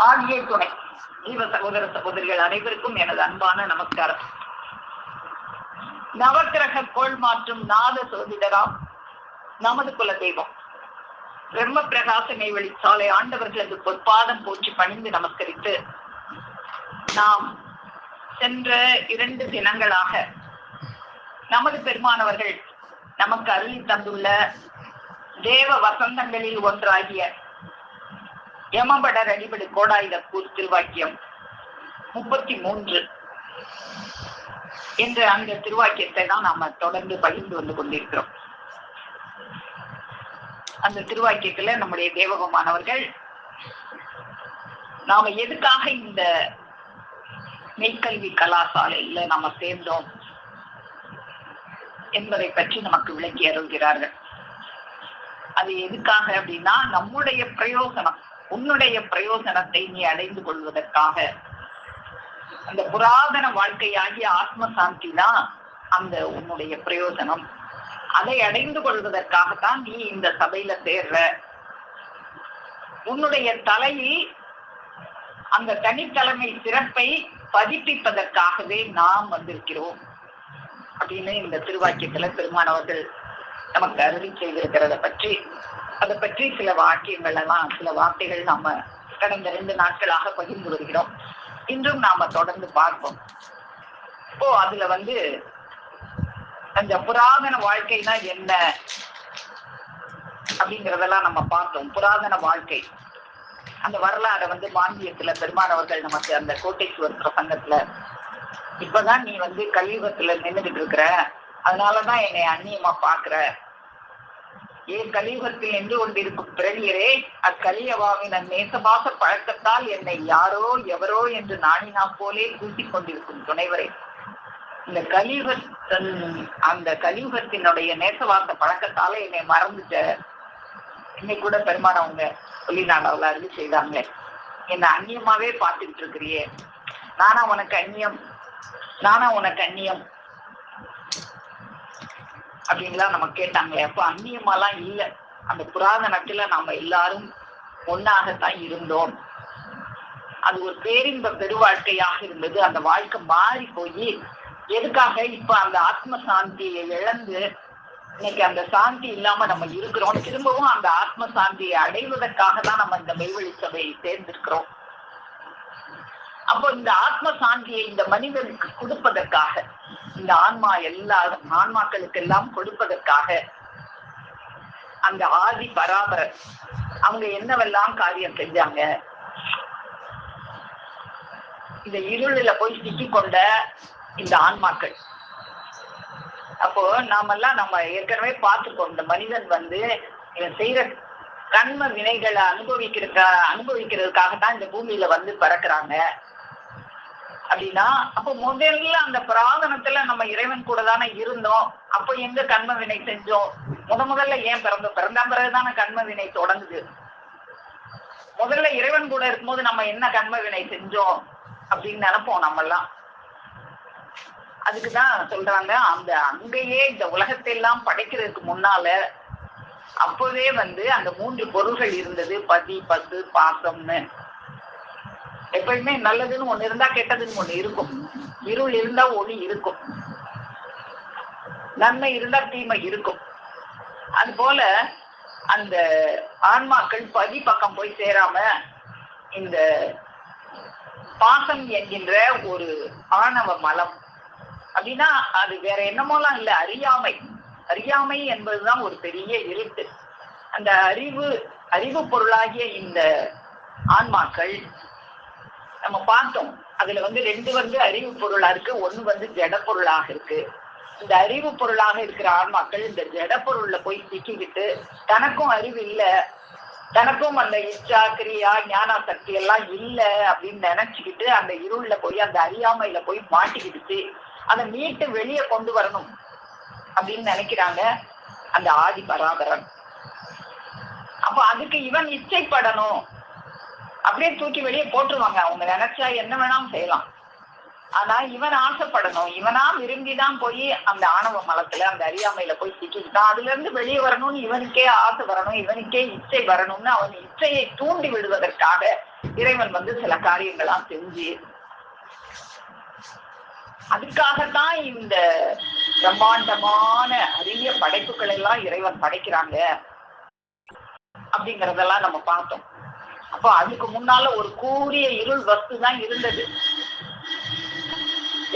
ஆகிய துணை ஜீவ சகோதர சகோதரிகள் அனைவருக்கும் எனது அன்பான நமஸ்காரம். நவக்கிரக கோள் மாற்றும் நாத சோதிடராம் நமது குல தெய்வம் பிரம்ம பிரகாச நெய்வழி சாலை ஆண்டவர்களது பொற்பாதம் போற்றி பணிந்து நமஸ்கரித்து, நாம் சென்ற 2 தினங்களாக நமது பெருமானவர்கள் நமக்கு அருளி தந்துள்ள தேவ வசந்தங்களில் ஒன்றாகிய யமபடர் அடிபடு கோடாயுதப்பூர் திருவாக்கியம் 33 என்ற அந்த திருவாக்கியத்தை தான் நாம தொடர்ந்து பகிர்ந்து வந்து கொண்டிருக்கிறோம். அந்த திருவாக்கியத்துல நம்முடைய தேவகமானவர்கள் நாம எதுக்காக இந்த மெய்க்கல்வி கலாசாலையில நாம சேர்ந்தோம் என்பதை பற்றி நமக்கு விளக்கி அருள்கிறார்கள். அது எதுக்காக அப்படின்னா, நம்முடைய பிரயோசனம், உன்னுடைய பிரயோசனத்தை நீ அடைந்து கொள்வதற்காக. அந்த புராதன வாழ்க்கையாகிய ஆத்ம சாந்தி தான் அந்த உன்னுடைய பிரயோசனம். அதை அடைந்து கொள்வதற்காகத்தான் நீ இந்த சபையில சேர்ற. உன்னுடைய தலையில் அந்த தனித்தலைமை சிறப்பை பதிப்பிப்பதற்காகவே நாம் வந்திருக்கிறோம் அப்படின்னு இந்த திருவாக்கியத்துல பெருமானவர்கள் நமக்கு அருளி செய்திருக்கிறத பற்றி, அதை பற்றி சில வாக்கியங்கள் எல்லாம், சில வார்த்தைகள் நாம கடந்த 2 நாட்களாக பகிர்ந்து வருகிறோம். இன்றும் நாம தொடர்ந்து பார்ப்போம். இப்போ அதுல அந்த புராதன வாழ்க்கைனா என்ன அப்படிங்கிறதெல்லாம் நம்ம பார்த்தோம். புராதன வாழ்க்கை அந்த வரலாறை மாந்தியத்துல பெருமானவர்கள் நமக்கு அந்த கோட்டைச்சுவர் பிரசங்கத்துல, இப்பதான் நீ கலியுகத்துல நின்றுகிட்டு இருக்கிற, அதனாலதான் என்னை அந்நியமா பாக்குற. ஏன் கலியுகத்தில் நின்று கொண்டிருக்கும் பிறவியரே, அக்கலியவாவின் நேசபாச பழக்கத்தால் என்னை யாரோ எவரோ என்று நாணினா போலே கூட்டிக் கொண்டிருக்கும் துணைவரே, இந்த அந்த கலியுகத்தினுடைய நேசவாச பழக்கத்தால என்னை மறந்துட்ட. இன்னைக்கு கூட பெருமானவங்க சொல்லி நான் அவ்வளவு அருளி செய்தாங்க, என்னை அந்நியமாவே பார்த்துக்கிட்டு இருக்கிறியே, நானா உனக்கு அந்நியம், நானா உனக்கு அந்நியம் அப்படின்லாம் நம்ம கேட்டாங்களே. அப்ப அந்நியமாலாம் இல்லை. அந்த புராதனத்துல நாம எல்லாரும் ஒன்னாகத்தான் இருந்தோம். அது ஒரு பேரின்ப பெருவாழ்க்கையாக இருந்தது. அந்த வாழ்க்கை மாறி போய் எதுக்காக இப்ப அந்த ஆத்ம சாந்தியை இழந்து இன்னைக்கு அந்த சாந்தி இல்லாம நம்ம இருக்கிறோம். திரும்பவும் அந்த ஆத்ம சாந்தியை அடைவதற்காக தான் நம்ம இந்த மெய்வழி சபையை சேர்ந்திருக்கிறோம். அப்போ இந்த ஆத்ம சாந்தியை இந்த மனிதனுக்கு கொடுப்பதற்காக, இந்த ஆன்மாக்களுக்கு எல்லாம் கொடுப்பதற்காக அந்த ஆதி பராபரர் அவங்க என்னவெல்லாம் காரியம் செஞ்சாங்க. இந்த இருளில போய் சிக்கிக் கொண்ட இந்த ஆன்மாக்கள், அப்போ நம்ம ஏற்கனவே பார்த்துக்கோம், இந்த மனிதன் இவன் செய்யற கண்ம வினைகளை அனுபவிக்கிறதுக்காகத்தான் இந்த பூமியில பிறக்கிறாங்க அப்படின்னா, அப்போ முதல்ல அந்த பிராதனத்துல நம்ம இறைவன் கூட தானே இருந்தோம். அப்போ எங்க கண்ம வினை செஞ்சோம்? முதல்ல ஏன் பிறந்த பிறகுதானே கண்ம வினை தொடங்குது. முதல்ல இறைவன் கூட இருக்கும்போது நம்ம என்ன கண்ம வினை செஞ்சோம் அப்படின்னு நினைப்போம் நம்ம எல்லாம். அதுக்குதான் சொல்றாங்க, அங்கேயே இந்த உலகத்தை எல்லாம் படைக்கிறதுக்கு முன்னால அப்போவே அந்த 3 பொருள்கள் இருந்தது, பதி, பசு, பாசம்னு. எப்பயுமே நல்லதுன்னு ஒண்ணு இருந்தா கெட்டதுன்னு ஒண்ணு இருக்கும். இருள் இருந்தா ஒளி இருக்கும், நன்மை இருந்தா தீமை இருக்கும். அது போல அந்த ஆன்மாக்கள் பதி பக்கம் போய் சேராம இந்த பாசம் என்கின்ற ஒரு ஆணவ மலம் அப்படின்னா, அது வேற என்னமோலாம் இல்ல, அறியாமை என்பதுதான் ஒரு பெரிய இருட்டு. அந்த அறிவு பொருளாகிய இந்த ஆன்மாக்கள் நம்ம பார்த்தோம். அதுல 2 அறிவு பொருளா இருக்கு, ஒண்ணு ஜட பொருளாக இருக்கு. இந்த அறிவு பொருளாக இருக்கிற ஆன்மாக்கள் இந்த ஜட பொருள்ல போய் சிக்கிக்கிட்டு, தனக்கும் அறிவு இல்லை, தனக்கும் அந்த இச்சா கிரியா ஞான சக்தி எல்லாம் இல்லை அப்படின்னு நினைச்சுக்கிட்டு அந்த இருள்ல போய் அந்த அறியாமையில போய் மாட்டிக்கிடுச்சு. அதை மீட்டு வெளியே கொண்டு வரணும் அப்படின்னு நினைக்கிறாங்க அந்த ஆதி பராபரன். அப்ப அதுக்கு இவன் இச்சைப்படணும், அப்படியே தூக்கி வெளியே போட்டுருவாங்க. அவங்க நினைச்சா என்ன வேணாலும் செய்யலாம். ஆனா இவன் ஆசைப்படணும், இவனா விரும்பிதான் போய் அந்த ஆணவ மலத்துல அந்த அறியாமையில போய் சிக்கிக்கிட்டான். அதுல இருந்து வெளியே வரணும்னு இவனுக்கே ஆசை வரணும், இவனுக்கே இச்சை வரணும்னு அவன் இச்சையை தூண்டி விடுவதற்காக இறைவன் சில காரியங்களாம் செஞ்சு, அதுக்காகத்தான் இந்த பிரம்மாண்டமான அரிய படைப்புகள் எல்லாம் இறைவன் படைக்கிறாங்க அப்படிங்கறதெல்லாம் நம்ம பார்த்தோம். அப்போ அதுக்கு முன்னால ஒரு கூரிய இருள் வஸ்து தான் இருந்தது.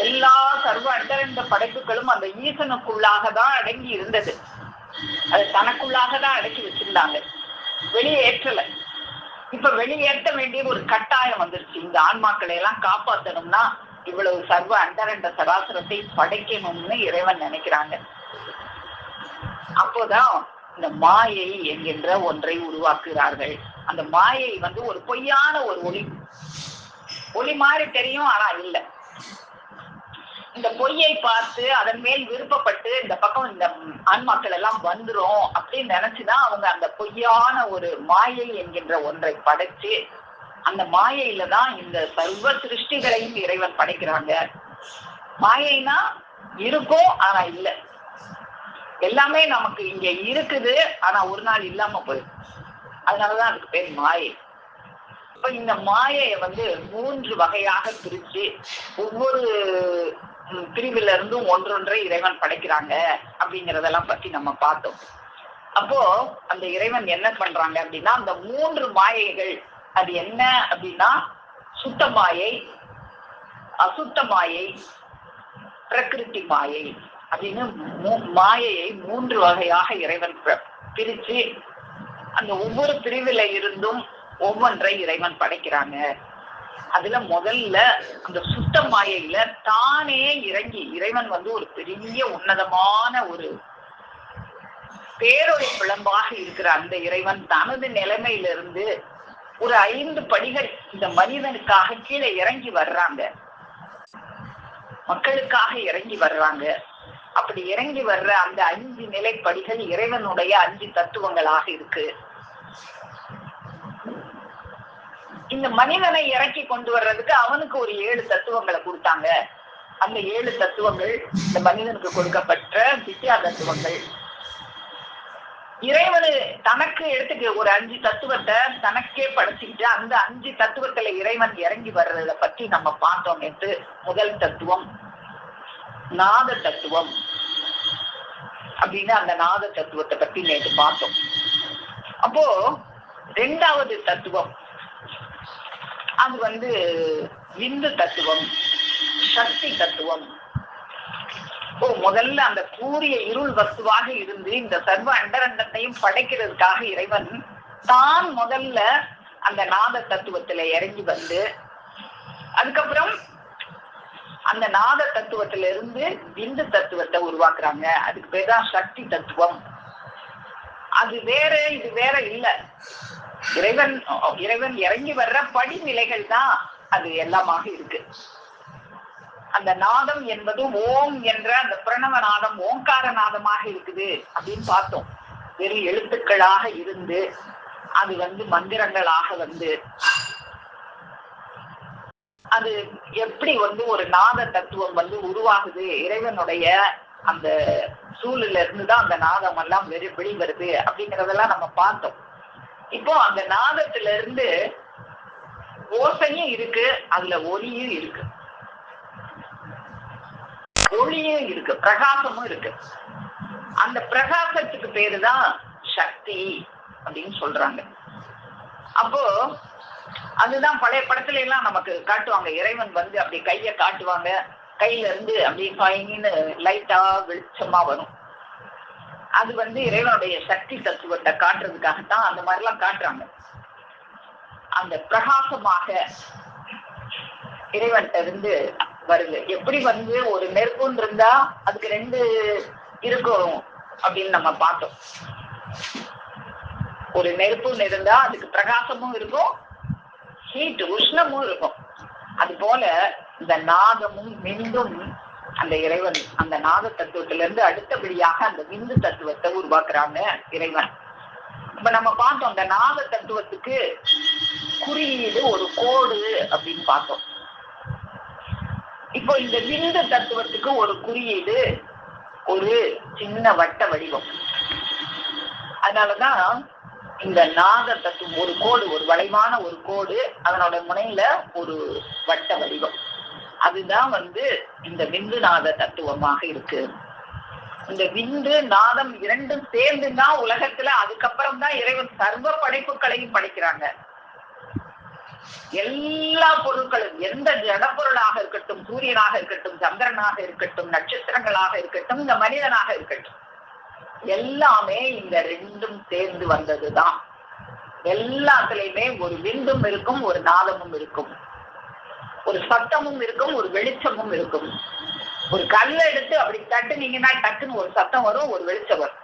எல்லா சர்வ அண்டரண்ட படைப்புகளும் அந்த ஈசனுக்குள்ளாக தான் அடங்கி இருந்தது. அது தனக்குள்ளாக தான் அடக்கி வச்சிருந்தாங்க, வெளியேற்றல. இப்ப வெளியேற்ற வேண்டிய ஒரு கட்டாயம் வந்துருச்சு. இந்த ஆன்மாக்களை எல்லாம் காப்பாற்றணும்னா இவ்வளவு சர்வ அண்டரண்ட சராசரத்தை படைக்கணும்னு இறைவன் நினைக்கிறாங்க. அப்போதான் இந்த மாயை என்கின்ற ஒன்றை உருவாக்குகிறார்கள். அந்த மாயை ஒரு பொய்யான ஒரு ஒளி மாதிரி தெரியும், ஆனா இல்லை. இந்த பொய்யை பார்த்து அதன் மேல் விருப்பப்பட்டு இந்த பக்கம் இந்த ஆன்மாக்கள் எல்லாம் வந்துரும் அப்படின்னு நினைச்சுதான் அவங்க அந்த பொய்யான ஒரு மாயை என்கின்ற ஒன்றை படைச்சு, அந்த மாயையில தான் இந்த சர்வ சிருஷ்டிகளையும் இறைவன் படைக்கிறாங்க. மாயைனா இருக்கும் ஆனா இல்லை, எல்லாமே நமக்கு இங்க இருக்குது ஆனா ஒரு நாள் இல்லாம போயிடும். அதனாலதான் அதுக்கு பேர் மாயை. இப்ப இந்த மாயைய 3 வகையாக பிரிச்சு ஒவ்வொரு பிரிவுல இருந்தும் ஒன்றொன்றை இறைவன் படைக்கிறாங்க அப்படிங்கறதெல்லாம் பத்தி நம்ம பார்த்தோம். அப்போ அந்த இறைவன் என்ன பண்றாங்க அப்படின்னா, அந்த 3 மாயைகள் அது என்ன அப்படின்னா, சுத்த மாயை, அசுத்த மாயை, பிரகிருதி மாயை அப்படின்னு மாயையை 3 வகையாக இறைவன் பிரிச்சு அந்த ஒவ்வொரு பிரிவுல இருந்தும் ஒவ்வொன்றை இறைவன் படைக்கிறாங்க. அதுல முதல்ல அந்த சுத்த மாயையில தானே இறங்கி இறைவன் ஒரு பெரிய உன்னதமான ஒரு பேரொளி பிளம்பாக இருக்கிற அந்த இறைவன் தனது நிலைமையிலிருந்து ஒரு 5 படிகள் இந்த மனிதனுக்காக கீழே இறங்கி வர்றாங்க, மக்களுக்காக இறங்கி வர்றாங்க. அப்படி இறங்கி வர்ற அந்த 5 நிலைப்படிகள் இறைவனுடைய 5 தத்துவங்களாக இருக்கு. இந்த மனிதனை இறக்கி கொண்டு வர்றதுக்கு அவனுக்கு ஒரு 7 தத்துவங்களை கொடுத்தாங்க. அந்த 7 தத்துவங்கள் இந்த மனிதனுக்கு கொடுக்கப்பட்ட வித்யா தத்துவங்கள். இறைவனு தனக்கு எடுத்துக்க ஒரு 5 தத்துவத்தை தனக்கே படைச்சுக்கிட்டு அந்த 5 தத்துவத்துல இறைவன் இறங்கி வர்றத பத்தி நம்ம பார்த்தோம். நேற்று முதல் தத்துவம் நாத தத்துவம் அப்படின்னு அந்த நாத தத்துவத்தை பத்தி நேற்று பார்த்தோம். அப்போ 2வது தத்துவம் அது விந்து தத்துவம், சக்தி தத்துவம். முதல்ல அந்த கூரிய இருள் வஸ்துவாக இருந்து இந்த சர்வ அண்டரண்டத்தையும் படைக்கிறதுக்காக இறைவன் தான் முதல்ல அந்த நாத தத்துவத்துல இறங்கி அதுக்கப்புறம் அந்த நாத தத்துவத்தில இருந்து விந்து தத்துவத்தை உருவாக்குறாங்க. அதுக்கு பேர் தான் சக்தி தத்துவம். அது வேற இது வேற இல்ல. இறைவன் இறங்கி வர்ற படிநிலைகள் தான் அது எல்லாமாக இருக்கு. அந்த நாதம் என்பது ஓம் என்ற அந்த பிரணவ நாதம் ஓங்கார நாதமாக இருக்குது அப்படின்னு பார்த்தோம். வெறும் எழுத்துக்களாக இருந்து அது மந்திரங்களாக அது எப்படி ஒரு நாத தத்துவம் உருவாகுது, இறைவனுடைய அந்த சூழல்ல இருந்துதான் அந்த நாதம் எல்லாம் வெளிவருது அப்படிங்கறதெல்லாம் நம்ம பார்த்தோம். இப்போ அந்த நாதத்துல இருந்து ஓசையும் இருக்கு, அதுல ஒலியும் இருக்கு, ஒளியும் இருக்கு, பிரகாசமும் இருக்கு. அந்த பிரகாசத்துக்கு பேருதான் சக்தி அப்படின்னு சொல்றாங்க. அப்போ அதுதான் பழைய படத்துல எல்லாம் நமக்கு காட்டுவாங்க. இறைவன் அப்படி கைய காட்டுவாங்க, கையில இருந்து அப்படியே ஃபைன்னு லைட்டா வெளிச்சமா வரும். அது இறைவனுடைய சக்தி தத்துவத்தை காட்டுறதுக்காகத்தான் அந்த மாதிரி எல்லாம் காட்டுறாங்க. அந்த பிரகாசமாக இறைவன்கிட்ட இருந்து வருது. எப்படி ஒரு நெருப்புன்னு இருந்தா அதுக்கு 2 இருக்கும் அப்படின்னு நம்ம பார்த்தோம். ஒரு நெருப்புன்னு இருந்தா அதுக்கு பிரகாசமும் இருக்கும், ஹீட் உஷ்ணமும் இருக்கும். அது போல இந்த நாதமும் விந்தும் அந்த இறைவன் அந்த நாத தத்துவத்தில இருந்து அடுத்தபடியாக அந்த விந்து தத்துவத்தை உருவாக்குறாங்க இறைவன். இப்ப நம்ம பார்த்தோம் அந்த நாத தத்துவத்துக்கு குறியீடு ஒரு கோடு அப்படின்னு பார்த்தோம். இப்போ இந்த விந்து தத்துவத்துக்கு ஒரு குறியீடு ஒரு சின்ன வட்ட வடிவம். அதனாலதான் இந்த நாத தத்துவம் ஒரு கோடு, ஒரு வளைவான ஒரு கோடு, அதனோட முனையில ஒரு வட்ட வடிவம். அதுதான் இந்த விந்து நாத தத்துவமாக இருக்கு. இந்த விந்து நாதம் இரண்டும் சேர்ந்துதான் உலகத்துல அதுக்கப்புறம் தான் இறைவன் சர்வ படைப்புகளையும் படைக்கிறாங்க. எல்லா பொருட்களும், எந்த ஜட பொருளாக இருக்கட்டும், சூரியனாக இருக்கட்டும், சந்திரனாக இருக்கட்டும், நட்சத்திரங்களாக இருக்கட்டும், இந்த மனிதனாக இருக்கட்டும், எல்லாமே இந்த ரெண்டும் சேர்ந்து வந்ததுதான். எல்லாத்துலயுமே ஒரு விந்தும் இருக்கும், ஒரு நாதமும் இருக்கும், ஒரு சத்தமும் இருக்கும், ஒரு வெளிச்சமும் இருக்கும். ஒரு கல்லை எடுத்து அப்படி தட்டுனீங்கன்னா டக்குன்னு ஒரு சத்தம் வரும், ஒரு வெளிச்சம் வரும்.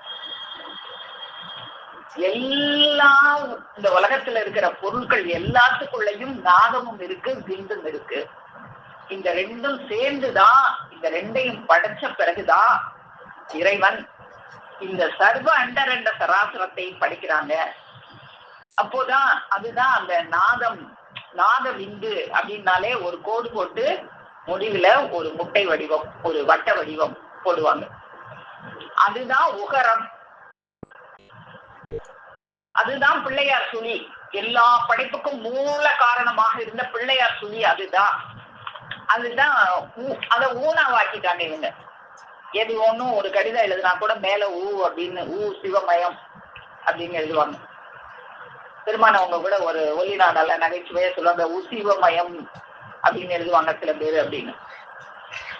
எல்லாம் இந்த உலகத்துல இருக்கிற பொருட்கள் எல்லாத்துக்குள்ளயும் நாதமும் இருக்கு, விந்தும் இருக்கு. இந்த ரெண்டும் சேர்ந்துதான், இந்த ரெண்டையும் படைச்ச பிறகுதான் இறைவன் இந்த சர்வ அண்டரண்ட சராசரத்தை படிக்கிறாங்க. அப்போதான் அதுதான் அந்த நாதம், நாத விந்து அப்படின்னாலே ஒரு கோடு போட்டு முடிவுல ஒரு முட்டை வடிவம், ஒரு வட்ட வடிவம் போடுவாங்க. அதுதான் உகரம், அதுதான் பிள்ளையார் சுழி. எல்லா படைப்புக்கும் மூல காரணமாக இருந்த பிள்ளையார் சுழி அதுதான். அதுதான் அதை ஊனாவாக்கிட்டாங்க இவங்க. எது ஒண்ணும் ஒரு கடிதம் எழுதுனா கூட மேல ஊ அப்படின்னு, ஊ சிவமயம் அப்படின்னு எழுதுவாங்க. பெருமானவங்க கூட ஒரு ஒலிநாடால நகைச்சுவையா சொல்லுவாங்க, ஊ சிவமயம் அப்படின்னு எழுதுவாங்க சில பேரு அப்படின்னு.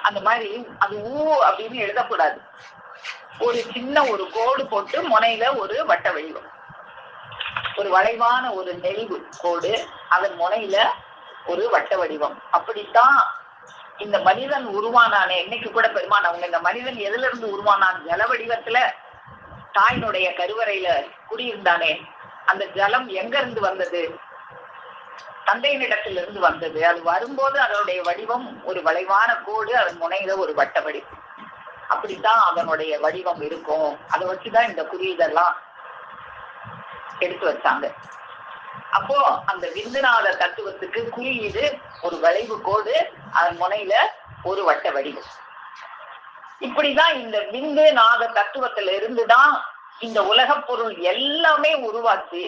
அந்த மாதிரி அது ஊ அப்படின்னு எழுதக்கூடாது. ஒரு சின்ன ஒரு கோடு போட்டு முனையில ஒரு வட்ட வடிவம், ஒரு வளைவான ஒரு நெளிவு கோடு, அதன் முனையில ஒரு வட்ட வடிவம். அப்படித்தான் இந்த மனிதன் உருவானானே. இன்னைக்கு கூட பெருமான் அவங்க இந்த மனிதன் எதுல இருந்து உருவானான்? ஜல வடிவத்துல தாயினுடைய கருவறையில குடியிருந்தானே, அந்த ஜலம் எங்க இருந்து வந்தது? தந்தையினிடத்துல இருந்து வந்தது. அது வரும்போது அதனுடைய வடிவம் ஒரு வளைவான கோடு, அதன் முனையில ஒரு வட்ட வடிவம். அப்படித்தான் அதனுடைய வடிவம் இருக்கும். அதை வச்சுதான் இந்த குறியீடெல்லாம் எடுத்து வச்சாங்க. அப்போ அந்த விந்துநாத தத்துவத்துக்கு குறியீடு ஒரு வளைவு கோடு, அதன் முனையில ஒரு வட்ட வடிவம். இப்படிதான் இந்த விந்து நாத தத்துவத்துல இருந்துதான் இந்த உலக பொருள் எல்லாமே உருவாச்சு.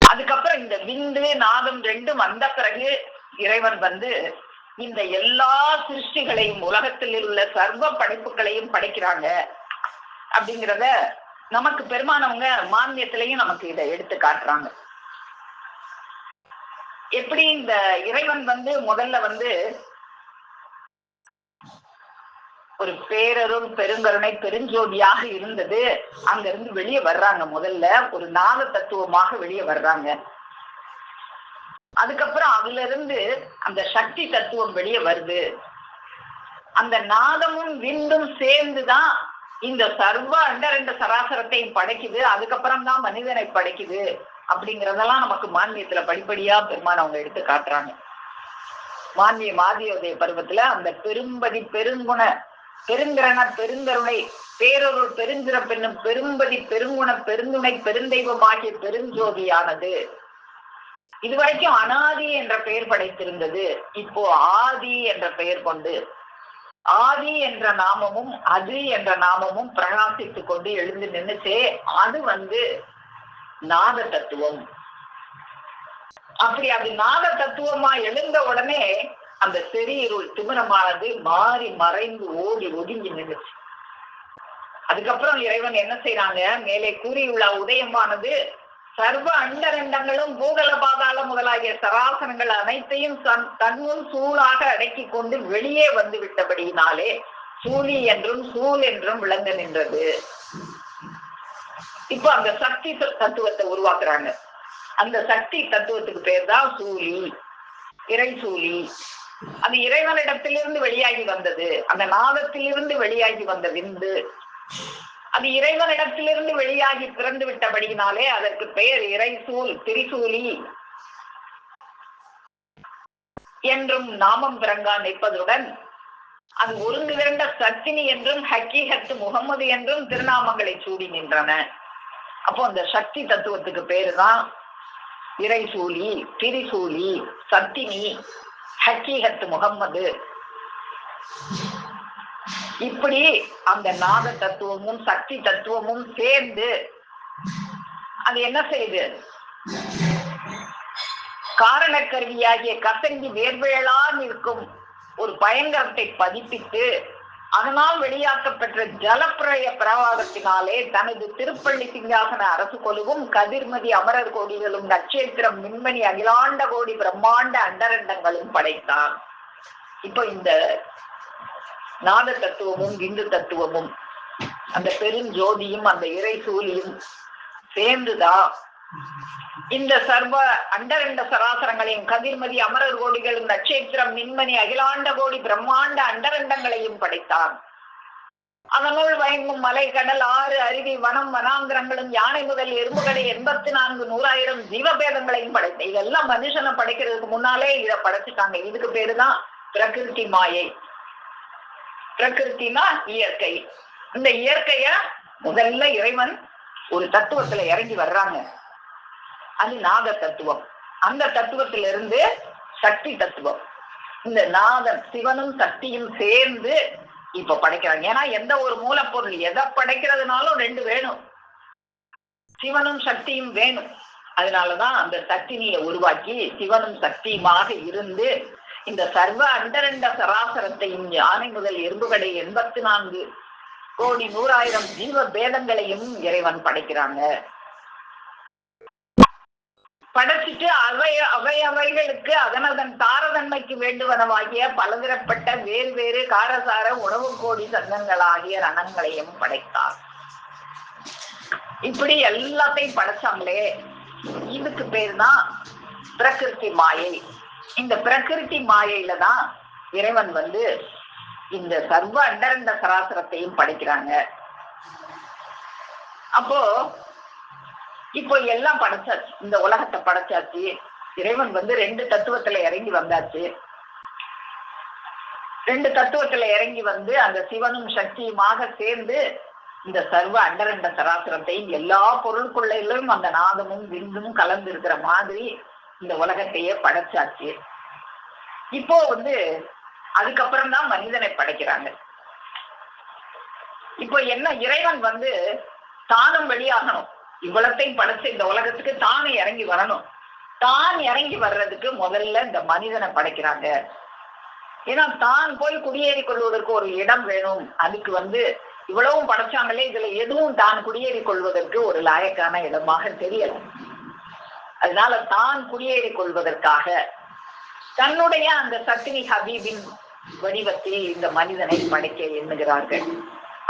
அதுக்கப்புறம் இந்த விந்து நாதம் ரெண்டும் வந்த பிறகு இறைவன் இந்த எல்லா சிருஷ்டிகளையும், உலகத்தில் உள்ள சர்வ படைப்புகளையும் படைக்கிறாங்க. அப்படிங்கிறத நமக்கு பெருமானவங்க மானியத்திலையும் நமக்கு இதை எடுத்து காட்டுறாங்க. எப்படி இந்த இறைவன் முதல்ல ஒரு பேரருள் பெருங்கருணை பெருஞ்சோதியாக இருந்தது. அங்க இருந்து வெளியே வர்றாங்க. முதல்ல ஒரு நாத தத்துவமாக வெளியே வர்றாங்க. அதுக்கப்புறம் அதுல இருந்து அந்த சக்தி தத்துவம் வெளியே வருது. அந்த நாதமும் விந்தும் சேர்ந்துதான் இந்த சர்வ அண்டரண்ட சராசரத்தையும் படைக்குது. அதுக்கப்புறம் தான் மனிதனை படைக்குது. அப்படிங்கறதெல்லாம் நமக்கு மானியத்துல படிப்படியா பெருமான் அவங்க எடுத்து காட்டுறாங்க. மானியம் ஆதியோதய பருவத்துல அந்த பெரும்பதி பெருங்குண பெருங்கரண பெருங்கருணை பேரொருள் பெருஞ்சிறப்பென்னும் பெரும்பதி பெருங்குண பெருந்துணை பெருந்தெய்வமாகிய பெருஞ்சோதியானது இதுவரைக்கும் அனாதி என்ற பெயர் படைத்திருந்தது. இப்போ ஆதி என்ற பெயர் கொண்டு ஆதி என்ற நாமமும் அது என்ற நாமமும் பிரகாசித்துக் கொண்டு எழுந்து நின்னுச்சே, அது நாத தத்துவம். அப்படி அது நாத தத்துவமா எழுந்த உடனே அந்த செறியிருள் திமிரமானது மாறி மறைந்து ஓடி ஒதுங்கி நின்றுச்சு. அதுக்கப்புறம் இறைவன் என்ன செய்யறாங்க? மேலே கூறியுள்ள உதயமானது சர்வ அண்டரண்டங்களும் பூதல பாதாள முதலாகிய சராசரங்கள் அனைத்தையும் தன்னுள் சூழாக அடக்கி கொண்டு வெளியே வந்து விட்டபடியினாலே சூழி என்றும் சூழ் என்றும் விளங்க நின்றது. இப்போ அந்த சக்தி தத்துவத்தை உருவாக்குறாங்க. அந்த சக்தி தத்துவத்துக்கு பேர் தான் சூழி, இறை சூழி. அது இறைவனிடத்திலிருந்து வெளியாகி வந்தது. அந்த நாதத்திலிருந்து வெளியாகி வந்த விந்து அது இறைவனிடத்திலிருந்து வெளியாகி பிறந்து விட்டபடியினாலே அதற்கு பெயர் இறைசூல், திரிசூலி என்றும் நாமம் பிறங்கா நிற்பதுடன் அது ஒருங்கிரண்ட சத்தினி என்றும் ஹக்கீகத்து முகமது என்றும் திருநாமங்களை சூடி நின்றன. அப்போ அந்த சக்தி தத்துவத்துக்கு பேரு தான் இறைசூலி, திரிசூலி, சத்தினி ஹக்கீகத்து முகம்மது. இப்படி அந்த நாத தத்துவமும் சக்தி தத்துவமும் சேர்ந்து அது என்ன செய்யுது? காரணக்கருவியாகிய கசங்கி வேர்வேளான் இருக்கும் ஒரு பயங்கரத்தை பதிப்பித்து அதனால் வெளியாக்கப்பெற்ற ஜலப்பிரய பிரவாகத்தினாலே தனது திருப்பள்ளி சிங்காசன அரசு கொலுவும் கதிர்மதி அமரர் கோடிகளும் நட்சத்திரம் மின்மணி அகிலாண்ட கோடி பிரம்மாண்ட அண்டரண்டங்களும் படைத்தான். இப்ப இந்த நாத தத்துவமும் இந்து தத்துவமும் அந்த பெருஞ்சோதியும் அந்த இறை சூழியும் சேர்ந்துதான் இந்த சர்வ அண்டரண்ட சராசரங்களையும் கதிர்மதி அமரர் கோடிகளும் நட்சத்திரம் மின்மணி அகிலாண்ட கோடி பிரம்மாண்ட அண்டரண்டங்களையும் படைத்தான். அதனுள் வயங்கும் மலை கடல் ஆறு அருவி வனம் வனாந்திரங்களும் யானை முதல் எறும்புகளை 84,100,000 ஜீவபேதங்களையும் படைத்த. இதெல்லாம் மனுஷனை படைக்கிறதுக்கு முன்னாலே இதை படைச்சிட்டாங்க. இதுக்கு பேருதான் பிரகிருதி மாயை. பிரகிருத்தினா இயற்கை. இந்த இயற்கைய முதல்ல இறைவன் ஒரு தத்துவத்துல இறங்கி வர்றாங்க. அது நாத தத்துவம். அந்த தத்துவத்திலிருந்து சக்தி தத்துவம். இந்த நாதம் சிவனும் சக்தியும் சேர்ந்து இப்ப படைக்கிறாங்க. ஏன்னா எந்த ஒரு மூலப்பொருள் எதை படைக்கிறதுனாலும் 2 வேணும், சிவனும் சக்தியும் வேணும். அதனாலதான் அந்த சக்தினியை உருவாக்கி சிவனும் சக்தியுமாக இருந்து இந்த சர்வ அண்டரண்ட சராசரத்தையும் யானை முதல் எறும்புகளை 84,100,000 ஜீவ பேதங்களையும் இறைவன் படைக்கிறாங்க. படைச்சிட்டு அவைகளுக்கு அதனதன் தாரதன்மைக்கு வேண்டுவனவாகிய பலதரப்பட்ட வேறு வேறு காரசார உணவு கோடி சங்கங்களாகிய ரணங்களையும் படைத்தார். இப்படி எல்லாத்தையும் படைச்சாங்களே, இதுக்கு பேர் தான் பிரகிருதி மாயை. இந்த பிரகிருதி மாயையில தான் இறைவன் இந்த சர்வ அண்டரண்ட சராசரத்தையும் படைக்கிறாங்க. அப்போ இப்போ எல்லாம் படைச்சாச்சு, இந்த உலகத்தை படைச்சாச்சு. இறைவன் 2 தத்துவத்துல இறங்கி வந்தாச்சு. 2 தத்துவத்துல இறங்கி அந்த சிவனும் சக்தியுமாக சேர்ந்து இந்த சர்வ அண்டரண்ட சராசரத்தையும் எல்லா பொருளுக்குள்ளும் அந்த நாதமும் விந்தும் கலந்து இருக்கிற மாதிரி இந்த உலகத்தையே படைச்சாச்சு. இப்போ அதுக்கப்புறம் தான் மனிதனை படைக்கிறாங்க. இப்போ என்ன, இறைவன் தானும் வெளியாகணும். இவ்வளத்தையும் படைச்ச இந்த உலகத்துக்கு தானே இறங்கி வரணும். தான் இறங்கி வர்றதுக்கு முதல்ல இந்த மனிதனை படைக்கிறாங்க. ஏன்னா தான் போய் குடியேறி கொள்வதற்கு ஒரு இடம் வேணும். அதுக்கு இவ்வளவும் படைச்சாங்களே, இதுல எதுவும் தான் குடியேறி கொள்வதற்கு ஒரு லாயக்கான இடமாக தெரியல. அதனால தான் குடியேறி கொள்வதற்காக தன்னுடைய அந்த சத்தினி ஹபீபின் வடிவத்தில் இந்த மனிதனை படைக்க எண்ணுகிறார்கள்.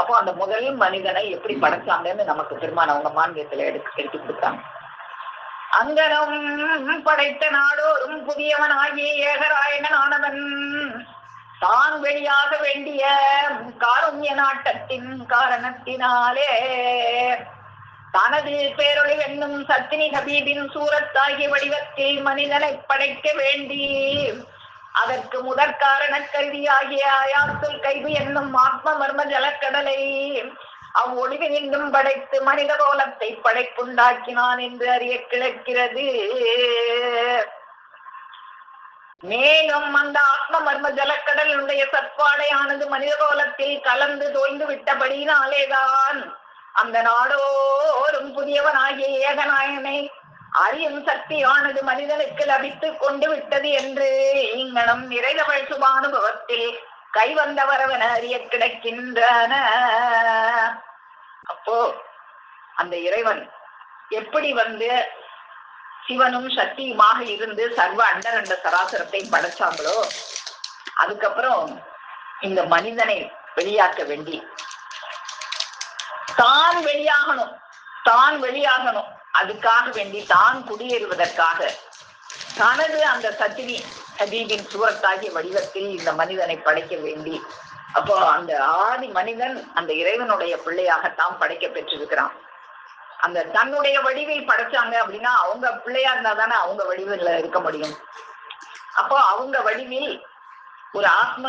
அப்போ அந்த முதல் மனிதனை எப்படி படைச்சாங்கன்னு நமக்கு பெருமான் அவங்க மாநிலத்துல எடுத்து கொடுத்தாங்க. அங்கனம் படைத்த நாடோறும் புதியவன் ஆகிய ஏகராயணன் ஆனவன் தான் வெளியாக வேண்டிய காருண்ய நாட்டத்தின் காரணத்தினாலே தனது பேரொளி என்னும் சத்தினி ஹபீபின் சூரத்தாகிய வடிவத்தில் மனிதனை படைக்க வேண்டி அதற்கு முதற்காரண கல்வியாகிய ஆயாத்துல் கைவு என்னும் ஆத்ம மர்ம ஜலக்கடலை அவ்வொழிவு நின்றும் படைத்து மனித கோலத்தை படைப்புண்டாக்கினான் என்று அறிய கிழக்கிறது. மேலும் அந்த ஆத்ம மர்ம ஜலக்கடலுடைய சத்வாடையானது மனித கோலத்தில் கலந்து தோய்ந்து விட்டபடியினாலேதான் அந்த நாடோறும் புதியவனாகிய ஏகநாயனை அறியும் சக்தியானது மனிதனுக்கு லபித்துக் கொண்டு விட்டது என்று இங்கனம் நிறைதவள் சுபானுபவத்தில் கைவந்தவரவன அறிய கிடக்கின்றன. அப்போ அந்த இறைவன் எப்படி சிவனும் சக்தியுமாக இருந்து சர்வ அண்டரண்ட சராசரத்தை படைச்சாங்களோ, அதுக்கப்புறம் இந்த மனிதனை வெளியாக்க வேண்டி தான் வெளியாகணும். அதுக்காக வேண்டி தான் குடியேறுவதற்காக தனது அந்த சத்தினி ஹபீபின் சூரத்தாகிய வடிவத்தில் இந்த மனிதனை படைக்க வேண்டி, அப்போ அந்த ஆதி மனிதன் அந்த இறைவனுடைய பிள்ளையாகத்தான் படைக்க பெற்றிருக்கிறான். அந்த தன்னுடைய வடிவில் படைச்சாங்க அப்படின்னா அவங்க பிள்ளையா இருந்தா தானே அவங்க வடிவில் இருக்க முடியும். அப்போ அவங்க வடிவில் ஒரு ஆத்ம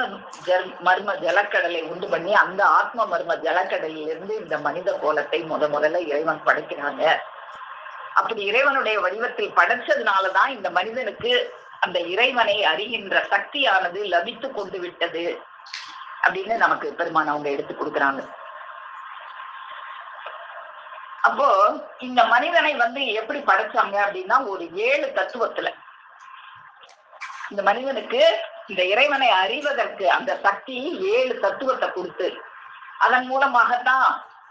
மர்ம ஜலக்கடலை உண்டு பண்ணி அந்த ஆத்ம மர்ம ஜலக்கடலிலிருந்து இந்த மனித கோலத்தை முதல்ல இறைவன் படைக்கிறாங்க. அப்படி இறைவனுடைய வடிவத்தில் படைச்சதுனாலதான் இந்த மனிதனுக்கு அந்த இறைவனை அறிகின்ற சக்தியானது லபித்து கொண்டு விட்டது அப்படின்னு நமக்கு பெருமான் அவங்க எடுத்து கொடுக்குறாங்க. அப்போ இந்த மனிதனை எப்படி படைச்சாங்க அப்படின்னா, ஒரு 7 தத்துவத்துல இந்த மனிதனுக்கு இந்த இறைவனை அறிவதற்கு அந்த சக்தி 7 தத்துவத்தை கொடுத்து, அதன் மூலமாகத்தான்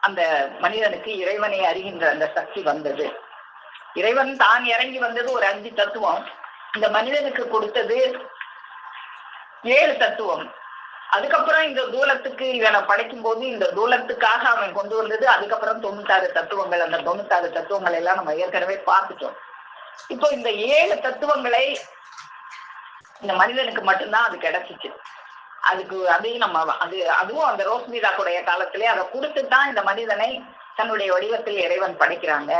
அந்த மனிதனுக்கு இறைவனை அறிகின்ற அந்த சக்தி வந்தது. இறைவன் தான் இறங்கி வந்தது ஒரு 5 தத்துவம், இந்த மனிதனுக்கு கொடுத்தது 7 தத்துவம். அதுக்கப்புறம் இந்த தூலத்துக்கு இவனை படைக்கும் போது இந்த தூலத்துக்காக அவன் கொண்டு வந்தது அதுக்கப்புறம் 96 தத்துவங்கள். அந்த 96 தத்துவங்கள் எல்லாம் நம்ம ஏற்கனவே பார்த்துட்டோம். இப்போ இந்த 7 தத்துவங்களை இந்த மனிதனுக்கு மட்டும்தான் அது கிடைச்சிச்சு. அதுக்கு அதையும் நம்ம அதுவும் அந்த ரோஸ்மீதாக்குடைய காலத்திலே அதை கொடுத்துதான் இந்த மனிதனை தன்னுடைய வடிவத்தில் இறைவன் படைக்கிறாங்க.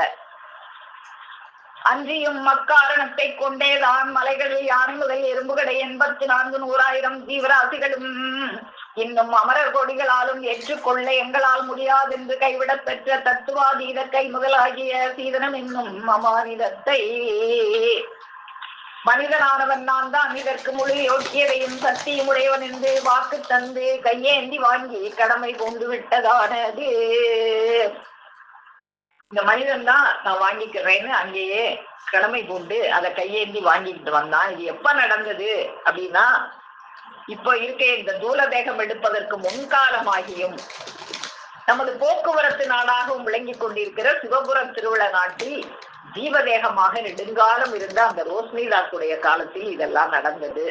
அஞ்சியும் மக்காரணத்தை கொண்டேதான் மலைகளில் யானை முதல் எறும்புகளை 84,100,000 ஜீவராசிகளும் இன்னும் அமரர் கொடிகளாலும் ஏற்றுக்கொள்ள எங்களால் முடியாதென்று கைவிடப் பெற்ற தத்துவாதீத கை முதலாகிய சீதனம் என்னும் அமானிதத்தை மனிதனானவன் நான் தான் இதற்கு முழு யோக்கியதையும் சக்தியும் உடையவன் என்று வாக்கு தந்து கையேந்தி வாங்கி கடமை கொண்டு விட்டதானது. இந்த மனிதன் தான் நான் வாங்கிக்கிறேன்னு அங்கேயே கடமை கொண்டு அதை கையேந்தி வாங்கிக்கிட்டு வந்தான். இது எப்ப நடந்தது அப்படின்னா, இப்ப இருக்க இந்த தூல தேகம் எடுப்பதற்கு முன்காலமாகியும் நமது போக்குவரத்து நாடாகவும் விளங்கி கொண்டிருக்கிற சிவபுரம் திருவிழா நாட்டில் ஜீவதேகமாக நெடுங்காலம் இருந்த அந்த ரோஸ்மீதாக்குடைய காலத்தில் இதெல்லாம் நடந்தது.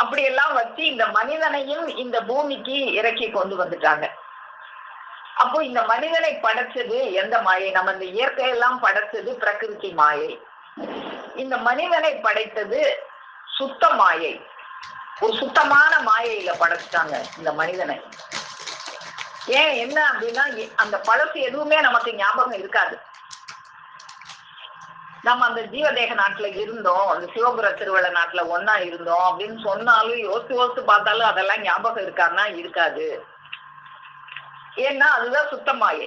அப்படியெல்லாம் வச்சு இந்த மனிதனையும் இந்த பூமிக்கு இறக்கி கொண்டு வந்துட்டாங்க. அப்போ இந்த மனிதனை படைச்சது எந்த மாயை? நம்ம இந்த இயற்கையெல்லாம் படைச்சது பிரகிருதி மாயை. இந்த மனிதனை படைத்தது சுத்த மாயை. ஒரு சுத்தமான மாயையில படைச்சிட்டாங்க இந்த மனிதனை. ஏன் என்ன அப்படின்னா, அந்த பழசு எதுவுமே நமக்கு ஞாபகம் இருக்காது. நம்ம அந்த ஜீவதேக நாட்டுல இருந்தோம், அந்த சிவபுர திருவிழா நாட்டுல ஒன்னா இருந்தோம் அப்படின்னு சொன்னாலும் யோசிச்சு பார்த்தாலும் அதெல்லாம் ஞாபகம் இருக்கான்னா இருக்காது. ஏன்னா அதுதான் சுத்தமாயே.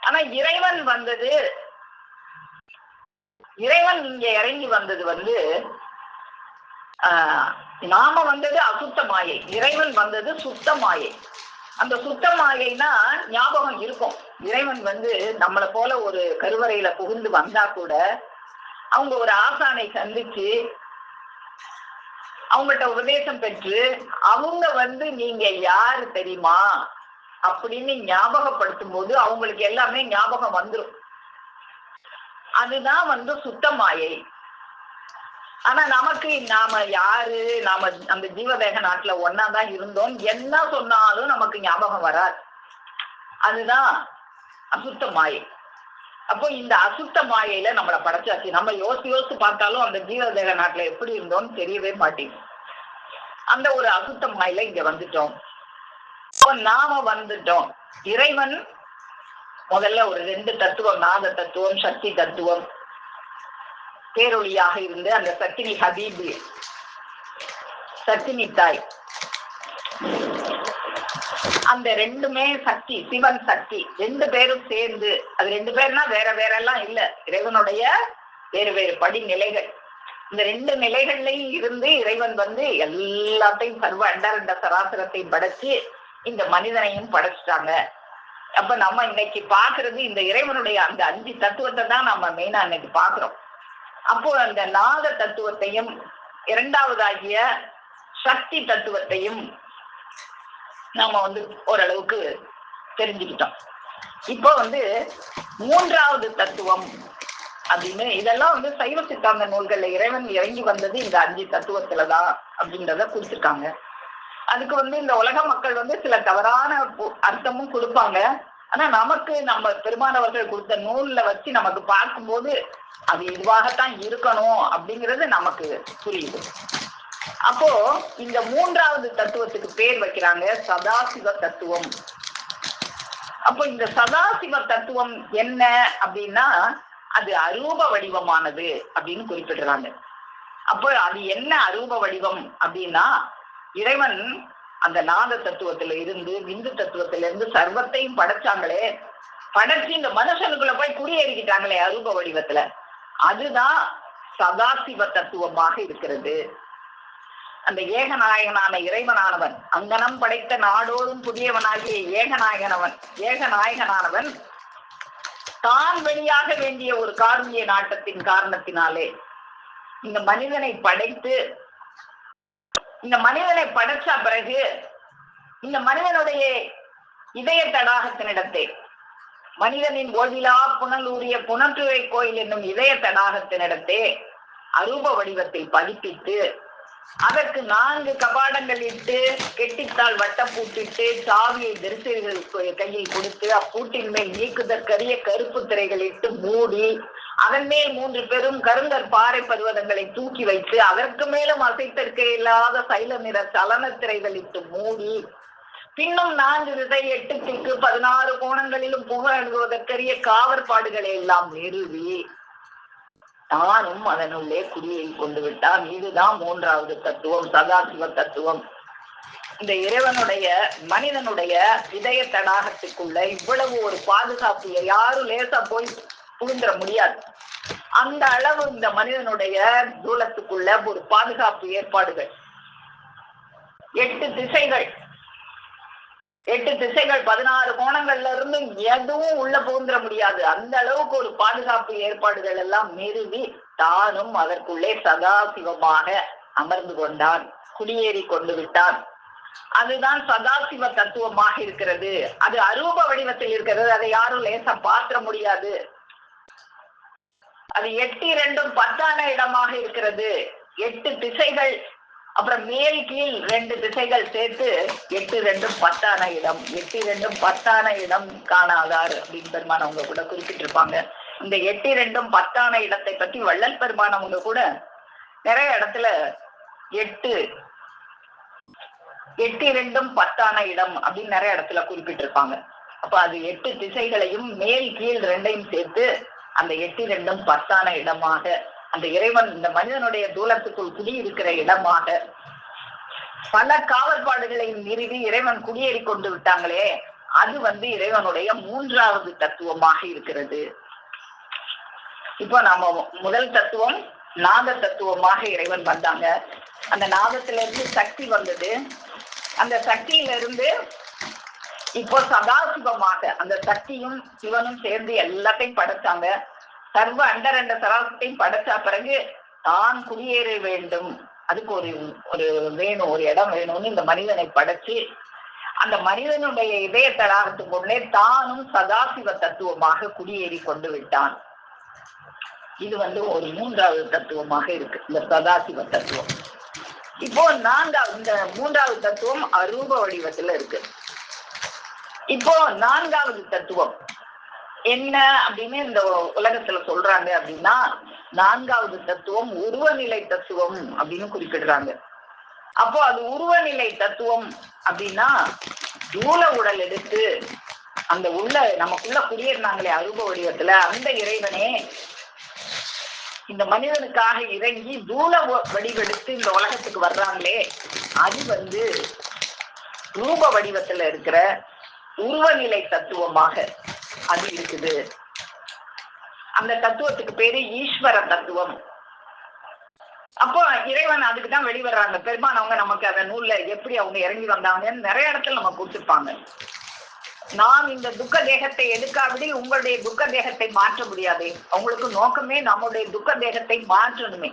ஆனா இறைவன் இங்க இறங்கி வந்தது நாம வந்தது அசுத்த மாயை, இறைவன் வந்தது சுத்த மாயை. அந்த சுத்த மாயைனா ஞாபகம் இருக்கும். இறைவன் நம்மளை போல ஒரு கருவறையில புகுந்து வந்தா கூட அவங்க ஒரு ஆசானை சந்திச்சு அவங்கள்ட்ட உபதேசம் பெற்று அவங்க நீங்க யாரு தெரியுமா அப்படின்னு ஞாபகப்படுத்தும் போது அவங்களுக்கு எல்லாமே ஞாபகம் வந்துடும். அதுதான் சுத்த மாயை. ஆனா நமக்கு நாம யாரு, நாம அந்த ஜீவதேக நாட்டுல ஒன்னாதான் இருந்தோம், என்ன சொன்னாலும் நமக்கு ஞாபகம் வராது. அதுதான் அசுத்த மாயை. அப்போ இந்த அசுத்த மாயையில நம்மளை படைச்சாச்சு. நம்ம யோசிச்சு பார்த்தாலும் அந்த ஜீவதேக நாட்டுல எப்படி இருந்தோம்னு தெரியவே மாட்டேங்குது. அந்த ஒரு அசுத்த மாயில இங்க வந்துட்டோம். நாம வந்துட்டோம். இறைவன் முதல்ல ஒரு 2 தத்துவம், நாத தத்துவம், சக்தி தத்துவம், பேரொழியாக இருந்து அந்த சத்தினி ஹபீபு, சத்தினி தாய், அந்த 2மே சக்தி, சிவன் சக்தி 2 பேரும் சேர்ந்து, அது 2 பேர்னா வேற வேற எல்லாம் இல்ல, இறைவனுடைய வேறு வேறு படிநிலைகள். இந்த 2 நிலைகள்லையும் இருந்து இறைவன் எல்லாத்தையும் சர்வ அண்டரண்ட சராசரத்தையும் படைச்சு இந்த மனிதனையும் படைச்சிட்டாங்க. அப்ப நம்ம இன்னைக்கு பாக்குறது இந்த இறைவனுடைய அந்த 5 தத்துவத்தை தான் நம்ம மெயினா இன்னைக்கு பாக்குறோம். அப்போ அந்த நாத தத்துவத்தையும் 2வதாகிய சக்தி தத்துவத்தையும் நாம ஓரளவுக்கு தெரிஞ்சுக்கிட்டோம். இப்போ 3வது தத்துவம் அப்படின்னு இதெல்லாம் சைவ சித்தாந்த நூல்கள்ல இறைவன் இறங்கி வந்தது இந்த 5 தத்துவத்துலதான் அப்படின்றத குறிச்சிருக்காங்க. அதுக்கு இந்த உலக மக்கள் சில தவறான அர்த்தமும் கொடுப்பாங்க. ஆனா நமக்கு நம்ம பெருமானவர்கள் கொடுத்த நூல்ல வச்சு நமக்கு பார்க்கும்போது அது இதுவாகத்தான் இருக்கணும் அப்படிங்கிறது நமக்கு புரியுது. அப்போ இந்த 3வது தத்துவத்துக்கு பேர் வைக்கிறாங்க சதாசிவ தத்துவம். அப்போ இந்த சதாசிவ தத்துவம் என்ன அப்படின்னா, அது அரூப வடிவமானது அப்படின்னு குறிப்பிடுறாங்க. அப்போ அது என்ன அரூப வடிவம் அப்படின்னா, இறைவன் அந்த நாத தத்துவத்துல இருந்து விந்து தத்துவத்துல இருந்து சர்வத்தையும் படைச்சாங்களே, படைச்சு இந்த மனுஷனுக்குள்ள போய் குடியேறிக்கிட்டாங்களே அரூப வடிவத்துல, அதுதான் சதாசிவ தத்துவமாக இருக்கிறது. அந்த ஏகநாயகனான இறைவனானவன், அங்கனம் படைத்த நாடோறும் புதியவனாகிய ஏகநாயகனானவன் தான் வெளியாக வேண்டிய ஒரு காருண்ய நாட்டத்தின் காரணத்தினாலே இந்த மனிதனை படைச்ச பிறகு இந்த மனிதனுடைய இதய தடாகத்தினிடத்தை, மனிதனின் ஓதிலா புனலூரிய புனற்றுரை கோயில் என்னும் இதய தடாகத்தினிடத்தே அரூப வடிவத்தில் பதிப்பித்து அதற்கு 4 கபாடங்கள் இட்டு கெட்டித்தாள் வட்டப்பூட்டிட்டு சாவியை தரிசைகள் கையில் கொடுத்து அப்பூட்டின் மேல் நீக்குதற்கரிய கருப்பு திரைகள் இட்டு மூடி அதன் மேல் 3 பெரும் கருங்கற் பாறை பர்வதங்களை தூக்கி வைத்து அதற்கு மேலும் அசைத்தற்க இல்லாத சைல நிற சலன திரைகள் இட்டு மூடி பின்னும் 4 திசை 8 திக்கு 16 கோணங்களிலும் புகழுவதற்கரிய காவற்பாடுகளை எல்லாம் நிறுவி தானும் அதனுள்ளே குடியை கொண்டு விட்டான். இதுதான் 3வது தத்துவம், சதாசிவ தத்துவம். இந்த இறைவனுடைய மனிதனுடைய இதய தடாகத்துக்குள்ள இவ்வளவு ஒரு பாதுகாப்பு யாரும் லேசா போய் புகுந்துட முடியாது. அந்த அளவு இந்த மனிதனுடைய தூலத்துக்குள்ள ஒரு பாதுகாப்பு ஏற்பாடுகள். 8 திசைகள் 16 கோணங்கள்ல இருந்து எதுவும் உள்ள புகுந்துட முடியாது. அந்த அளவுக்கு ஒரு பாதுகாப்பு ஏற்பாடுகள் எல்லாம் நிறுவி தானும் அதற்குள்ளே சதாசிவமாக அமர்ந்து கொண்டான், குடியேறி கொண்டு விட்டான். அதுதான் சதாசிவ தத்துவமாக இருக்கிறது. அது அரூப வடிவத்தில் இருக்கிறது. அதை யாரும் லேசா பாத்திர முடியாது. அது 8 2 10ஆன இடமாக இருக்கிறது. 8 திசைகள் அப்புறம் மேல் கீழ் 2 திசைகள் சேர்த்து 8 2 10ஆன இடம். 8 2 10ஆன இடம் காணாதார் அப்படின்னு பெருமானவங்க கூட குறிப்பிட்டிருப்பாங்க. இந்த 8 2 10ஆன இடத்தை பற்றி வள்ளல் பெருமானவங்க கூட நிறைய இடத்துல 8 2 10ஆன இடம் அப்படின்னு நிறைய இடத்துல குறிப்பிட்டிருப்பாங்க. அப்ப அது 8 திசைகளையும் மேல் கீழ் 2ஐயும் சேர்த்து அந்த 8 2 10ஆன இடமாக அந்த இறைவன் இந்த மனிதனுடைய தூலத்துக்குள் குடியிருக்கிற இடமாக பல காவற்பாடுகளை நிறுவி இறைவன் குடியேறி கொண்டு விட்டாங்களே, அது இறைவனுடைய 3வது தத்துவமாக இருக்கிறது. இப்போ நாம முதல் தத்துவம் நாத தத்துவமாக இறைவன் வந்தாங்க. அந்த நாதத்திலிருந்து சக்தி வந்தது. அந்த சக்தியிலிருந்து இப்போ சதாசிவமாக அந்த சக்தியும் சிவனும் சேர்ந்து எல்லாத்தையும் படைச்சாங்க. சர்வ அண்டரண்ட சராசத்தையும் படைச்சா பிறகு தான் குடியேற வேண்டும், அதுக்கு ஒரு வேணும், ஒரு இடம் வேணும்னு இந்த மனிதனை படைச்சு அந்த மனிதனுடைய இதய தடாகத்துக்குள்ளே தானும் சதாசிவ தத்துவமாக குடியேறி கொண்டு விட்டான். இது ஒரு 3வது தத்துவமாக இருக்கு, இந்த சதாசிவ தத்துவம். இப்போ இந்த 3வது தத்துவம் அரூப வடிவத்துல இருக்கு. இப்போ 4வது தத்துவம் என்ன அப்படின்னு இந்த உலகத்துல சொல்றாங்க அப்படின்னா, 4வது தத்துவம் உருவநிலை தத்துவம் அப்படின்னு குறிப்பிடுறாங்க. அப்போ அது உருவநிலை தத்துவம் அப்படின்னா தூல உடல் எடுத்து அந்த நமக்குள்ள குடியேறினாங்களே அரூப வடிவத்துல அந்த இறைவனே இந்த மனிதனுக்காக இறங்கி தூல வடிவெடுத்து இந்த உலகத்துக்கு வர்றாங்களே, அது ரூப வடிவத்துல இருக்கிற உருவநிலை தத்துவமாக அது இருக்குது. அந்த தத்துவத்துக்கு பேரு ஈஸ்வர தத்துவம். அப்போ இறைவன் அதுக்குதான் வெளிவர்றாங்க. பெருமானவங்க நமக்கு அந்த நூல்ல எப்படி அவங்க இறங்கி வந்தாங்கன்னு நிறைய இடத்துல நம்ம கொடுத்துருப்பாங்க. நாம் இந்த துக்க தேகத்தை எடுக்காவிடி உங்களுடைய துக்க தேகத்தை மாற்ற முடியாது. அவங்களுக்கு நோக்கமே நம்முடைய துக்க தேகத்தை மாற்றணுமே.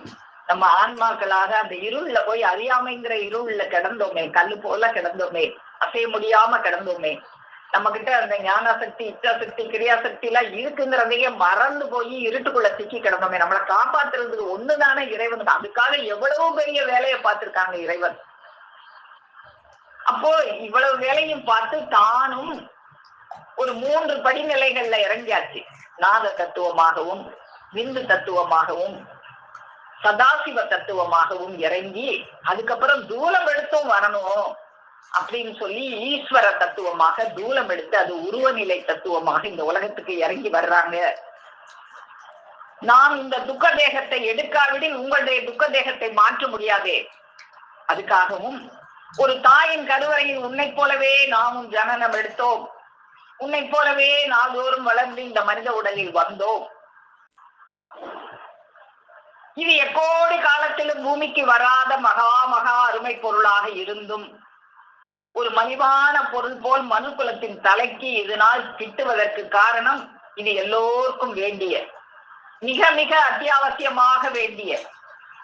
நம்ம ஆன்மாக்களாக அந்த இருள்ல போய் அறியாமைங்கிற இருள்ல கிடந்தோமே, கல்லு போல கிடந்தோமே, அசைய முடியாம கிடந்தோமே. நம்ம கிட்ட அந்த ஞானசக்தி, இச்சாசக்தி, கிரியாசக்தி எல்லாம் இருக்குங்கிறதையே மறந்து போய் இருட்டுக்குள்ள சிக்கி கிடந்தோமே. நம்மளை காப்பாத்துறதுக்கு ஒண்ணுதானே இறைவனுக்கு. அதுக்காக எவ்வளவு பெரிய வேலையை பார்த்திருக்காங்க இறைவன். அப்போ இவ்வளவு வேலையும் பார்த்து தானும் ஒரு 3 படிநிலைகள்ல இறங்கியாச்சு. நாத தத்துவமாகவும் விந்து தத்துவமாகவும் சதாசிவ தத்துவமாகவும் இறங்கி அதுக்கப்புறம் தூலம் எடுத்தும் வரணும் அப்படின்னு சொல்லி ஈஸ்வர தத்துவமாக தூலம் எடுத்து அது உருவநிலை தத்துவமாக இந்த உலகத்துக்கு இறங்கி வர்றாங்க. நாம் இந்த துக்க தேகத்தை எடுக்காவிடி உங்களுடைய துக்க தேகத்தை மாற்ற முடியாதே. அதுக்காகவும் ஒரு தாயின் கருவறையில் உன்னை போலவே நாமும் ஜனனம் எடுத்தோம், உன்னை போலவே நாள்தோறும் வளர்ந்து இந்த மனித உடலில் வந்தோம். இது எக்கோடி காலத்திலும் பூமிக்கு வராத மகா மகா அருமை பொருளாக இருந்தும் ஒரு மலிவான பொருள் போல் மனு குலத்தின் தலைக்கு இதனால் கிட்டுவதற்கு காரணம் இது எல்லோருக்கும் வேண்டிய, மிக மிக அத்தியாவசியமாக வேண்டிய,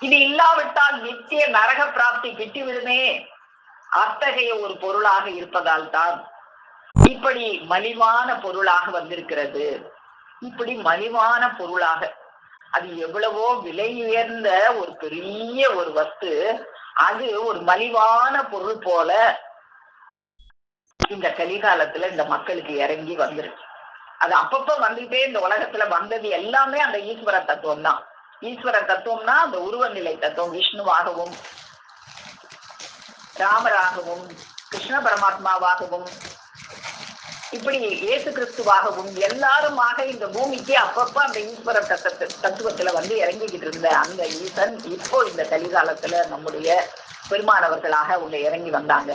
இது இல்லாவிட்டால் நித்திய நரக பிராப்தி கிட்டிவிடுமே, அத்தகைய ஒரு பொருளாக இருப்பதால் தான் இப்படி மலிவான பொருளாக வந்திருக்கிறது. இப்படி மலிவான பொருளாக, அது எவ்வளவோ விலை உயர்ந்த ஒரு பெரிய ஒரு வஸ்து, அது ஒரு மலிவான பொருள் போல இந்த கலிகாலத்துல இந்த மக்களுக்கு இறங்கி வந்துருக்கு. அது அப்பப்ப வந்துட்டே இந்த உலகத்துல வந்தது எல்லாமே அந்த ஈஸ்வர தத்துவம் தான். ஈஸ்வர தத்துவம்னா அந்த உருவ நிலை தத்துவம், விஷ்ணுவாகவும் ராமராகவும் கிருஷ்ண பரமாத்மாவாகவும் இப்படி இயேசு கிறிஸ்துவாகவும் எல்லாருமாக இந்த பூமிக்கு அப்பப்ப அந்த ஈஸ்வர தத்துவத்துல வந்து இறங்கிக்கிட்டு இருந்த அந்த ஈசன் இப்போ இந்த கலிகாலத்துல நம்முடைய பெருமானவர்களாக அவங்க இறங்கி வந்தாங்க.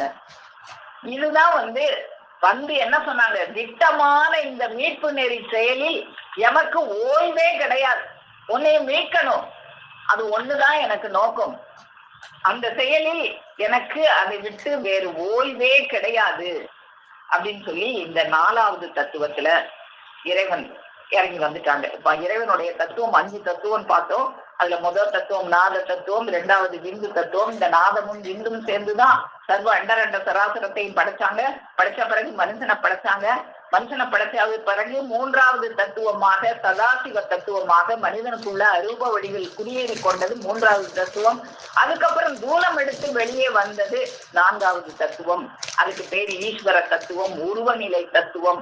இதுதான் வந்து என்ன சொன்னாங்க, திட்டமான இந்த மீட்பு நெறி செயலில் எமக்கு ஓய்வே கிடையாது, உன்னை மீட்கணும், அது ஒண்ணுதான் எனக்கு நோக்கம், அந்த செயலில் எனக்கு அதை விட்டு வேறு ஓய்வே கிடையாது அப்படின்னு சொல்லி இந்த 4வது தத்துவத்துல இறைவன் இறங்கி வந்துட்டாங்க. இப்ப இறைவனுடைய தத்துவம் 5 தத்துவம் பார்த்தோம். அதுல முதல் தத்துவம் நாத தத்துவம், 2வது விந்து தத்துவம். இந்த நாதமும் விந்தும் சேர்ந்துதான் சர்வ அண்டரண்ட சராசரத்தையும் படைச்சாங்க. படைச்ச பிறகு மனுஷனை படைச்சாங்க. மனுஷனை படைச்ச பிறகு 3வது தத்துவமாக சதாசிவ தத்துவமாக மனிதனுக்குள்ள அரூப வடிவில் குடியேறி கொண்டது 3வது தத்துவம். அதுக்கப்புறம் தூளம் எடுத்து வெளியே வந்தது 4வது தத்துவம். அதுக்கு பேரு ஈஸ்வர தத்துவம், உருவநிலை தத்துவம்.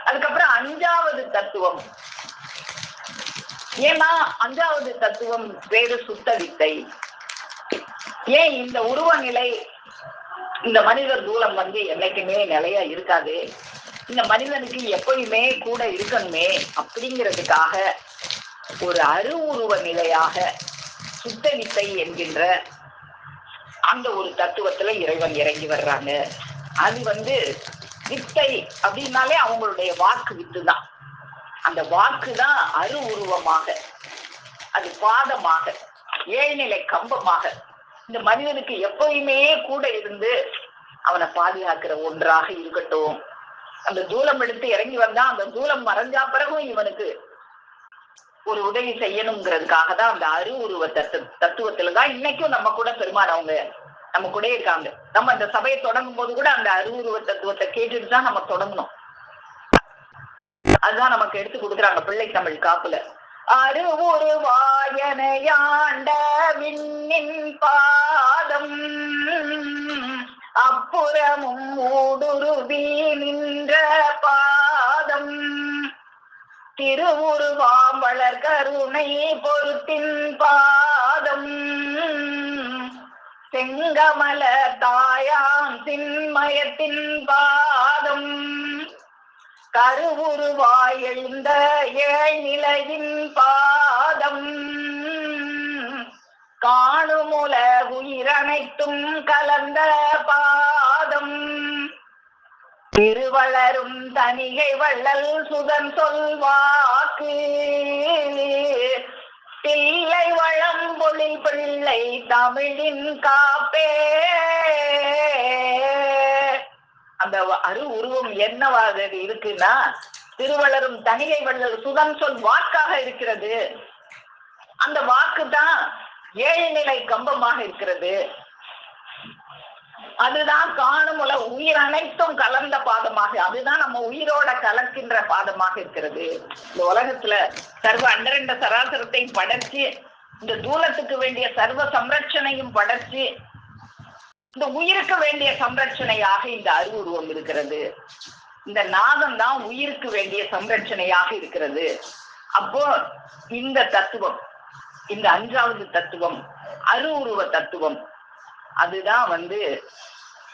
அதுக்கப்புறம் 5வது தத்துவம், ஏன்னா 5வது தத்துவம் வேறு சுத்த வித்தை. ஏன் இந்த உருவநிலை, இந்த மனித தூளம் வந்து என்னைக்குமே நிலையா இருக்காது, இந்த மனிதனுக்கு எப்பயுமே கூட இருக்கணுமே அப்படிங்கிறதுக்காக ஒரு உருவ நிலையாக சுத்த வித்தை என்கின்ற அந்த ஒரு தத்துவத்துல இறைவன் இறங்கி வர்றாங்க. அது வந்து வித்தை அப்படின்னாலே அவங்களுடைய வாக்கு வித்து தான். அந்த வாக்கு தான் உருவமாக, அது பாதமாக, ஏழ்நிலை கம்பமாக இந்த மனிதனுக்கு எப்பயுமே கூட இருந்து அவனை பாதுகாக்கிற ஒன்றாக இருக்கட்டும். அந்த தூளம் எடுத்து இறங்கி வந்தா அந்த தூளம் மறைஞ்சா பிறகும் இவனுக்கு ஒரு உதவி செய்யணுங்கிறதுக்காக தான் அந்த உருவ தத்துவத்துலதான் இன்னைக்கும் நம்ம கூட பெருமானவங்க நம்ம கூட இருக்காங்க. நம்ம இந்த சபையை தொடங்கும் போது கூட அந்த உருவ தத்துவத்தை கேட்டுட்டு தான் நம்ம தொடங்கணும். அதுதான் நமக்கு எடுத்து கொடுக்குறாங்க பிள்ளை தமிழ் காப்புல. அருவுருவாயனையாண்ட விண்ணின் பாதம் அப்புறமும் ஊடுருவி நின்ற பாதம் திருவுருவாம்பளர் கருணை பொருத்தின் பாதம் செங்கமல தாயாம் சின்மயத்தின் பாதம் கருவுருவாய் எழுந்த ஏழ்நிலையின் பாதம் காணுமுல உயிரனைத்தும் கலந்த பாதம் திருவளரும் தனிகை வள்ளல் சுதன் சொல்வாக்கு தில்லை வளம்பொழில் பிள்ளை தமிழின் காப்பே. அந்த உருவம் என்னவாக இருக்குன்னா திருவளரும் தனிகை வள்ளல் சுதன் சொல் வாக்காக இருக்கிறது. அந்த வாக்கு தான் ஏழ்நிலை கம்பமாக இருக்கிறது. அதுதான் காணுமுல உயிர் அனைத்தும் கலந்த பாதமாக, அதுதான் நம்ம உயிரோட கலக்கின்ற பாதமாக இருக்கிறது. இந்த உலகத்துல சர்வ அண்டரண்ட சராசரத்தையும் படைச்சு இந்த தூலத்துக்கு வேண்டிய சர்வ சம்ரட்சணையும் படைச்சு இந்த உயிருக்கு வேண்டிய சம்ரட்சணையாக இந்த உருவம் இருக்கிறது. இந்த நாதம் தான் உயிருக்கு வேண்டிய சம்ரட்சணையாக இருக்கிறது. அப்போ இந்த தத்துவம், இந்த 5வது தத்துவம் உருவ தத்துவம், அதுதான் வந்து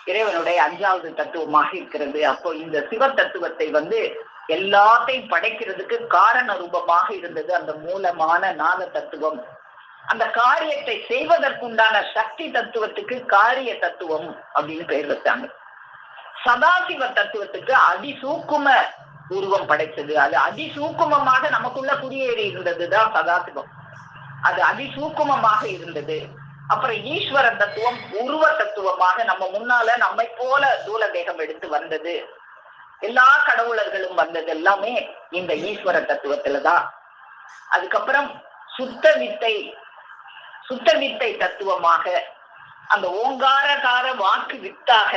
இறைவனுடைய 5வது தத்துவமாக இருக்கிறது. அப்போ இந்த சிவ தத்துவத்தை வந்து எல்லாத்தையும் படைக்கிறதுக்கு காரண ரூபமாக இருந்தது அந்த மூலமான நாத தத்துவம். அந்த காரியத்தை செய்வதற்குண்டான சக்தி தத்துவத்துக்கு காரிய தத்துவம் அப்படின்னு பெயர் வச்சாங்க. சதாசிவ தத்துவத்துக்கு அதிசூக்கும உருவம் படைச்சது. அது அதிசூக்குமமாக நமக்குள்ள குடியேறி இருந்ததுதான் சதாசிவம். அது அதிசூக்குமமாக இருந்தது. அப்புறம் ஈஸ்வர தத்துவம் உருவ தத்துவமாக நம்ம முன்னால நம்மை போல தூல தேகம் எடுத்து வந்தது. எல்லா கடவுளர்களும் வந்தது எல்லாமே இந்த ஈஸ்வர தத்துவத்துலதான். அதுக்கப்புறம் சுத்த வித்தை தத்துவமாக அந்த ஓங்காரகார வாக்கு வித்தாக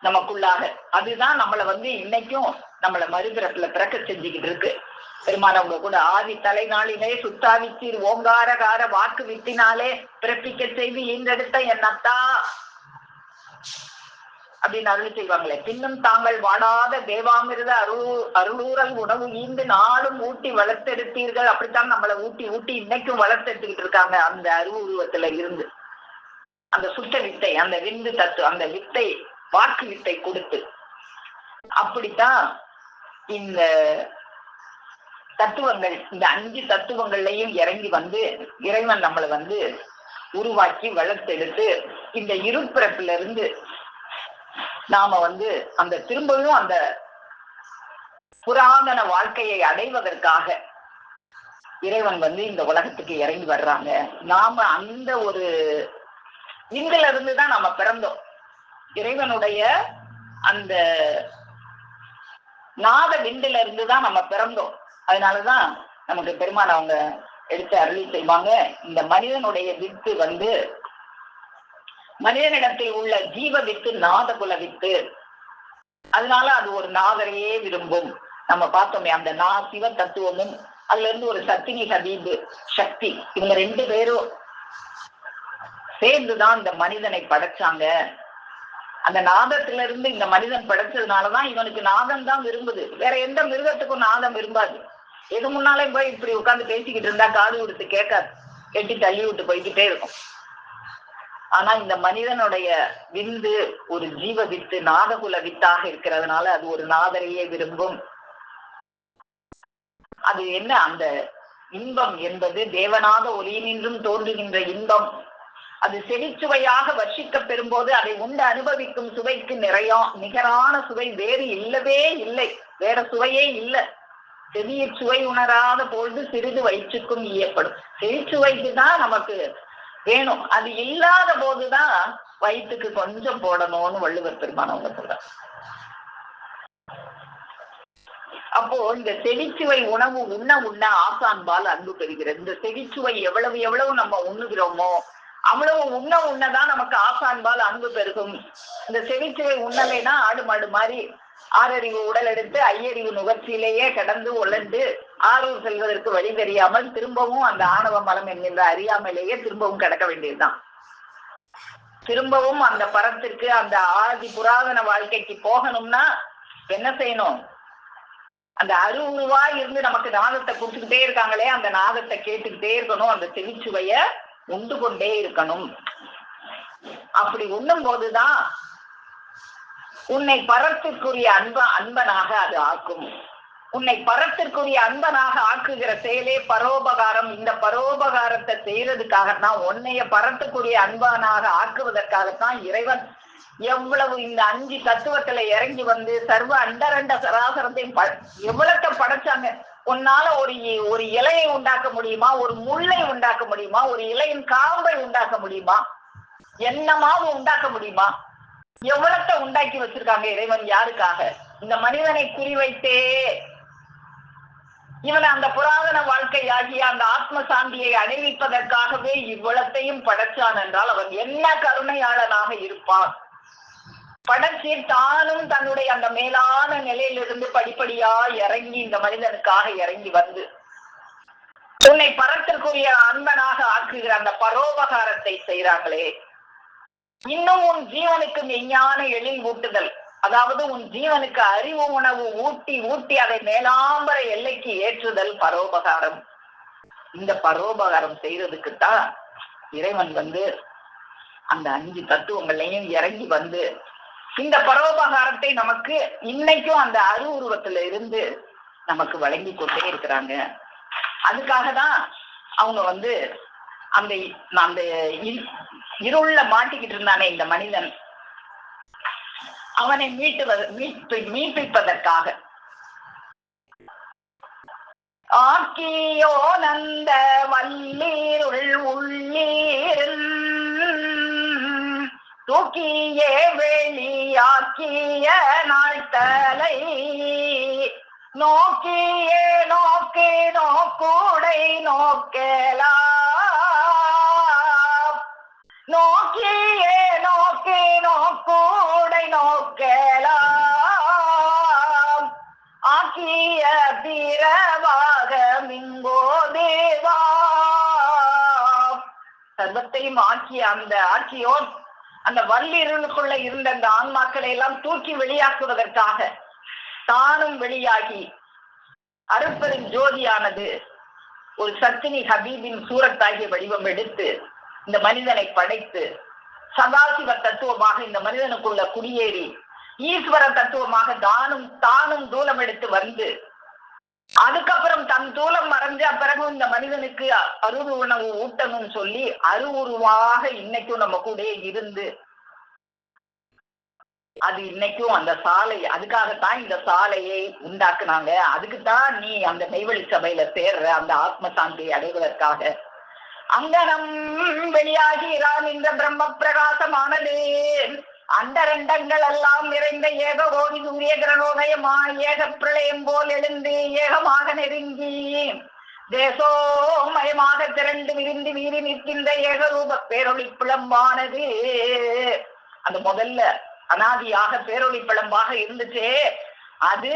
நமக்குள்ளாக அதுதான் நம்மளை இன்னைக்கும் நம்மளை மறுபிறப்புல பிறக்க செஞ்சுக்கிட்டு இருக்கு. பெருமானவங்க கூட ஆதி தலைநாளிலே சுத்தாவிச்சீர் ஓங்காரகார வாக்கு வித்தினாலே பிறப்பிக்க செய்து ஈன்றெடுத்த என்னத்தா அப்படின்னு அருள் செய்வாங்களே. பின்னும் தாங்கள் வாடாத தேவாமிர்த அருளூரல் உணவு ஈந்து நாளும் ஊட்டி வளர்த்தெடுத்தீர்கள். அப்படித்தான் நம்மளை ஊட்டி இன்னைக்கும் வளர்த்தெடுத்துக்கிட்டு இருக்காங்க. அந்த அருவுருவத்துல இருந்து அந்த சுத்த வித்தை, அந்த விந்து தத்து, அந்த வித்தை வாக்கு வித்தை கொடுத்து அப்படித்தான் இந்த தத்துவங்கள், இந்த 5 தத்துவங்கள்லையும் இறங்கி வந்து இறைவன் நம்மளை உருவாக்கி வளர்த்தெடுத்து இந்த இருப்பிறப்புல இருந்து நாம அந்த திரும்பவும் அந்த புராதன வாழ்க்கையை அடைவதற்காக இறைவன் இந்த உலகத்துக்கு இறங்கி வர்றாங்க. நாம அந்த ஒரு விந்துல இருந்துதான் நாம பிறந்தோம். இறைவனுடைய அந்த நாத விண்டுல இருந்துதான் நம்ம பிறந்தோம். அதனாலதான் நமக்கு பெருமான் அவங்க எடுத்து அருளி செய்வாங்க. இந்த மனிதனுடைய வித்து மனிதனிடத்தில் உள்ள ஜீவ வித்து நாத குல வித்து. அதனால அது ஒரு நாதரையே விரும்பும். நம்ம பார்த்தோமே அந்த சிவ தத்துவமும் அதுல இருந்து ஒரு சத்தினி ஹபீபு சக்தி, இவங்க 2 பேரும் சேர்ந்துதான் இந்த மனிதனை படைச்சாங்க. அந்த நாதத்துல இருந்து இந்த மனிதன் படைச்சதுனாலதான் இவனுக்கு நாதம் தான் விரும்புது. வேற எந்த மிருகத்துக்கும் நாதம் விரும்பாது. எது முன்னாலே போய் இப்படி உட்கார்ந்து பேசிக்கிட்டு இருந்தா காது கொடுத்து கேட்காது, கெட்டி தள்ளி விட்டு போய்கிட்டே இருக்கும். ஆனா இந்த மனிதனுடைய விந்து ஒரு ஜீவ வித்து நாதகுல வித்தாக இருக்கிறதுனால அது ஒரு நாதரையே விரும்பும். அது என்ன, அந்த இன்பம் என்பது தேவநாத ஒளியினின்றும் தோன்றுகின்ற இன்பம். அது செவிச்சுவையாக வர்ஷிக்க பெறும்போது அதை உண்டு அனுபவிக்கும் சுவைக்கு நிகரான சுவை வேறு இல்லவே இல்லை. வேற சுவையே இல்லை. செவிய சுவை உணராத பொழுது சிறிது வயிற்றுக்கும் ஈயப்படும். செவிச்சுவைக்கு தான் நமக்கு வேணும். அது இல்லாத போதுதான் வயிற்றுக்கு கொஞ்சம் போடணும்னு வள்ளுவர் பெருமானவங்க சொல்றார். அப்போ இந்த செவிச்சுவை உணவு உண்ண ஆசான்பால் அன்பு பெறுகிறது. இந்த செவிச்சுவை எவ்வளவு நம்ம உண்ணுகிறோமோ அவ்வளவு உண்ணதான் நமக்கு ஆசான்பால் அன்பு பெருகும். இந்த செவிச்சுவை உண்ணலைன்னா ஆடு மாடு மாதிரி 6 அறிவு உடல் எடுத்து 5 அறிவு நுகர்ச்சியிலேயே கடந்து உழந்து ஆரூர் செல்வதற்கு வழி தெரியாமல் திரும்பவும் அந்த ஆணவ மலம் என்கின்ற அறியாமலேயே திரும்பவும் கிடக்க வேண்டியதுதான். திரும்பவும் அந்த பரத்திற்கு, அந்த ஆதி புராதன வாழ்க்கைக்கு போகணும்னா என்ன செய்யணும்? அந்த அருவுருவா இருந்து நமக்கு நாதத்தை கொடுத்துக்கிட்டே இருக்காங்களே, அந்த நாதத்தை கேட்டுக்கிட்டே இருக்கணும். அந்த செவிச்சுவைய உண்டு கொண்டே இருக்கணும். அப்படி உண்ணும் போதுதான் உன்னை பரத்திற்குரிய அன்பனாக அது ஆக்கும். உன்னை பரத்திற்குரிய அன்பனாக ஆக்குகிற செயலே பரோபகாரம். இந்த பரோபகாரத்தை செய்யறதுக்காகத்தான், உன்னைய பரத்துக்குரிய அன்பனாக ஆக்குவதற்காகத்தான் இறைவன் எவ்வளவு இந்த 5 தத்துவத்துல இறங்கி வந்து சர்வ அண்டரண்ட சராசரத்தையும் எவ்வளத்தை படைச்சாங்க. உன்னால ஒரு இலையை உண்டாக்க முடியுமா? ஒரு முள்ளை உண்டாக்க முடியுமா? ஒரு இலையின் காம்பை உண்டாக்க முடியுமா? என்னமாவது உண்டாக்க முடியுமா? எவ்வளத்தை உண்டாக்கி வச்சிருக்காங்க இறைவன். யாருக்காக? இந்த மனிதனை குறிவைத்தே இவன் அந்த புராதன வாழ்க்கை ஆகிய அந்த ஆத்ம சாந்தியை அடைவிப்பதற்காகவே இவ்வளத்தையும் படைச்சான் என்றால் அவன் என்ன கருணையாளனாக இருப்பான். படைச்சி தானும் தன்னுடைய அந்த மேலான நிலையிலிருந்து படிப்படியா இறங்கி இந்த மனிதனுக்காக இறங்கி வந்து உன்னை பரத்திற்குரிய அன்பனாக ஆக்குகிற அந்த பரோபகாரத்தை செய்யறாங்களே. இன்னும் உன் ஜீவனுக்கு மெய்ஞான எழில் ஊட்டுதல், அதாவது உன் ஜீவனுக்கு அறிவு உணவு ஊட்டி அதை மேலாம்பர எல்லைக்கு ஏற்றுதல் பரோபகாரம். இந்த பரோபகாரம் செய்யறதுக்குத்தான் இறைவன் அந்த 5 தத்துவங்களையும் இறங்கி வந்து இந்த பரோபகாரத்தை நமக்கு இன்னைக்கும் அந்த அருவுருவத்துல இருந்து நமக்கு வழங்கி கொண்டே இருக்கிறாங்க. அதுக்காக தான் அவங்க அந்த அந்த இருள மாட்டிக்கிட்டு இருந்தானே இந்த மனிதன், அவனை மீட்பிப்பதற்காக ஆக்கியோ நந்த வல்லீர் தூக்கியே வெளியாக்கிய நாள்தலை நோக்கியே நோக்கி நோக்கூடை நோக்கலாம் நோக்கியே நோக்கி நோக்கூடை நோக்கலாம் ஆக்கிய பிறவாக மிங்கோ தேவா சர்வத்தையும் ஆக்கிய அந்த ஆட்சியோன் அந்த வல்லிருளுக்குள்ள இருந்த அந்த ஆன்மாக்களை எல்லாம் தூக்கி வெளியாக்குவதற்காக தானும் வெளியாகி அருட்பெரும் ஜோதியானது ஒரு சத்தினி ஹபீபின் சூரத்தாகிய வடிவம் எடுத்து இந்த மனிதனை படைத்து சதாசிவ தத்துவமாக இந்த மனிதனுக்குள்ள குடியேறி ஈஸ்வர தத்துவமாக தானும் தூலம் எடுத்து வந்து அதுக்கப்புறம் தன் தூலம் மறைஞ்ச பிறகு இந்த மனிதனுக்கு அருள் உணவு ஊட்டணும்னு சொல்லி அருவுருவாக இன்னைக்கும் நம்ம கூட இருந்து அது இன்னைக்கும் அந்த சாலை அதுக்காகத்தான் இந்த சாலையை உண்டாக்குனாங்க. அதுக்குத்தான் நீ அந்த நெய்வழி சபையில சேர்ற அந்த ஆத்ம சாந்தியை அடைவதற்காக அங்கனம் வெளியாகிறான் இந்த பிரம்ம பிரகாசமானது அண்டரண்டங்கள் எல்லாம் நிறைந்த ஏக கோடி சூரிய கிரணோதயமாய் ஏக பிரளயம் போல் எழுந்து ஏகமாக நெருங்கி தேசோமயமாக திரண்டு விரிந்து வீறி நிற்கின்ற ஏகரூப பேரொளி பிளம்பானது அந்த முதல்ல அனாதியாக பேரொளி பிளம்பாக இருந்துச்சே அது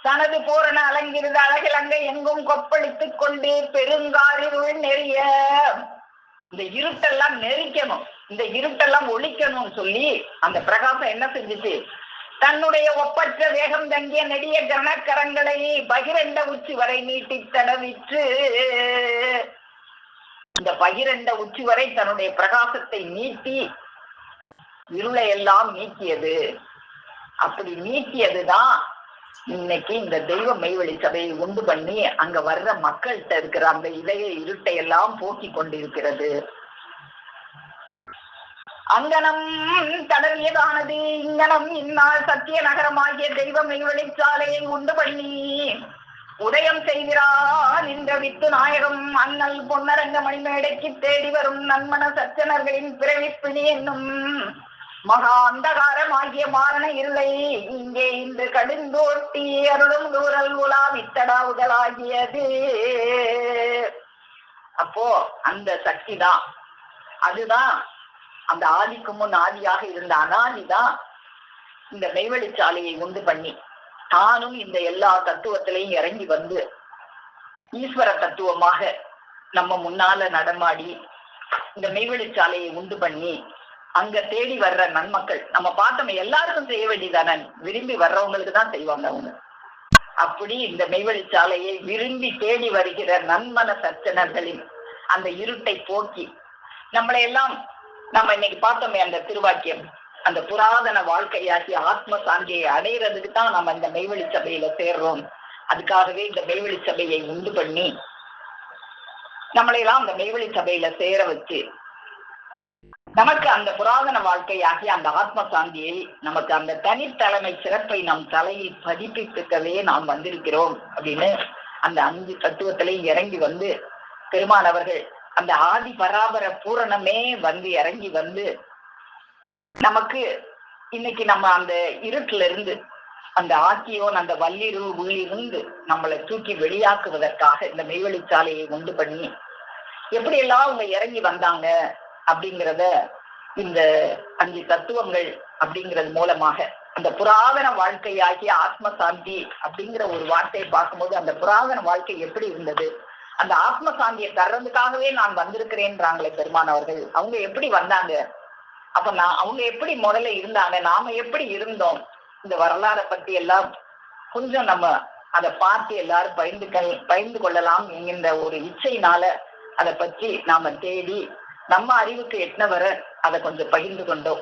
தனது பூரண அலங்கிருந்த அழகிலங்க எங்கும் கொப்பளித்துக் கொண்டு பெருங்காரிருள் நெறிய இந்த இருட்டெல்லாம் நெரிக்கணும் இந்த இருட்டெல்லாம் ஒழிக்கணும்னு சொல்லி அந்த பிரகாசம் என்ன செஞ்சுச்சு தன்னுடைய ஒப்பற்ற வேகம் தங்கிய நெடிய கனக்கரங்களை பகிரண்ட உச்சி வரை நீட்டி தடவிற்று இந்த பகிரண்ட உச்சி வரை தன்னுடைய பிரகாசத்தை நீட்டி இருளை எல்லாம் நீக்கியது. அப்படி நீக்கியதுதான் இன்னைக்கு இந்த தெய்வ மெய்வழி சபையை உண்டு பண்ணி அங்க வர்ற மக்கள்கிட்ட இருக்கிற அந்த இதய இருட்டை எல்லாம் போக்கி கொண்டிருக்கிறது. அங்கனம் தடவியதானது இங்கனம் இந்நாள் சத்திய நகரமாகிய தெய்வ மெய்வழி சாலையை உண்டு பண்ணி உதயம் செய்கிறான் என்ற வித்து நாயகம் அண்ணல் பொன்னரங்க மணிமேடைக்கு தேடி வரும் நன்மன சச்சனர்களின் பிறவிப்பிணி என்னும் மகா அந்தகாரமாகிய மாரண இருளை இங்கே இந்த கடுந்தோட்டி அருளும் தூரல் உலா வித்தடாவுதலாகியது. அப்போ அந்த சக்தி தான் அதுதான் அந்த ஆதிக்கு முன் ஆதியாக இருந்த அனாதிதான் இந்த மெய்வழி சாலையை உண்டு பண்ணி தானும் இந்த எல்லா தத்துவத்திலையும் இறங்கி வந்து ஈஸ்வர தத்துவமாக நம்ம முன்னால நடமாடி இந்த மெய்வழி சாலையை உண்டு பண்ணி அங்க தேடி வர்ற நன்மக்கள் நம்ம பார்த்தோம் எல்லாருக்கும் செய்ய வேண்டியதான விரும்பி வர்றவங்களுக்கு தான் செய்வாங்க அவங்க. அப்படி இந்த மெய்வழி சாலையை விரும்பி தேடி வருகிற நன்மன சச்சனர்களின் அந்த இருட்டை போக்கி நம்மளை எல்லாம் நம்ம இன்னைக்கு பார்த்தோமே அந்த திருவாக்கியம் அந்த புராதன வாழ்க்கையாகிய ஆத்ம சாந்தியை அடைகிறதுக்கு தான் நம்ம இந்த மெய்வழி சபையில சேர்றோம். அதுக்காகவே இந்த மெய்வழி சபையை உண்டு பண்ணி நம்மளையெல்லாம் அந்த மெய்வழி சபையில சேர வச்சு நமக்கு அந்த புராதன வாழ்க்கையாகிய அந்த ஆத்ம சாந்தியை நமக்கு அந்த தனித்தலைமை சிறப்பை நம் தலையில் பதிப்பிக்கவே நாம் வந்திருக்கிறோம் அப்படின்னு அந்த 5 தத்துவத்திலையும் இறங்கி வந்து பெருமான் அவர்கள் அந்த ஆதி பராபர பூரணமே வந்து இறங்கி வந்து நமக்கு இன்னைக்கு நம்ம அந்த இருட்டுல இருந்து அந்த ஆக்கியோன் அந்த வல்லிரு உள்ளிருந்து நம்மளை தூக்கி வெளியாக்குவதற்காக இந்த மெய்வழி சாலையை உண்டு பண்ணி எப்படி எல்லாம் அவங்க இறங்கி வந்தாங்க அப்படிங்கிறத இந்த 5 தத்துவங்கள் அப்படிங்கிறது மூலமாக அந்த புராதன வாழ்க்கையாகிய ஆத்ம சாந்தி அப்படிங்கிற ஒரு வார்த்தையை பார்க்கும்போது அந்த புராதன வாழ்க்கை எப்படி இருந்தது அந்த ஆத்ம சாந்தியை தர்றதுக்காகவே நான் வந்திருக்கிறேன்றாங்களே பெருமான் அவர்கள் அவங்க எப்படி வந்தாங்க அப்ப அவங்க எப்படி முதல்ல இருந்தாங்க நாம எப்படி இருந்தோம் இந்த வரலாறை பத்தி எல்லாம் கொஞ்சம் நம்ம அதை பார்த்து எல்லாரும் பகிர்ந்து கொள்ளலாம் என்கின்ற ஒரு இச்சையினால அதை பற்றி நாம தேடி நம்ம அறிவுக்கு எட்டின வர அதை கொஞ்சம் பகிர்ந்து கொண்டோம்.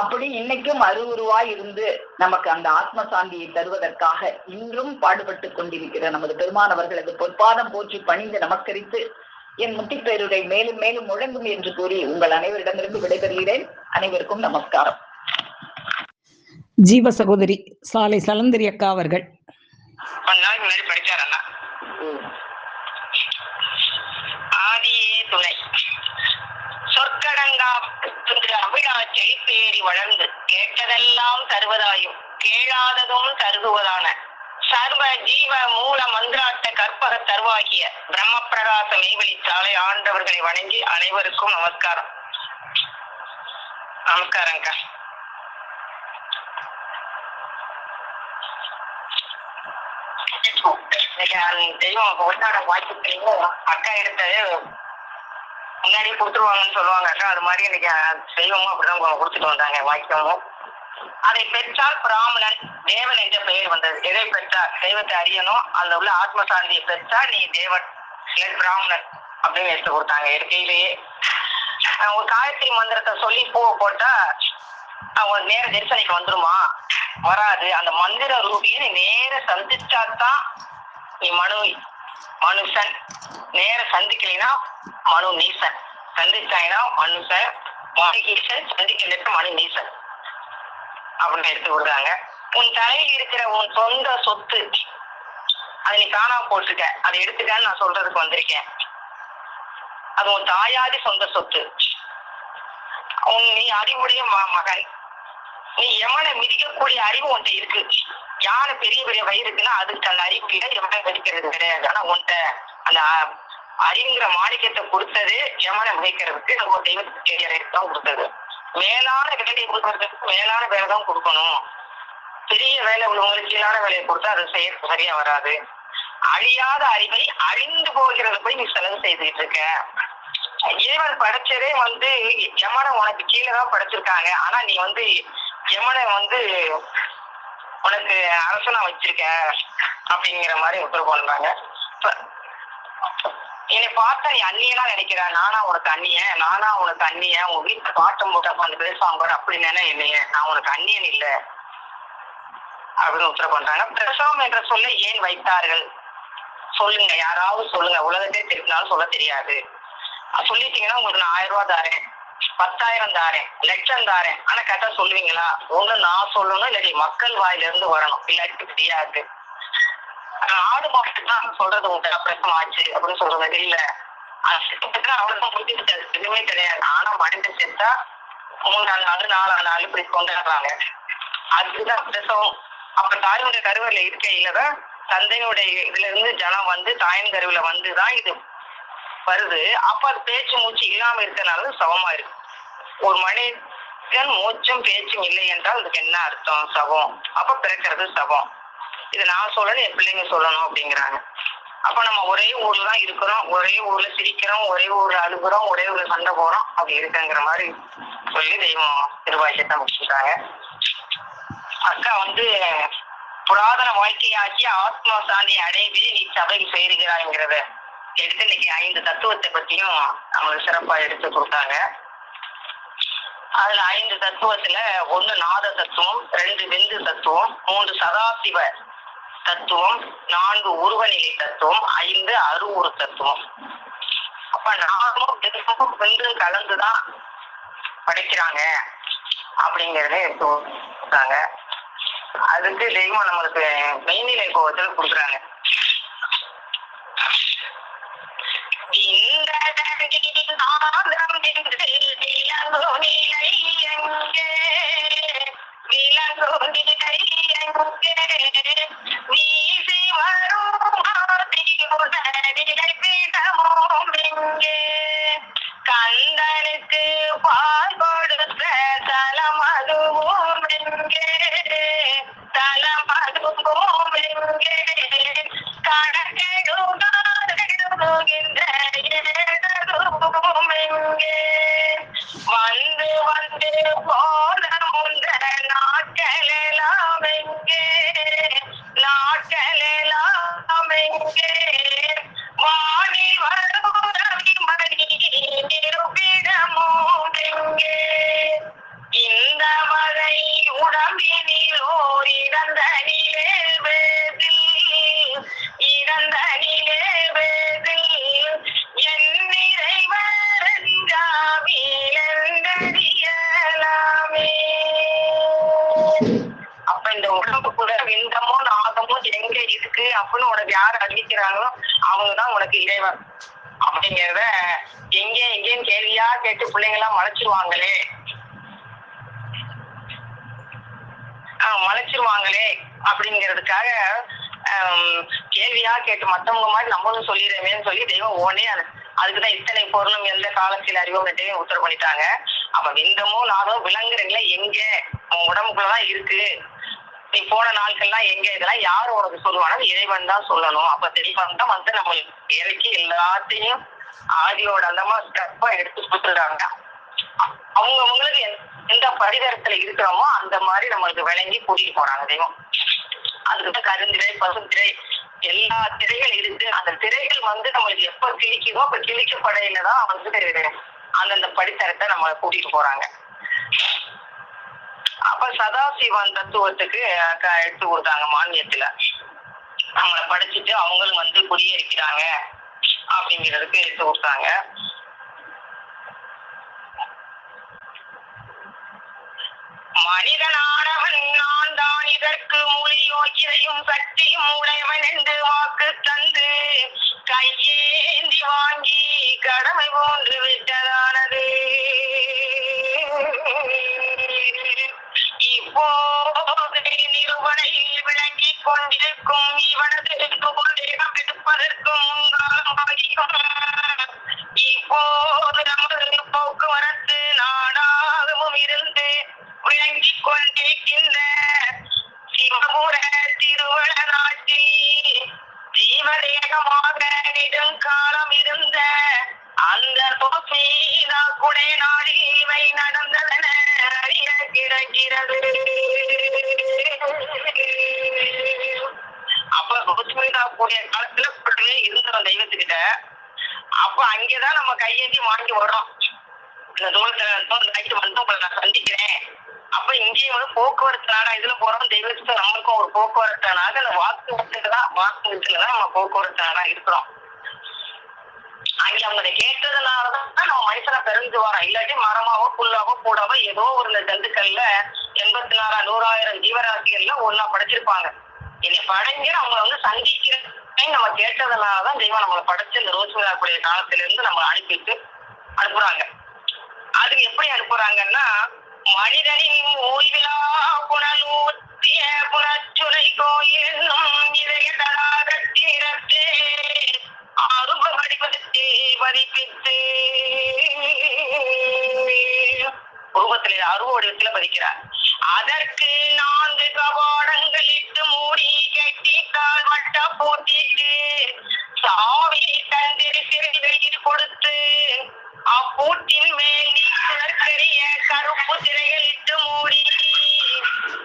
அப்படி இன்னைக்கும் அருவுருவாய் இருந்து நமக்கு அந்த ஆத்ம சாந்தியை தருவதற்காக இன்றும் பாடுபட்டு கொண்டிருக்கிற நமது பெருமானவர்களது பொற்பாதம் போற்றி பணிந்து நமஸ்கரித்து என் முட்டிப்பேருரை மேலும் மேலும் முழங்கும் என்று கூறி உங்கள் அனைவரிடமிருந்து விடைபெறுகிறேன். அனைவருக்கும் நமஸ்காரம். ஜீவ சகோதரி சாலை சலந்தரி அக்கா அவர்கள் ஆதியே துணை சொற்கடங்கா அமிழாட்சி செழிப்பேறி வளர்ந்து கேட்டதெல்லாம் தருவதாயும் கேளாததும் தருகுவதான சர்வ ஜீவ மூல மந்திராட்ட கற்பக தருவாகிய பிரம்ம பிரகாச மெய்வெளி சாலை ஆண்டவர்களை வணங்கி அனைவருக்கும் நமஸ்காரம். நமஸ்காரங்கா. தெய்வம் கொண்டாட வாய்ப்பு அக்கா எடுத்தது முன்னாடியே கொடுத்துருவாங்கன்னு சொல்லுவாங்க அக்கா. அது மாதிரி இன்னைக்கு தெய்வமும் அப்படிதான் கொடுத்துட்டு வந்தாங்க வாக்கியமும். அதை பெற்றால் பிராமணன் தேவன் என்ற பெயர் வந்தது. எதை பெற்றால் தெய்வத்தை அறியணும், அதுல உள்ள ஆத்ம சாந்தியை பெற்றால் நீ தேவன் இல்லை பிராமணன் அப்படின்னு எடுத்து கொடுத்தாங்க. இயற்கையிலேயே ஒரு காயத்ரி மந்திரத்தை சொல்லி பூவை போட்டா அவங்க நேர தரிசனைக்கு வந்துருமா? வராது. அந்த மந்திர ரூபியை நீ நேர சந்திச்சாதான் நீ மனுஷன். நேர சந்திக்கலைன்னா மனு நீசன். சந்திச்சாயினா மனுஷன், மனுஷன் சந்திக்க மனு நீசன் அப்படின்னு எடுத்து கொடுத்தாங்க. உன் தலையில் இருக்கிற உன் சொந்த சொத்து அதை நீ காணாம போட்டுக்க, அதை எடுத்துக்கான்னு நான் சொல்றதுக்கு வந்திருக்கேன். அது உன் தாயாதி சொந்த சொத்து. நீ அறிவுடைய மகன். நீ யமனை மிதிக்கக்கூடிய அறிவு உன்ட்ட இருக்கு. யானை பெரிய பெரிய வயிறு இருக்குன்னா அதுக்கு அந்த அறிவு இல்லை, யமனை மிதிக்கிறது கிடையாது. ஆனா உன்ட்ட அந்த அறிவுங்கிற மாணிக்கத்தை கொடுத்தது யமனை மிதிக்கிறதுக்கு நம்ம தெய்வத்துக்கு தான் கொடுத்தது. மேலான வேலையை கொடுக்கறதுக்கு மேலான வேலை தான் கொடுக்கணும். பெரிய வேலை உள்ளவங்களுக்கு கீழான வேலையை கொடுத்தா அது செய்ய சரியா வராது. அழியாத அறிவை அழிந்து போகிறது போய் நீ செலவு செய்துட்டு இருக்க. இறைவன் படைச்சதே யமனை உனக்கு கீழே தான் படைச்சிருக்காங்க. ஆனா நீ யமனை உனக்கு அரசனா வச்சிருக்க அப்படிங்கிற மாதிரி உத்தரவு பண்றாங்க. என்னை பார்த்தா நீ அந்நியனா நினைக்கிற. நானா உனக்கு அந்நியன்? நானா உனக்கு அந்நியன்? உங்க வீட்டுல பாட்டம் போட்டு அந்த பேசுவாங்க அப்படி என்னைய நான் உனக்கு அந்நியன் இல்லை அப்படின்னு உத்தரவு பண்றாங்க. பிரசவம் என்ற சொல்ல ஏன் வைத்தார்கள் சொல்லுங்க, யாராவது சொல்லுங்க. உலகத்தே தெரிஞ்சாலும் சொல்ல தெரியாது. சொல்லிட்டீங்கன்னா உங்களுக்கு நான் 1000 ரூபாய் தாரேன், 10,000 தாரேன், லட்சம் தாரேன். ஆனா கரெக்டா சொல்லுவீங்களா? ஒண்ணு நான் சொல்லணும், இல்லாட்டி மக்கள் வாயில இருந்து வரணும், இல்லாட்டி தெரியாது. ஆடு மாட்டு தான் சொல்றது உங்க பிரசவம் ஆச்சு அப்படின்னு சொல்றது இல்ல. அவ்வளவுதான் முடிஞ்சுட்டு எதுவுமே கிடையாது. ஆனா மனிதன் செத்தா 3 நாள் 4 நாள் இப்படி கொண்டாடுறாங்க. அதுதான் பிரசவம். அப்ப தாயுடைய கருவில இருக்கையிலதான் தந்தையுடைய இதுல இருந்து ஜனம் தாயின் கருவில வந்துதான் இது வருது. அப்ப அது பேச்சு மூச்சு இல்லாம இருக்கிறனால சவமா இருக்கு. ஒரு மனிதன் மூச்சும் பேச்சும் இல்லை என்றால் அதுக்கு என்ன அர்த்தம்? சவம். அப்ப பிறக்கிறது சவம். இது நான் சொல்லணும், என் பிள்ளைங்க சொல்லணும் அப்படிங்கிறாங்க. அப்ப நம்ம ஒரே ஊர்ல தான் இருக்கிறோம், ஒரே ஊர்ல சிரிக்கிறோம், ஒரே ஊர்ல அழுகுறோம், ஒரே ஊர்ல சண்டை போறோம் அப்படி இருக்குங்கிற மாதிரி சொல்லி தெய்வம் திருவாசகத்தை முடிச்சுட்டாங்க. அக்கா புராதன வாழ்க்கையாக்கி ஆத்மா சாந்தியை அடையவே நீ சபைக்கு சேருகிறாய்ங்கிறத எடுத்து இன்னைக்கு 5 தத்துவத்தை பத்தியும் அவங்களுக்கு சிறப்பா எடுத்து கொடுத்தாங்க. அதுல 5 தத்துவத்துல 1 நாத தத்துவம், 2 விந்து தத்துவம், 3 சதாசிவ தத்துவம், 4 உருவநிலை தத்துவம், 5 அருவுரு தத்துவம். அப்ப நாமும் விந்து கலந்துதான் படைக்கிறாங்க அப்படிங்கறத எடுத்து கொடுத்தாங்க. அதுக்கு தெய்வம் நம்மளுக்கு மெய்நிலை கோபத்தில் கொடுக்குறாங்க. கந்தனுக்கு பால் கொடுத்த தலம் அதுவும் எங்கே, தலம் அதுவும் எங்கே, கணக்கெடுகின்ற வந்து போன முந்த நாட்கள் எல்லாம் எங்கே, நாட்கள் எல்லாம் எங்கே, வானில் வரும் ரவிமணி நிருபிடமும் எங்கே, இந்த வகை உடம்பினிலோ இறந்த நிலே வேதில், இறந்த நிலே வேதில் என் நிறைவறியலாமே. அப்ப இந்த உடம்புக்குள்ள விந்தமோ நாதமோ எங்க இருக்கு அப்படின்னு உனக்கு யாரு அறிவிக்கிறாங்களோ அவங்கதான் உனக்கு இறைவன் அப்படிங்கிறத எங்கேன்னு கேள்வியா கேட்டு பிள்ளைங்க எல்லாம் மறைச்சிருவாங்களே மலைச்சிருவாங்களே அப்படிங்கிறதுக்காக கேள்வியா கேட்டு மத்தவங்க மாதிரி நம்மளும் சொல்லிடுறேன்னு சொல்லி தெய்வம் ஓனே அதுக்குதான் இத்தனை பொருளும் எந்த காலத்தில் அறிவோம் உத்தரவு பண்ணிட்டாங்க. அப்ப விந்தமோ நாதோ விலங்குறீங்களா எங்க உன் உடம்புக்குள்ளதான் இருக்கு, நீ போன நாட்கள்லாம் எங்க, இதெல்லாம் யாரு உனக்கு சொல்லுவாங்க, இறைவன் தான் சொல்லணும். அப்ப தெய்வம் தான் வந்து நம்ம இறக்கி எல்லாத்தையும் ஆதியோட அந்தமா ஸ்டெப்பா எடுத்து கொடுத்துடுறாங்க. அவங்களுக்கு எந்த பரிதரத்துல இருக்கிறோமோ அந்த மாதிரி நம்மளுக்கு விளங்கி கூட்டிட்டு போறாங்க தெய்வம். அதுக்குதான் கருந்திரை பசுந்திரை எல்லா திரைகள் இருக்கு. அந்த திரைகள் வந்து நம்மளுக்கு எப்ப கிழிக்குதோ அப்ப கிழிக்கப்படையிலதான் வந்து அந்தந்த படித்தரத்தை நம்ம கூட்டிட்டு போறாங்க. அப்ப சதாசிவன் தத்துவத்துக்கு எடுத்து கொடுத்தாங்க மானியத்துல. நம்மளை படிச்சுட்டு அவங்களும் வந்து குடியேறிக்கிறாங்க அப்படிங்கிறதுக்கு எடுத்து கொடுத்தாங்க. மனிதனானவன் நான் தான் இதற்கு மொழியோ இதையும் சக்தியும் உடையவன் என்று வாக்கு தந்து கையேந்தி வாங்கி கடமை போன்று விட்டதானது. இப்போது நிறுவனையில் விளங்கி கொண்டிருக்கும் இவனது எடுப்பதற்கும் இப்போது நமது போக்குவரத்து நாடாகவும் இருந்து விளங்கி கொண்டிருக்கின்ற சிவபுர திருவள நாட்டில் ஜீவதேகமாக நெடுங்காலம் இருந்த அந்த குடை நாளில் இவை நடந்ததென அறிய கிடைக்கிறது. அப்ப கூடிய காலத்துல இருந்த தெய்வத்துக்கிட்ட அப்ப அங்கேதான் நம்ம கையேந்தி வாங்கி வர்றோம். இந்த தூரத்துல வந்து உங்களை நான் சந்திக்கிறேன். அப்ப இங்கேயும் வந்து போக்குவரத்து நாடா இதுல போறோம். தெய்வத்துக்கு நம்மளுக்கும் ஒரு போக்குவரத்து நாடு. அந்த வாக்குவரத்துலதான் நம்ம போக்குவரத்து நாடா இருக்கிறோம். அங்க அவங்க கேட்டதுனாலதான் நம்ம மனுஷனை பிறந்து வரோம். இல்லாட்டி மரமாவோ புல்லாவோ கூடாவோ ஏதோ ஒரு ஜந்துக்கள்ல 84,000 100,000 ஜீவராசிகள்ல ஒன்னா படைச்சிருப்பாங்க. என்னை படைஞ்சு அவங்களை வந்து சந்திக்கிறேன்னு நம்ம கேட்டதுனாலதான் தெய்வம் நம்மளை படைச்சு இந்த ரோஸ்மிலாக்கூடிய காலத்துல இருந்து நம்மளை அனுப்புறாங்க. அது எப்படி அனுப்புறாங்கன்னா, மனிதனின் ஓய்விலா புனல் ஊற்றிய புனச்சுனை கோயில் என்னும் இதய தடாகத்திரத்தே அருவ வடிவத்தில் பதிப்பித்து உருவத்திலே அருவ வடிவத்துல பதிக்கிறார். அதற்கு 4 கபாடங்கள் இட்டு மூடி கட்டிக்கால் வட்ட போட்டிட்டு சாவியை தந்திரி சிறைகளில் கொடுத்து அப்பூட்டின் மேல் நீக்கரிய கருப்பு திரைகள் இட்டு மூடி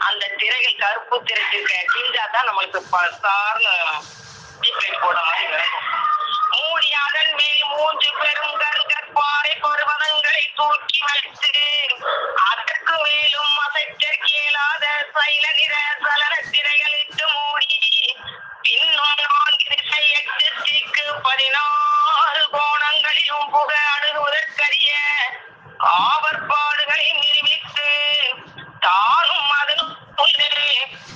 அந்த திரைகள் கருப்பு திரைக்கு கிஞ்சாதான் நம்மளுக்கு போட மாதிரி வேணும். மூடி அதன் மேல் 3 பெரும் கற்பாறை பருவதங்களை தூக்கி வைத்து அதற்கு மேலும் அசைச்சற்கு இயலாத சைல நிற சலன திரைகள் இட்டு மூடி இன்னும் 4 திசை 8 திக்கு 14 கோணங்களிலும் புக அணுகுவதற்கரிய ஆவற்பாடுகளை நிரூபித்து தானும் அதனும்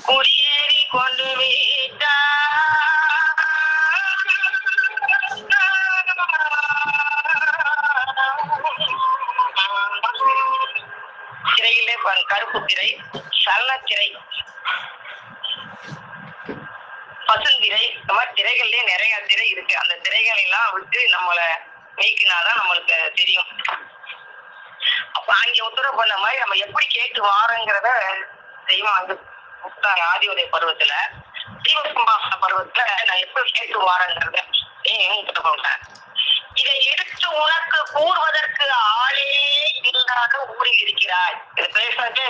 குடியேறி கொண்டு விட்டார். திரையிலே கருப்பு திரை, சலனத்திரை, பசுந்திரை, இந்த மாதிரி திரைகள்லயே நிறைய திரை இருக்கு. அந்த திரைகளை எல்லாம் விட்டு நம்மளை நீக்கினாதான் நம்மளுக்கு தெரியும். அப்ப அங்க உத்தரவு பண்ண மாதிரி நம்ம எப்படி கேட்டு வாரங்கிறத தெய்வம் வந்து ஆதியோதய பருவத்துல தீபசம்பாசன பருவத்துல நான் எப்படி கேட்டு வாரங்கிறத சொல்றேன். இதை எடுத்து உனக்கு கூறுவதற்கு ஆளே இல்லாத ஊரில் இருக்கிறாய். இது பேசுறதே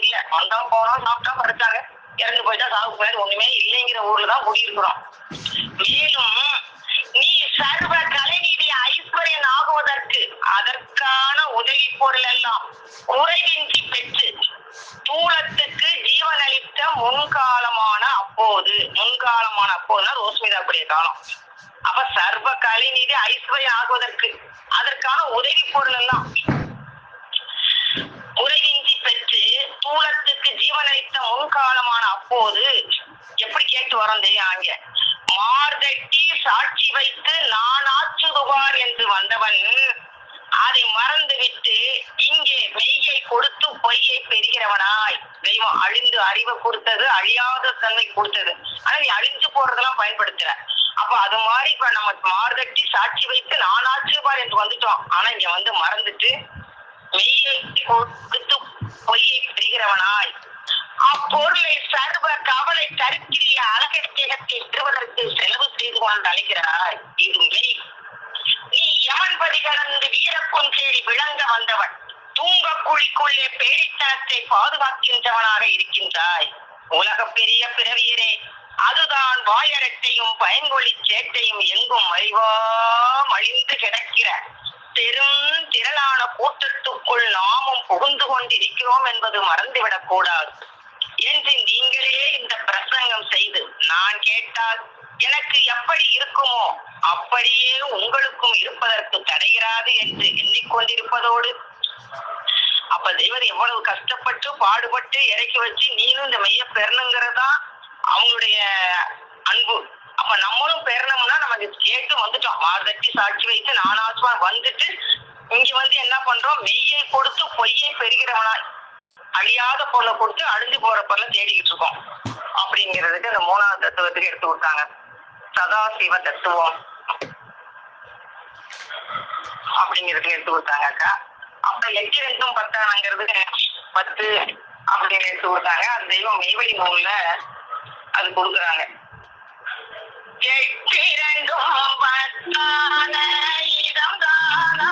இல்ல. வந்தா போனோம், சாப்பிட்டா படுத்தாங்க, இறந்து போயிட்டா சாகு போயிட்டு ஒண்ணுமே இல்லைங்கிற ஊர்லதான் குடியிருக்கிறோம். மேலும் நீ சர்வ கலைநிதி ஐஸ்வர்யன் ஆகுவதற்கு அதற்கான உதவி பொருள் எல்லாம் குறைவின்றி பெற்று தூளத்துக்கு ஜீவன் அளித்த முன்காலமான அப்போதுனா ரோஸ்மிதாக்குரிய காலம். அப்ப சர்வ கலைநிதி ஐஸ்வர்யம் ஆகுவதற்கு அதற்கான உதவி பொருள் எல்லாம் உறவின்றி பெற்று தூளத்துக்கு ஜீவன் அளித்த முன்காலமான அப்போது எப்படி கேட்டு வரோம் அங்க மார்கட்டி சாட்சி வைத்து நான் ஆச்சுதுவார் என்று வந்தவன் அதை மறந்து விட்டு இங்கே மெய்யை கொடுத்து பொய்யை பெறுகிறவனாய். தெய்வம் அழிந்து அறிவை கொடுத்தது, அழியாத தன்மை கொடுத்தது. ஆனா நீ அழிஞ்சு போறதெல்லாம் பயன்படுத்துற. அப்ப அது மாதிரி இப்ப நம்ம மார்கட்டி சாட்சி வைத்து நானாச்சு பார் என்று வந்துட்டோம். ஆனா இங்க வந்து மறந்துட்டு மெய்யை கொடுத்து பொய்யை பெறுகிறவனாய் அப்பொருளை சர்வ கவலை கருக்கிரிய அழகத்தை பெறுவதற்கு செலவு செய்து கொண்டு அழைக்கிறாய். இது மெய். நீ யமன்பதி கடந்து வீரப்பொன் தேடி விளங்க வந்தவன். தூங்க குழிக்குள்ளே பேரித்தனத்தை பாதுகாக்கின்றவனாக இருக்கின்றாய். உலக பெரிய பிறவியரே, அதுதான் வாயரட்டையும் பயங்கொழி சேட்டையும் எங்கும் மறிவா மழிந்து கிடக்கிற பெரும் திரளான கூட்டத்துக்குள் நாமும் புகுந்து கொண்டிருக்கிறோம் என்பது மறந்துவிடக் கூடாது என்று நீங்களே இந்த பிரசங்கம் செய்து நான் கேட்டால் எனக்கு எப்படி இருக்குமோ அப்படியே உங்களுக்கும் இருப்பதற்கு தடைகிறாது என்று எண்ணிக்கொண்டிருப்பதோடு, அப்ப தெய்வம் எவ்வளவு கஷ்டப்பட்டு பாடுபட்டு இறக்கி வச்சு நீனும் இந்த மைய பெறணுங்கிறதா அவங்களுடைய அன்பு. அப்ப நம்மளும் பெறணும்னா நமக்கு கேட்டு வந்துட்டோம். மார்கட்டி சாட்சி வைத்து நானாசுவா வந்துட்டு இங்க வந்து என்ன பண்றோம், மெய்யை கொடுத்து பொய்யை பெறுகிறவனா, அழியாத பொருளை கொடுத்து அழிஞ்சு போற பொருளை தேடிக்கிட்டு இருக்கோம் அப்படிங்கிறதுக்கு அந்த 3வது தத்துவத்துக்கு எடுத்து கொடுத்தாங்க. சதாசிவ தத்துவம் அப்படிங்கிறதுக்கு எடுத்து கொடுத்தாங்க அக்கா. அப்ப 8 2 10 அப்படின்னு எடுத்து கொடுத்தாங்க. அந்த தெய்வம் மெய்வழி நூல்ல அது கொடுக்குறாங்க. 8 2 10 இடம் தானா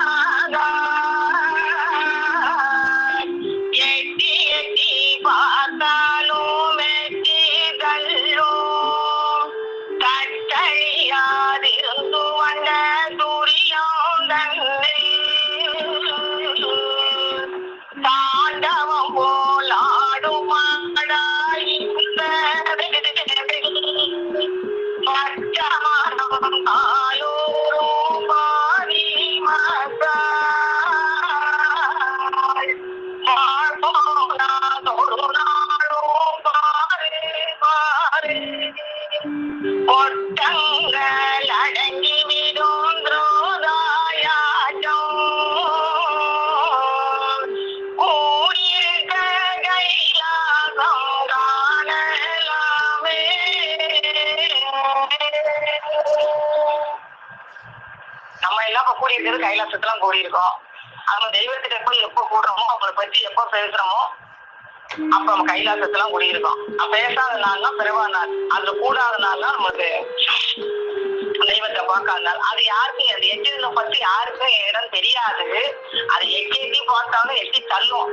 எட்டி எட்டி பார்த்தாலும் வெற்றிகளோ கட்டழியாதிருந்து வந்த துரியம் தன்னை தாண்டவம் போலாடும் மாடாயிந்த பச்சமானம் ஆயோரும் பாரி மசாய் வாழ்போனாதொரு நாளும் பாரு பாரு ஒட்டங்கள் அடங்கி விடும் ரோதாயாட்டம் கூடியிருக்க கைலாசம் காணலாமே. நம்ம எல்லாம் இப்ப கூடியிருக்கிறது கைலாசத்துலாம் கூடியிருக்கோம். நம்ம தெய்வத்துக்கு எப்படி எப்போ கூடுறோமோ அவங்களை பற்றி எப்போ பேசுறோமோ அப்ப நம்ம கைலாசத்துலாம் கூடியிருக்கோம். பேசாத நாள்னா பிறவா நாள், அதுல கூடாத நாள்னா நமக்கு தெய்வத்தை பார்க்காத நாள். அது யாருக்கும் அந்த 8 2 10 யாருக்கும் இடம் தெரியாது. அது எட்டி பார்த்தாலும் எட்டி தள்ளும்.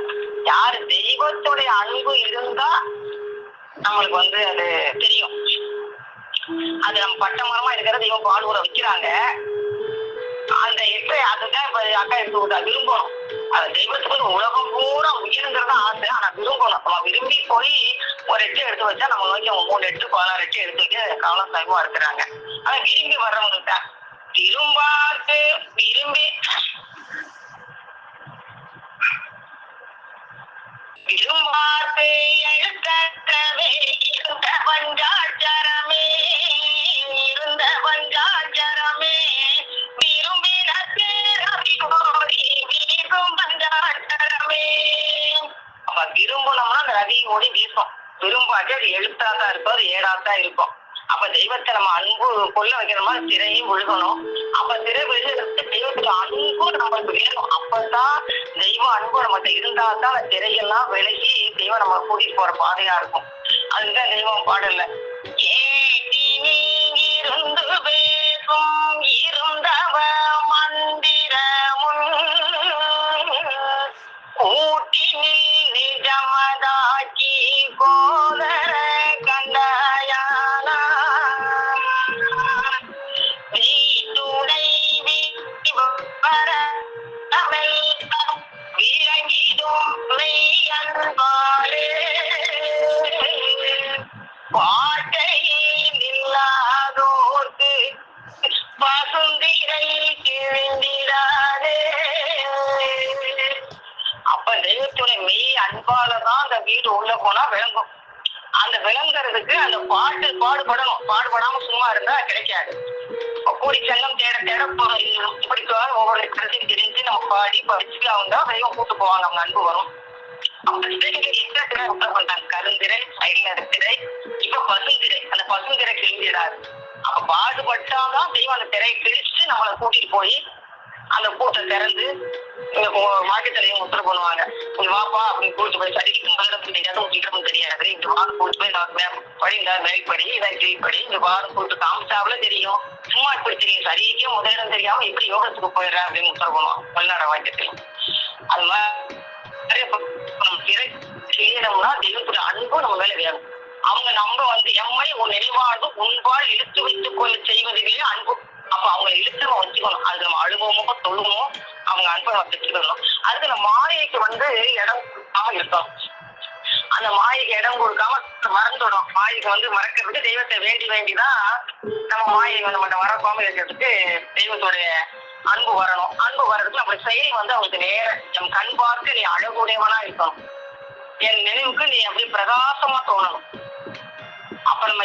யாரு தெய்வத்துடைய அன்பு இருந்தா நம்மளுக்கு வந்து அது தெரியும். அது நம்ம பட்ட மரமா இருக்கிற தெய்வம் பாடுற வைக்கிறாங்க. அந்த 8 அதுதான் இப்ப அக்கா எடுத்து விட்டா விரும்பணும். அந்த தெய்வத்துக்கு உலகம் பூரா உயிருங்கிறத ஆசை. ஆனா விரும்பணும். நம்ம விரும்பி போய் ஒரு 8 எடுத்து வச்சா நம்ம நோக்கி 3 8 16 8 எடுத்து வைக்க காலம் சைவமா இருக்கிறாங்க. ஆனா விரும்பி வர்றவங்கள்ட்ட திரும்பார்க்கு விரும்பி விரும்பார்க்கு எழுத்தற்றவே இருந்த பஞ்சாட்சரமே இருந்த பஞ்சாட்சரமே விரும்பினக்கு ரவி கோடி வீசும் பஞ்சாட்சரமே. அப்ப விரும்பணும்னா அந்த ரவி ஓடி வீசும். விரும்பாட்டி அது எழுத்தாதான் இருக்கும், அது ஏடாத்தான் இருக்கும். அப்ப தெய்வத்தை நம்ம அன்பு கொள்ள வைக்கணுமா, திரையும் விழுகணும். அப்ப திரை விழுகிறதுக்கு தெய்வத்துக்கு அன்பு நம்மளுக்கு வேணும். அப்பதான் தெய்வம் அன்பு நம்மகிட்ட இருந்தாதான் அந்த திரையெல்லாம் விலகி தெய்வம் நம்ம கூட்டிட்டு போற பாதையா இருக்கும். அதுதான் தெய்வம் பாடல ஏடி நீங்கிருந்து பேசும் இருந்தவ மந்திர முன் ஊட்டினில் நிஜமதாக்கி கோதர கண்டாயான வீட்டுடை வர விளங்கிடும் மெய் அன்பாலே பாட்டையில் இல்லாதோர்க்கு பசுந்திரை கிழிந்திடாதே. அப்ப தெய்வத்துடைய மெய் அன்பாலதான் அந்த வீடு உள்ள போனா விளங்கும். அந்த விளங்குற கிடைக்கிறதுக்கு அந்த பாடுபடணும். பாடுபடாம சும்மா இருந்தா கிடைக்காது. கூடி செல்லம் தேட தேட இப்படி ஒவ்வொரு இடத்தையும் தெரிஞ்சு நம்ம பாடி படிச்சு அவங்க தெய்வம் கூட்டு போவாங்க. அவங்க அன்பு வரும். அவங்க திரை பண்றாங்க. கருந்திரை, திரை, இப்ப பசுந்திரை. அந்த பசுந்திரை கிழிஞ்சிடாது. அப்ப பாடுபட்டாதான் தெய்வம் அந்த திரையை கிழிச்சு நம்மளை கூட்டிட்டு போய் அந்த கூட்டை திறந்து மாட்டுத்தலையும் உத்தரவு பண்ணுவாங்க. இங்க வாப்பா அப்படின்னு கூட்டு போய் சரிக்கு முதலிடம் தெரியாது, உத்திரம் தெரியாது. இங்க வாரம் கூட்டு போய் படிந்தா மேல்படி, இதான் கீழ்படி, இங்க வாரம் கூட்டு காமிச்சாவில தெரியும். சும்மா இப்படி தெரியும். சரிக்கே முதலிடம் தெரியாம எப்படி யோகத்துக்கு போயிடுற அப்படின்னு உத்தரவு பண்ணுவான் வெளிநாட வாக்கியத்தையும். அது மாதிரி திரை செய்யணும்னா தெய்வத்துடைய அன்பும் நம்ம மேல வேணும். அவங்க நம்ம எம்மை உன் நினைவாழ்வு உன்பால் இழுத்து வைத்துக் கொள்ள செய்வதிலேயே அன்பு. அப்ப அவங்களை இழுத்து நம்ம வச்சுக்கணும். அது நம்ம அழுவமோ தொழுமோ அவங்க அன்பை நம்ம பெற்றுக்கணும். அதுக்கு நம்ம மாயைக்கு இடம் கொடுக்காம இருக்கணும். அந்த மாயைக்கு இடம் கொடுக்காம மறந்துடும். மாயைக்கு மறக்கிறதுக்கு தெய்வத்தை வேண்டிதான் நம்ம மாயை நம்மகிட்ட மறக்காம இருக்கிறதுக்கு தெய்வத்துடைய அன்பு வரணும். அன்பு வர்றதுக்கு நம்ம செயல் அவங்களுக்கு நேரம் என் கண் பார்த்து நீ அழகுடையவனா இருக்கணும். என் நினைவுக்கு நீ அப்படியே பிரகாசமா தோணணும். அப்ப நம்ம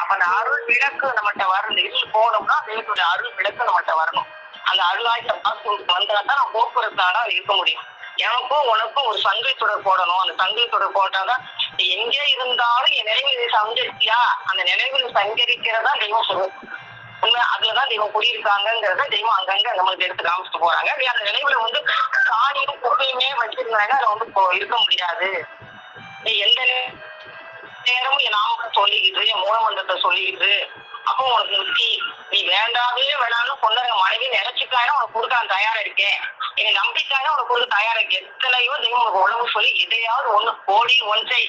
அப்ப அந்த அருள் விளக்கு நம்மகிட்ட வரணும். இருள் போனோம்னா தெய்வத்துடைய அருள் விளக்கு நம்மகிட்ட வரணும். அந்த அருளாய்த்த வந்தாதான் நம்ம போக்குவரத்தால இருக்க முடியும். எனக்கும் உனக்கும் ஒரு சங்கை தொடர் போடணும். அந்த சங்கை தொடர் போட்டாதான் எங்கே இருந்தாலும் என் நினைவில் சஞ்சரித்தியா, அந்த நினைவில் சஞ்சரிக்கிறதா தெய்வம் சொல்லும். உண்மை அதுலதான் தெய்வம் குடியிருக்காங்கிறத தெய்வம் அங்கங்க நம்மளுக்கு எடுத்து காமிச்சிட்டு போறாங்க. அந்த நினைவுல சாணியும் குப்பையுமே வச்சிருந்தாங்க. அதுல இருக்க முடியாது. நீ எந்த நேரமும் என் நாமத்தை சொல்லிக்கிட்டு என் மூலமந்திரத்தை சொல்லிக்கிட்டு அப்போ உனக்கு முத்தி நீ வேண்டாவே வேணாலும் கொண்டாங்க மனைவி நினைச்சுக்காயினா உனக்கு கொடுக்க நான் தயாரா இருக்கேன். என்னை நம்பிக்காயினா உனக்கு கொடுக்க தயாரா இருக்கேன். எத்தனையோ தெய்வம் உனக்கு உணவு சொல்லி எதையாவது கோடி ஒன்றை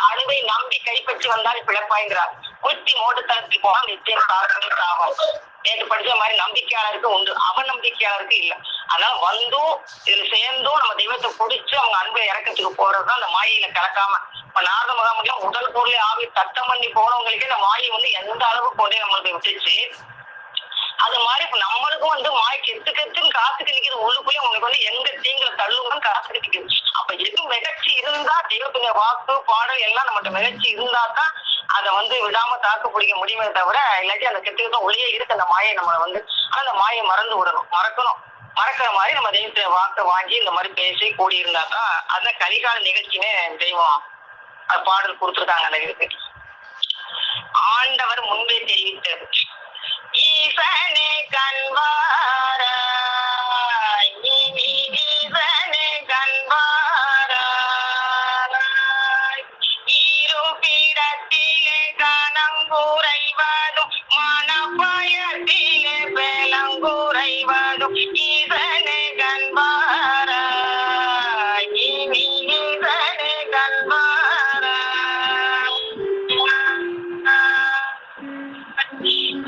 அணுவை நம்பி கைப்பற்றி வந்தாலும் பிழப்பாய்கிறார். குத்தி மோட்டத்தளத்தில் போனா நிச்சயம் சாகும். நேற்று படிச்ச மாதிரி நம்பிக்கையாளருக்கு உண்டு, அவநம்பிக்கையாளருக்கு இல்லை. அதனால இதுல சேர்ந்தும் நம்ம தெய்வத்தை பிடிச்சு அவங்க அன்பை இறக்கத்துக்கு போறதுதான் அந்த மாயையில கலக்காம. இப்ப நாரத மகாமுடியும் உடல் பொருளை ஆவி தட்டம் பண்ணி போனவங்களுக்கே இந்த மாயை எந்த அளவுக்கு கொண்டே நம்மளுக்கு விட்டுச்சு. அது மாதிரி இப்ப நம்மளுக்கும் மாய் கெத்துன்னு காத்துக்கு நிக்கிறது. உள்ளுக்குள்ளே உங்களுக்கு எந்த தீங்களை தள்ளுங்கன்னு காத்துக்கு நிக்குது. அப்ப எது மிகச்சி இருந்தா தெய்வத்துடைய வாக்கு பாடல் எல்லாம் நம்மகிட்ட மிகச்சி இருந்தா தான் அதை விடாம தாக்கு பிடிக்க முடியுமே தவிர இல்லாட்டி அந்த கெத்துக்கிட்ட உள்ளே இருக்கு அந்த மாயை நம்மளை ஆனா அந்த மாயை மறந்து விடணும், மறக்கிற மாதிரி நம்ம தெய்வத்தை வாக்க வாங்கி இந்த மாதிரி பேசி கூடி இருந்தாதான் அதான் கலிகால நிகழ்ச்சின்னு தெய்வம் பாடல் கொடுத்துருக்காங்க. அந்த இருக்கு ஆண்டவர் முன்பே தெரிவித்தது ஈசனே கண்வார ஈசனே கண்வார இருப்பிடத்திலே கணங்குறைவதும் மனப்பயத்திலே பெலங்குறைவதும் ஈசனே கண்வார ஈசனே கண்வார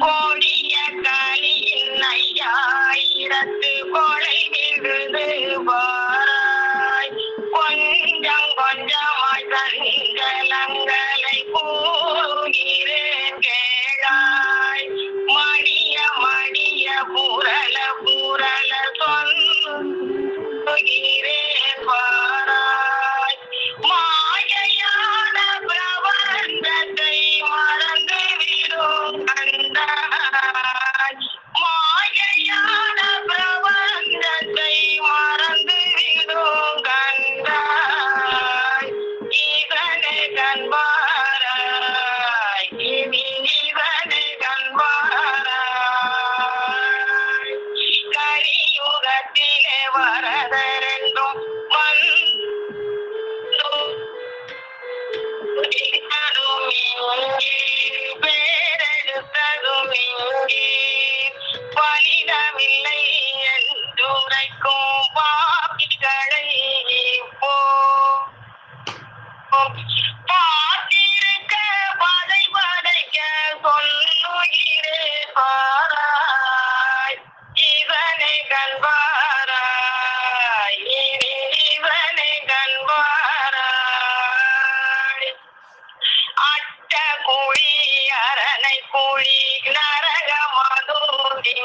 கோடிய களியின் ஐயாயிரத்து கொலை விழுது பாராய் கொஞ்சம் கொஞ்சமாய் சஞ்சலங்களை கூறுகிறேன் கேளாய். கூழி அரணை கூழி நரகமதுங்கே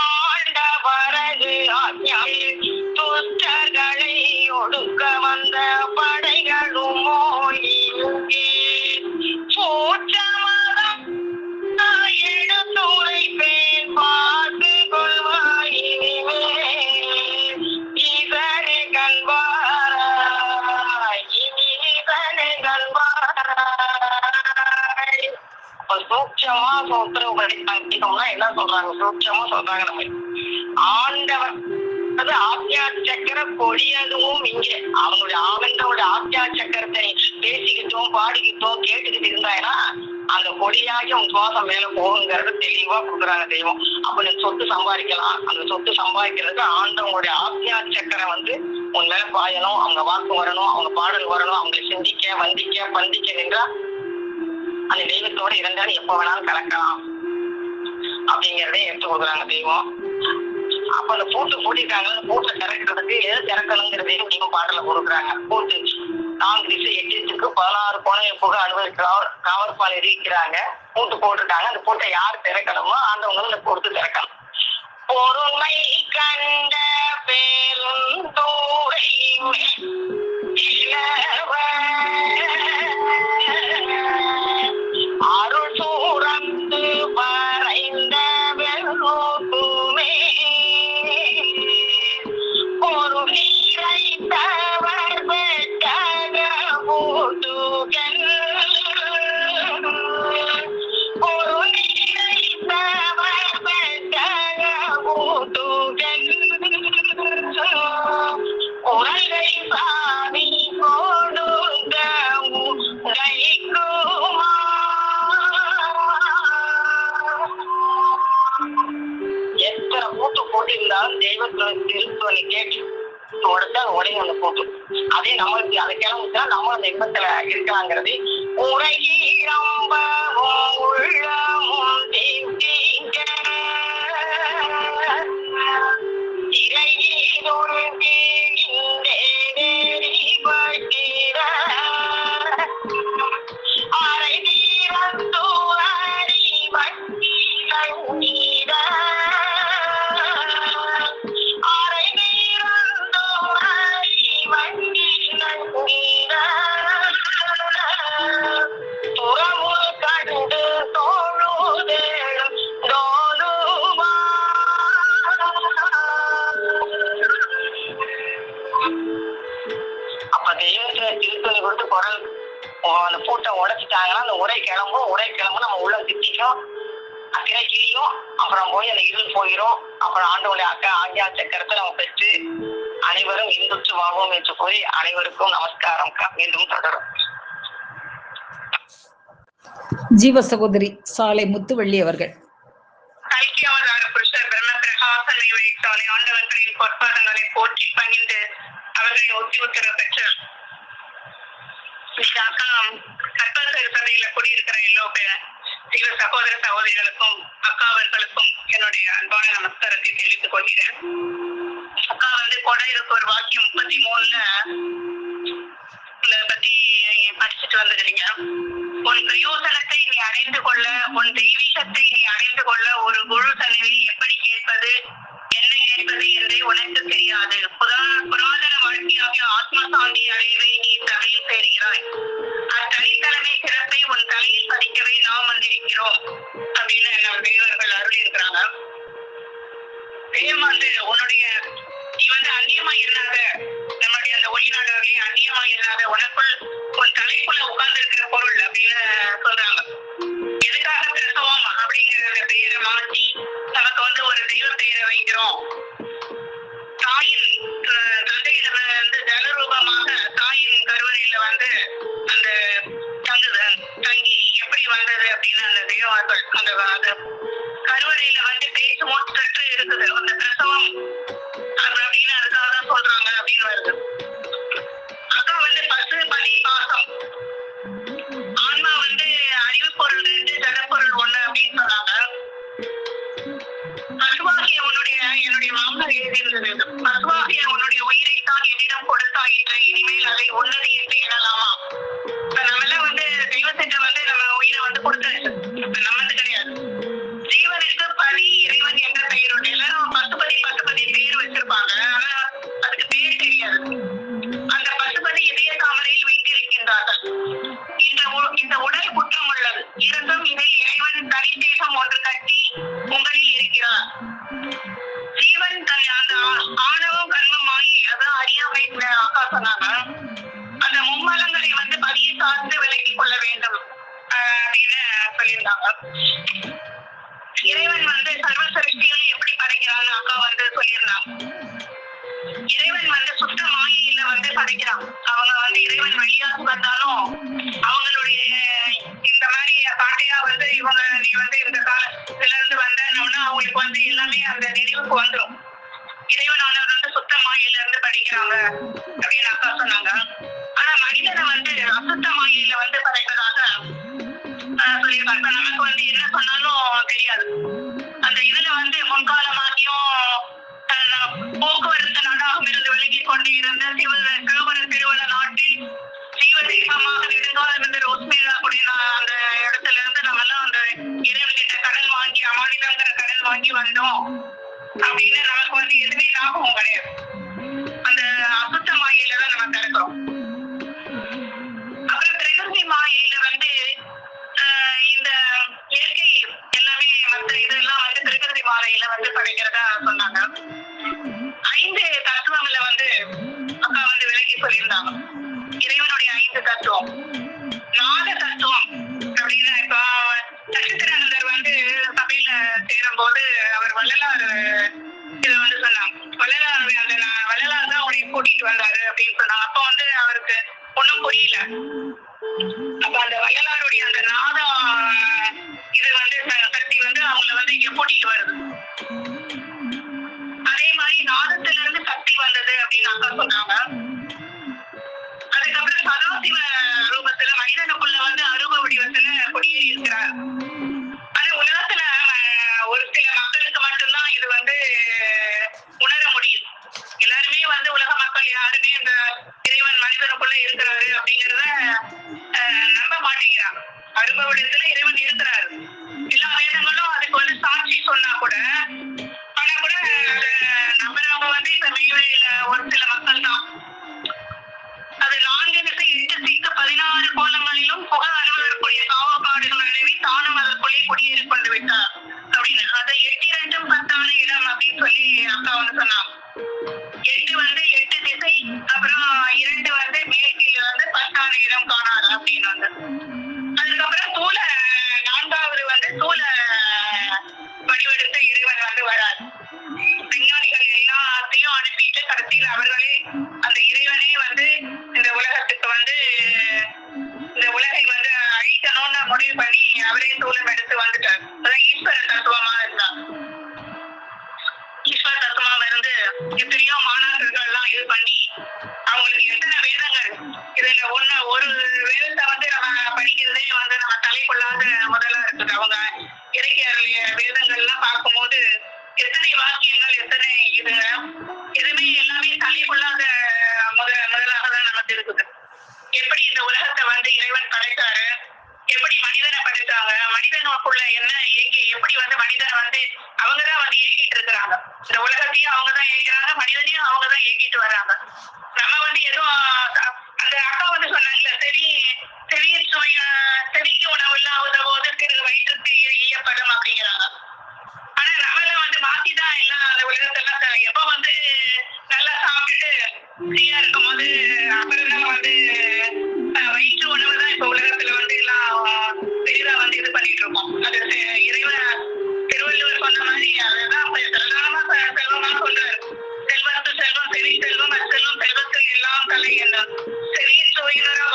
ஆண்டவரது ஆజ్ఞாவில் துஷ்டர்களை ஒடுக்க வந்த படைகளும் ஓடியுங்கே சூட்சமதம் எடுத்துரைப்பேன் பார்த்து கொள்வாயினிமே ஈசனை கண்பாராய் ஈசனை கண்பாராய். சூட்சமா உத்தரவு படித்தாங்கன்னா என்ன சொல்றாங்க? சூட்சமா சொல்றாங்க நம்ம ஆண்டவர் ஆத்யா சக்கர கொடியதுவும் இங்கே அவனுடைய ஆவந்தோட ஆத்யா சக்கரத்தை பேசிக்கிட்டோம் பாடிக்கிட்டோம் கேட்டுக்கிட்டு இருந்தாங்கன்னா அந்த கொடியாகி உன் சுவாசம் மேல போகுங்கிறது தெளிவா கொடுக்குறாங்க தெய்வம். அப்ப நீ சொத்து சம்பாதிக்கலாம். அந்த சொத்து சம்பாதிக்கிறதுக்கு ஆண்டவங்களுடைய ஆத்யா சக்கரம் உன் மேல பாயணும். அவங்க வாக்கு வரணும், அவங்க பாடல் வரணும், அவங்களை சிந்திக்க வந்திக்க பந்திக்க நின்றா அந்த தெய்வத்தோட இருந்தாலும் எப்ப வேணாலும் கலக்கலாம் அப்படிங்கிறதே எடுத்து கொடுக்குறாங்க தெய்வம். அப்ப அந்த பூட்டு பூட்டிட்டாங்க. அந்த பூட்டை திறக்கிறதுக்கு எது திறக்கணுங்கிறதையும் நீங்க பாடல கொடுக்குறாங்க. பூட்டு 4 திசை 8 திசைக்கு 16 கோண புகை அனுபவிக்கிறார் காவற்பால் இருக்கிறாங்க. பூட்டு போட்டுட்டாங்க. அந்த பூட்டை யார் திறக்கணுமோ ஆண்டவங்க கொடுத்து திறக்கணும். பொறுமை கண்ட பெருந்தூரை அருள் சூரந்து வரைந்த வெள்ளோட்டுமே ஒரு நீரைத்தவர் பெற்ற பூட்டுகள் ஒரு நீரைத்தவர் பெற்ற பூட்டுகள் உலகை சாமி கொடுங்க உழைக்குமா எத்தனை பூட்டு போட்டிருந்தாலும் தெய்வத்தோட திருத்தோணி கேட்டு உடச்சா உடையும் அந்த பூட்டு. அதே நம்மளுக்கு அதை கிளம்பிட்டா நம்ம அந்த இன்பத்துல இருக்காங்கிறது உரையீரம்பவும் உள்ளமும் தீங்க திரையீருள்கே அரை நீரந்து அறி வட்டி நீர அரை நீரந்து அறி வட்டி நீர துறவு கண்டு தோழுதேடும் தோழுமா. அப்ப தெய்வத்தை திருத்தணி கொடுத்து குரல் அந்த பூட்டை உடைச்சிட்டாங்கன்னா அந்த உரை கிளம்பும் நம்ம உள்ள திட்டிக்கும் அக்கறை கிளியும் அப்புறம் போய் அந்த இருள் போயிடும். அப்புறம் ஆண்டோடைய ஆக்ஞா சக்கரத்தை நம்ம பெற்று அனைவரும் இந்துச்சு வாழ்வோம் என்று கூறி அனைவருக்கும் நமஸ்காரம். மீண்டும் தொடரும். ஜீவ சகோதரி சாலை முத்துவள்ளி அவர்கள். கல்கி அவதார புருஷர் பிரம்ம பிரகாச நெய்வழித்தாலே ஆண்டவர்களின் பொற்பாதங்களை போற்றி பணிந்து அவர்களை ஒத்தி உத்தரவு பெற்று கற்பக சபையில குடியிருக்கிற எல்லோ சிவ சகோதர சகோதரிகளுக்கும் அக்காவர்களுக்கும் என்னுடைய அன்பான நமஸ்காரத்தை தெரிவித்துக் கொள்கிறேன். அக்கா கொடையிருக்கு ஒரு வாக்கியம் 33ல பத்தி படிச்சுட்டு வந்துக்கிறீங்க. உன் பிரயோசனத்தை நீ அடைந்து கொள்ள, உன் தெய்வீகத்தை நீ அடைந்து கொள்ள ஒரு குரு தன்மையை எப்படி கேட்பது, என்ன கேட்பது என்றே உனக்கு தெரியாது. புராதன வாழ்க்கையாக ஆத்ம சாந்தி அடைவை நீ தலையில் சேர்கிறாய். அத்தனித்தலைமை சிறப்பை உன் தலையில் பதிக்கவே நாம் வந்திருக்கிறோம் அப்படின்னு நம்ம பெரியவர்கள் அருள் இருக்கிறாங்க. உன்னுடைய நீ அந்நியமா இல்லாத, நம்மளுடைய அந்த ஒளிநாடகர்களையும் அந்நியமா இல்லாத உனக்குள் உன் தலைக்குள்ள உட்கார்ந்து இருக்கிற பொருள் அப்படின்னு சொல்றாங்க. எதுக்காக பிரசவம் அப்படிங்கிற பெயரை மாற்றி நமக்கு ஒரு தெய்வ பெயரை வைக்கிறோம். தாயின் தந்தையில ஜலரூபமாக தாயின் கருவறையில அந்த தங்கி எப்படி வந்தது அப்படின்னு அந்த தெய்வங்கள் அந்த கருவறையில பேச்சு மூச்சற்று இருக்குது. அந்த பிரசவம் அப்படின்னு அதுக்காக சொல்றாங்க அப்படின்னு வருது. அப்புறம் பசு பலி பாசம் ஆன்மா அறிவு பொருள் 2 ஜடப்பொருள் 1 அப்படின்னு சொன்னாங்க. பசுவாகிய என்னுடைய மாமனார் எழுதியிருந்தது. பசுவாகிய உன்னுடைய உயிரைத்தான் என்னிடம் கொடுத்தாயிற்று, இனிமேல் அதை உன்னது என்று எண்ணலாமா? நம்ம எல்லாம் வந்து தெய்வத்திட்ட வந்து நம்ம உயிரை வந்து கொடுத்தாச்சு, நம்மது கிடையாது. ஜீவனுக்கு பதி இறைவன் என்ற பெயர் உண்டு. எல்லாரும் பசுபதி பெயர் வச்சிருப்பாங்க, ஆனா அதுக்கு பேர் தெரியாது. அந்த பசுபதி இதய தாமரையில் வைத்திருக்கின்றார்கள். இந்த உடல் குற்றம் உள்ளது, இருந்தும் இதில் இறைவன் தனித்தேகம் ஒன்று கட்டி உங்களில் இருக்கிறார். ஜீவன் அந்த ஆணவம் கர்மம் மாயை, அதான் அறியாமை அக்கா சொன்னாங்க. அந்த மும்மலங்களை வந்து பதியை சார்ந்து விலக்கிக் கொள்ள வேண்டும் அப்படின்னு சொல்லியிருந்தாங்க. இறைவன் வந்து சர்வ சிருஷ்டிகளை எப்படி படைக்கிறான்னு அக்கா வந்து சொல்லியிருந்தாங்க. இறைவன் வந்து சுத்த மாயையில வந்து படைக்கிறான். அவங்க வந்து இறைவன் வெளியாக வந்தாலும் அவங்களுடைய இந்த மாதிரி பாட்டையா வந்து இவங்க நீ வந்து இந்த காலத்துல இருந்து வந்தோம்னா அவங்களுக்கு வந்து எல்லாமே அந்த நினைவுக்கு வந்துடும். இறைவனானவர் வந்து சுத்த மாயையில இருந்து படிக்கிறாங்க அப்படின்னு அக்கா சொன்னாங்க. ஆனா மனிதனை வந்து அசுத்த மாயையில வந்து படைக்கிறதாக சொல்லியிருக்காங்க. நமக்கு வந்து என்ன சொன்னாலும் தெரியாது. அந்த இதுல வந்து முன்காலமாகியும் போக்குவரத்து நாடாகவும் இருந்து விளங்கிக் கொண்டு இருந்த சிவபுர திருவள்ள நாட்டில் ஜீவதேகமாக நெடுங்காலம் இருந்த ரோஸ்மேலா கூடிய அந்த இடத்துல இருந்து நம்ம எல்லாம் அந்த இறைவன்கிட்ட கடன் வாங்கி அமானிதங்கிற கடன் வாங்கி வந்தோம் அப்படின்னு நமக்கு வந்து எதுவுமே லாபமும் கிடையாது. அந்த அசுத்த மாயையில தான் நம்ம திறக்கிறோம். அப்புறம் பிரகிருதி மாயையில வந்து இந்த இயற்கை எல்லாமே மற்ற இதெல்லாம் வந்து பிரகிருதி மாயையில வந்து படைக்கிறதா சொன்னாங்க. 5 தத்துவங்களை வந்து அக்கா வந்து விளக்கி சொல்லியிருந்தாங்க. இறைவனுடைய 5 தத்துவம். 4 தத்துவம் அப்படின்னா இப்ப நட்சத்திரானந்தர் வந்து சபையில சேரும் போது அவர் வள்ளலார் இதை வந்து சொன்னாங்க. வள்ளலார் தான் உன்னை கூட்டிட்டு வந்தாரு அப்படின்னு சொன்னாங்க. அப்ப வந்து அவருக்கு ஒண்ணும் புரியல. அப்ப அந்த வள்ளலாருடைய அந்த நாதம் இது வந்து சக்தி வந்து அவங்களை வந்து இங்க கூட்டிட்டு வருது. அதே மாதிரி நாதத்துல இருந்து சக்தி வந்தது அப்படின்னு அக்கா சொன்னாங்க. அதுக்கப்புறம் சதாசிவ ரூபத்துல மனிதனுக்குள்ள வந்து அரூப வடிவத்துல குடியேறி இருக்கிறார். ஆனா உலகத்துல ஒரு சில மக்களுக்கு மட்டும்தான் இது வந்து உணர முடியும். எல்லாருமே வந்து உலக மக்கள் யாருமே இந்த இறைவன் மனிதனுக்குள்ள இருக்கிறாரு அப்படிங்கிறத நம்ப மாட்டேங்கிறாங்க. அரூப வடிவத்துல இறைவன் இருக்கிறாரு. எல்லா வேதங்களும் அதுக்கு வந்து சாட்சி சொன்னா கூட நம்புறவங்க வந்து இப்ப மெய்வேல ஒரு சில மக்கள் தான். அது 4 திசை 8 திக்கு 16 கோலங்களிலும் புக அலுவலக்கூடிய காவப்பாடுகள் நினைவி தானும் அதற்குள்ளே குடியேறி கொண்டு விட்டார் அப்படின்னு. அதை 8 2 10 இடம் அப்படின்னு சொல்லி அக்கா வந்து சொன்னாங்க. 8 வந்து 8 திசை, அப்புறம் 2 வந்து மேற்கில் வந்து 10 இடம் காணாது அப்படின்னு வந்து. அதுக்கப்புறம் தூள 4வது வந்து தூள வடிவெடுத்த இறைவன் வந்து வராது. விஞ்ஞானிகள் எல்லாத்தையும் அனுப்பிட்டு கடைசியில் அவர்களே அந்த இறைவனே வந்து இந்த உலகத்துக்கு வந்து இந்த உலகை வந்து அழிக்கணும்னு முடிவு பண்ணி அவரே தூளம் எடுத்து வந்துட்டார். அதான் ஈஸ்வர தத்துவமா இருந்தார். ஈஸ்வர தத்துவமா இருந்து எத்தனையோ மாணவர்கள் எல்லாம் இது பண்ணி அவங்களுக்கு எத்தனை வேதங்கள் இதுல ஒரு வேதத்தை வந்து நம்ம படிக்கிறதே வந்து நம்ம தலைக்குள்ளாத முதலா இருக்குது. அவங்க இலக்கிய வேதங்கள் எல்லாம் பார்க்கும்போது எத்தனை வாக்கியங்கள் எத்தனை இதுங்க எதுவுமே எல்லாமே தலைக்குள்ளாத முதலாக தான் நமக்கு இருக்குது. எப்படி இந்த உலகத்தை வந்து இறைவன் படைத்தாரு, எப்படி மனிதனை படைத்தாங்க, மனிதனுக்குள்ள என்ன இயங்கி எப்படி வந்து மனிதனை வந்து அவங்கதான் வந்து இயக்கிட்டு இருக்கிறாங்க. இந்த உலகத்தையும் அவங்கதான் இயக்கிறாங்க, மனிதனையும் அவங்கதான் இயக்கிட்டு வர்றாங்க. நம்ம வந்து எதுவும் அந்த அக்கா வந்து சொன்னாங்கல்ல, செவிக்கு உணவு இல்லாத போது சிறு வயிற்றுக்கு ஈயப்படும் அப்படிங்கிறாங்க. ஆனா நம்மளாம் வந்து மாத்திதான் எல்லாம் அந்த உலகத்தெல்லாம் எப்ப வந்து நல்லா சாப்பிட்டுட்டு ஃப்ரீயா இருக்கும் போது அப்புறம் தான் வந்து வயிற்று உணவு தான் இப்ப உலகத்துல வந்து எல்லாம் பெரிதா வந்து இது பண்ணிட்டு இருக்கோம். அது இறைவன் திருவள்ளுவர் சொன்ன மாதிரி அதுதான் செல்வமா சொல்றாரு. செல்வத்து செல்வம் செவி செல்வம் அச்செல்வம் செல்வத்தில் எல்லாம் தலை என்ன செவியின் சுவையினரா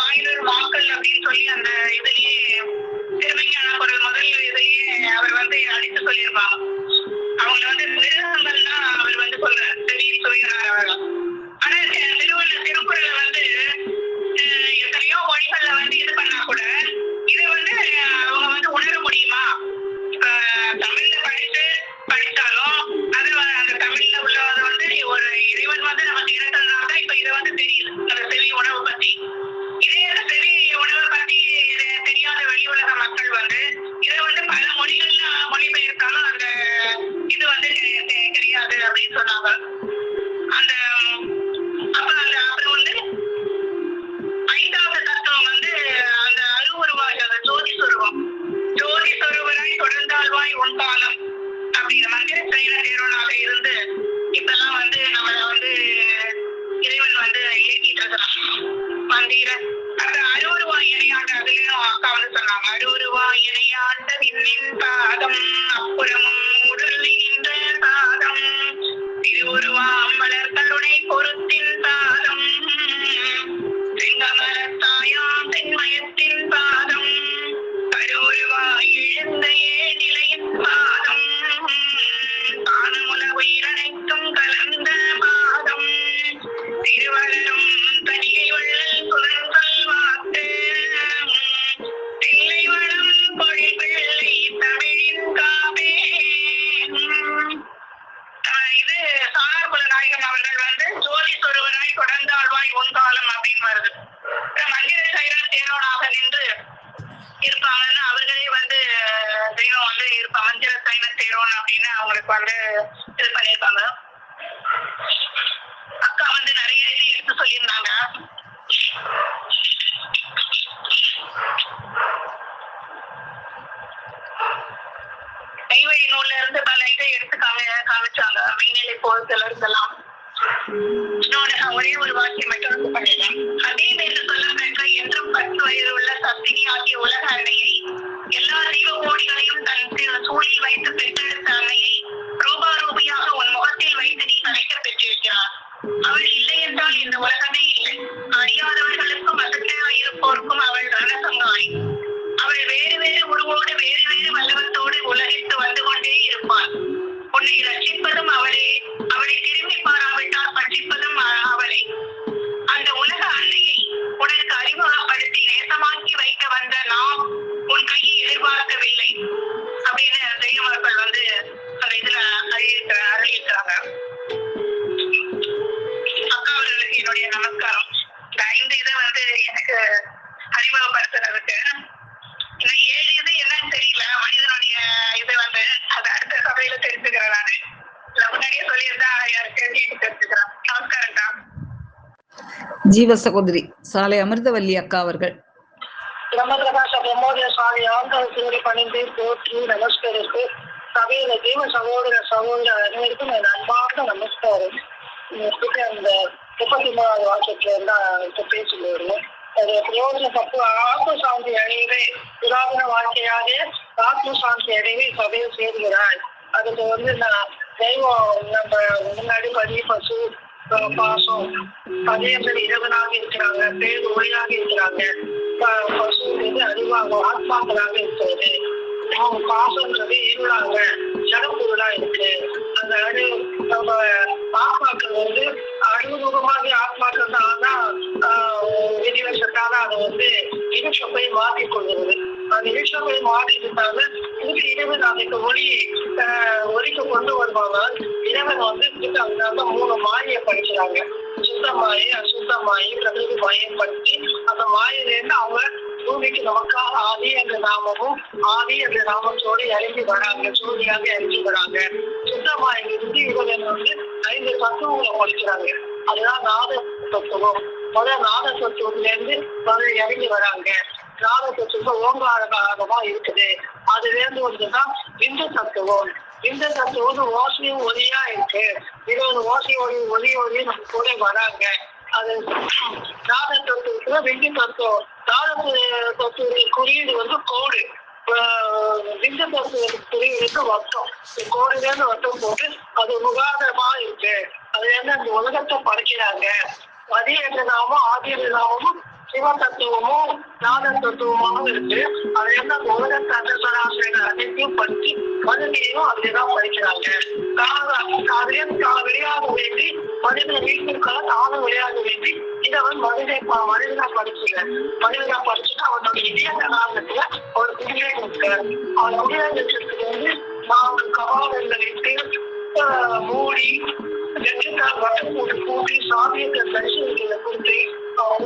வந்து இதை வந்து பல மொழிகள்ல மொழிபெயர்த்தாலும் அந்த இது வந்து கிடையாது அப்படின்னு சொன்னாங்க. அந்த அப்புறம் வந்து 5வது தத்துவம் வந்து அந்த அருவுருவாய், அந்த ஜோதி சொருவம், ஜோதி சொருவராய் தொடர்ந்தாழ்வாய் உன் காலம் அப்படிங்கிற மந்திர சைன தேர்வனாக இருந்து இப்பெல்லாம் வந்து நம்மள வந்து இறைவன் வந்து இயக்கிட்டு இருக்கிறான் மந்திர. அந்த அருவுருவாய் இணையாண்ட அதுலயும் அக்கா வந்து சொன்னாங்க, அருவுருவாய் இணையாண்ட விண்ணின் பாதம் அப்புறமும் உடலை நின்ற பாதம் திருவுருவா அம்மலர் கருணை பொருத்தின் பாதம் செங்கமலத்தாயாம் தென்மயத்தின் பாதம் கருவுருவாய் எழுந்த நிலையின் பாதம் காணுமுல உயிரனைத்தும் கலந்த பாதம் திருவளரும் தனிகை வள்ளல் குரல் வாக்கு தில்லை வளம் பொழி பிள்ளை தமிழின் காவே. இது சாணார்குல நாயகம் அவர்கள் வந்து ஜோதி சொருவராய் கொடந்தாழ்வாய் உன்காலம் அப்படின்னு வருது. மந்திர சைரன் தேரோனாக நின்று இருப்பாங்கன்னு அவர்களே வந்து தெய்வம் வந்து இருப்பாங்க, மந்திர சைரன் தேரோன் அப்படின்னு அவங்களுக்கு வந்து இது பண்ணியிருப்பாங்க. அக்கா வந்து நிறைய இது எடுத்து சொல்லியிருந்தாங்க. கைவழி நூல்ல இருந்து பல இதை எடுத்து காமிச்சாங்க, மெய்நிலை போதத்துல இருந்தெல்லாம். ஒரே ஒரு வாக்கியம் மட்டும் வந்து பண்ணிடலாம். அதீம் என்று சொல்லப்பெற்ற என்றும் 10 வயது உள்ள சத்தினி ஆகிய உலக அன்னையை, எல்லா தெய்வ கோடிகளையும் தன் சூழில் வைத்து பெற்றெடுத்த அன்னையை ரூபாரூபியாக உன் முகத்தில் வைத்து நீ கலைக்க பெற்றிருக்கிறார். அவள் இல்லை என்றால் இந்த உலகமே இல்லை. அறியாதவர்களுக்கும் வசதியாக இருப்போருக்கும் அவள் ரணசங்காரி. அவள் வேறு வேறு உருவோடு வேறு வேறு வல்லவத்தோடு உலகிற்கு வந்து கொண்டே இருப்பாள். உன்னை ரட்சிப்பதும் அவளே, அவளை திரும்பி பாராவிட்டால் பட்சிப்பதும் அவளே. அந்த உலக அன்னையை உனக்கு அறிமுகப்படுத்தி நேசமாக்கி வைக்க வந்த நாம் உன் கையை எதிர்பார்க்கவில்லை அப்படின்னு தெய்வர்கள் வந்து அந்த இதுல அறிவிக்கிறாங்க. அக்கா அவர்களுக்கு என்னுடைய நமஸ்காரம். இந்த 5 இதை வந்து எனக்கு அறிமுகப்படுத்துறதுக்கு. இன்னும் 7 இது என்னன்னு தெரியல, மனிதனுடைய இது வந்து அது அடுத்த சபையில தெரிஞ்சுக்கிறேன். நானு முன்னாடியே சொல்லியிருந்தா யாருக்கு கேட்டு தெரிஞ்சுக்கிறேன். நமஸ்காரம்க்கா. ஜீவ சகோதரி சாலை அமிர்தவல்லி அக்கா அவர்கள். பிரம்மபிரகாச பிரம்மோதய சுவாமி ஆண்கள் திருடி பணிந்து போற்றி நமஸ்கரித்து சபையில ஜீவ சகோதர அனைவருக்கும் என் அன்பார்ந்த நமஸ்காரம். அந்த 33வது வாக்கியத்துல இருந்தா பேசி வருவோம். அது பிரயோஜனப்பட்டு ஆத்ம சாந்தி அடைவே புராதன வாழ்க்கையாக ஆத்ம சாந்தி அடைவே சபையில் சேர்கிறாள். அதுக்கு வந்து நான் தெய்வம் நம்ம முன்னாடி பதி பசு பாசம் பதையங்கள் இறைவனாக இருக்கிறாங்க, பேர் ஒளியாக இருக்கிறாங்க. பசுன்றது அறிவாக ஆத்மாக்களாக இருக்கிறது. பாசம்ன்றது இருளாக ஜடப்பொருளா இருக்கு. அந்த நம்ம ஆத்மாக்கள் வந்து அறிவுபூர்வமாக ஆத்மாக்கள் தான் விதிவசத்தால அதை வந்து இனிஷப்பை மாற்றிக் கொள்கிறது. அந்த இனிஷப்பை மாற்றிட்டாங்க இதுக்கு இறைவன் அதுக்கு ஒளிக்கு கொண்டு வருவாங்க. இறைவன் வந்து அதனால 3 மாயை படிக்கிறாங்க. சுத்த மாயை, அசுத்த மாயை, பிரகிருதி மாயை படிச்சு அந்த மாயிலிருந்து அவங்க பூமிக்கு நமக்காக ஆதி என்ற நாமமும் ஆதி என்ற நாமத்தோடு இறங்கி வராங்க, ஜோதியாக இறங்கி வராங்க. சுத்த மாயிலிருந்து இவங்க வந்து 5 தத்துவங்களை படிக்கிறாங்க. அதுதான் நாத தத்துவம். முதல் நாத தத்துவத்துல இருந்து இறங்கி வராங்க. நாத தத்துவம் ஓங்காரமா இருக்குது. அதுல இருந்து வந்துதான் விந்து தத்துவம். இந்த தத்துவம் ஓசையும் ஒலியா இருக்கு. இது ஒரு ஓசை ஒலி நம்ம கூட வராங்க. அது நாத தத்துவத்துல விந்து தத்துவம். நாத தத்துவ குறியீடு வந்து கோடு. விந்து தத்துவ குறியீடு வட்டம். கோடுல இருந்து வட்டம் போட்டு அது முகாதரமா இருக்கு. அதுல இருந்து அந்த உலகத்தை படைக்கிறாங்க. அதி என்ற நாமம் ஆதி என்ற நாமமும் சிவ தத்துவமும் நாத தத்துவமாகவும் இருக்கு. அதுல இருந்து அந்த உலகத்தை அந்தசராசிரியர்கள் அனைத்தையும் படிச்சு மனிதனையும் அதுலதான் படிக்கிறாங்க. விளையாட வேண்டி மனிதனை வீட்டிற்காக தானும் விளையாட வேண்டி இதை வந்து மனிதனா படிச்சுங்க. மனிதனா படிச்சுட்டு அவனோட இதய காரணத்துல ஒரு குடியே இருக்கு. அவன் குடியேற்றத்துக்கு வந்து 4 கபாலங்களை இட்டு மூடி வெற்றித்தால் வட்டம் போட்டு கூட்டி சாமியத்தை தரிசனங்களை கொடுத்து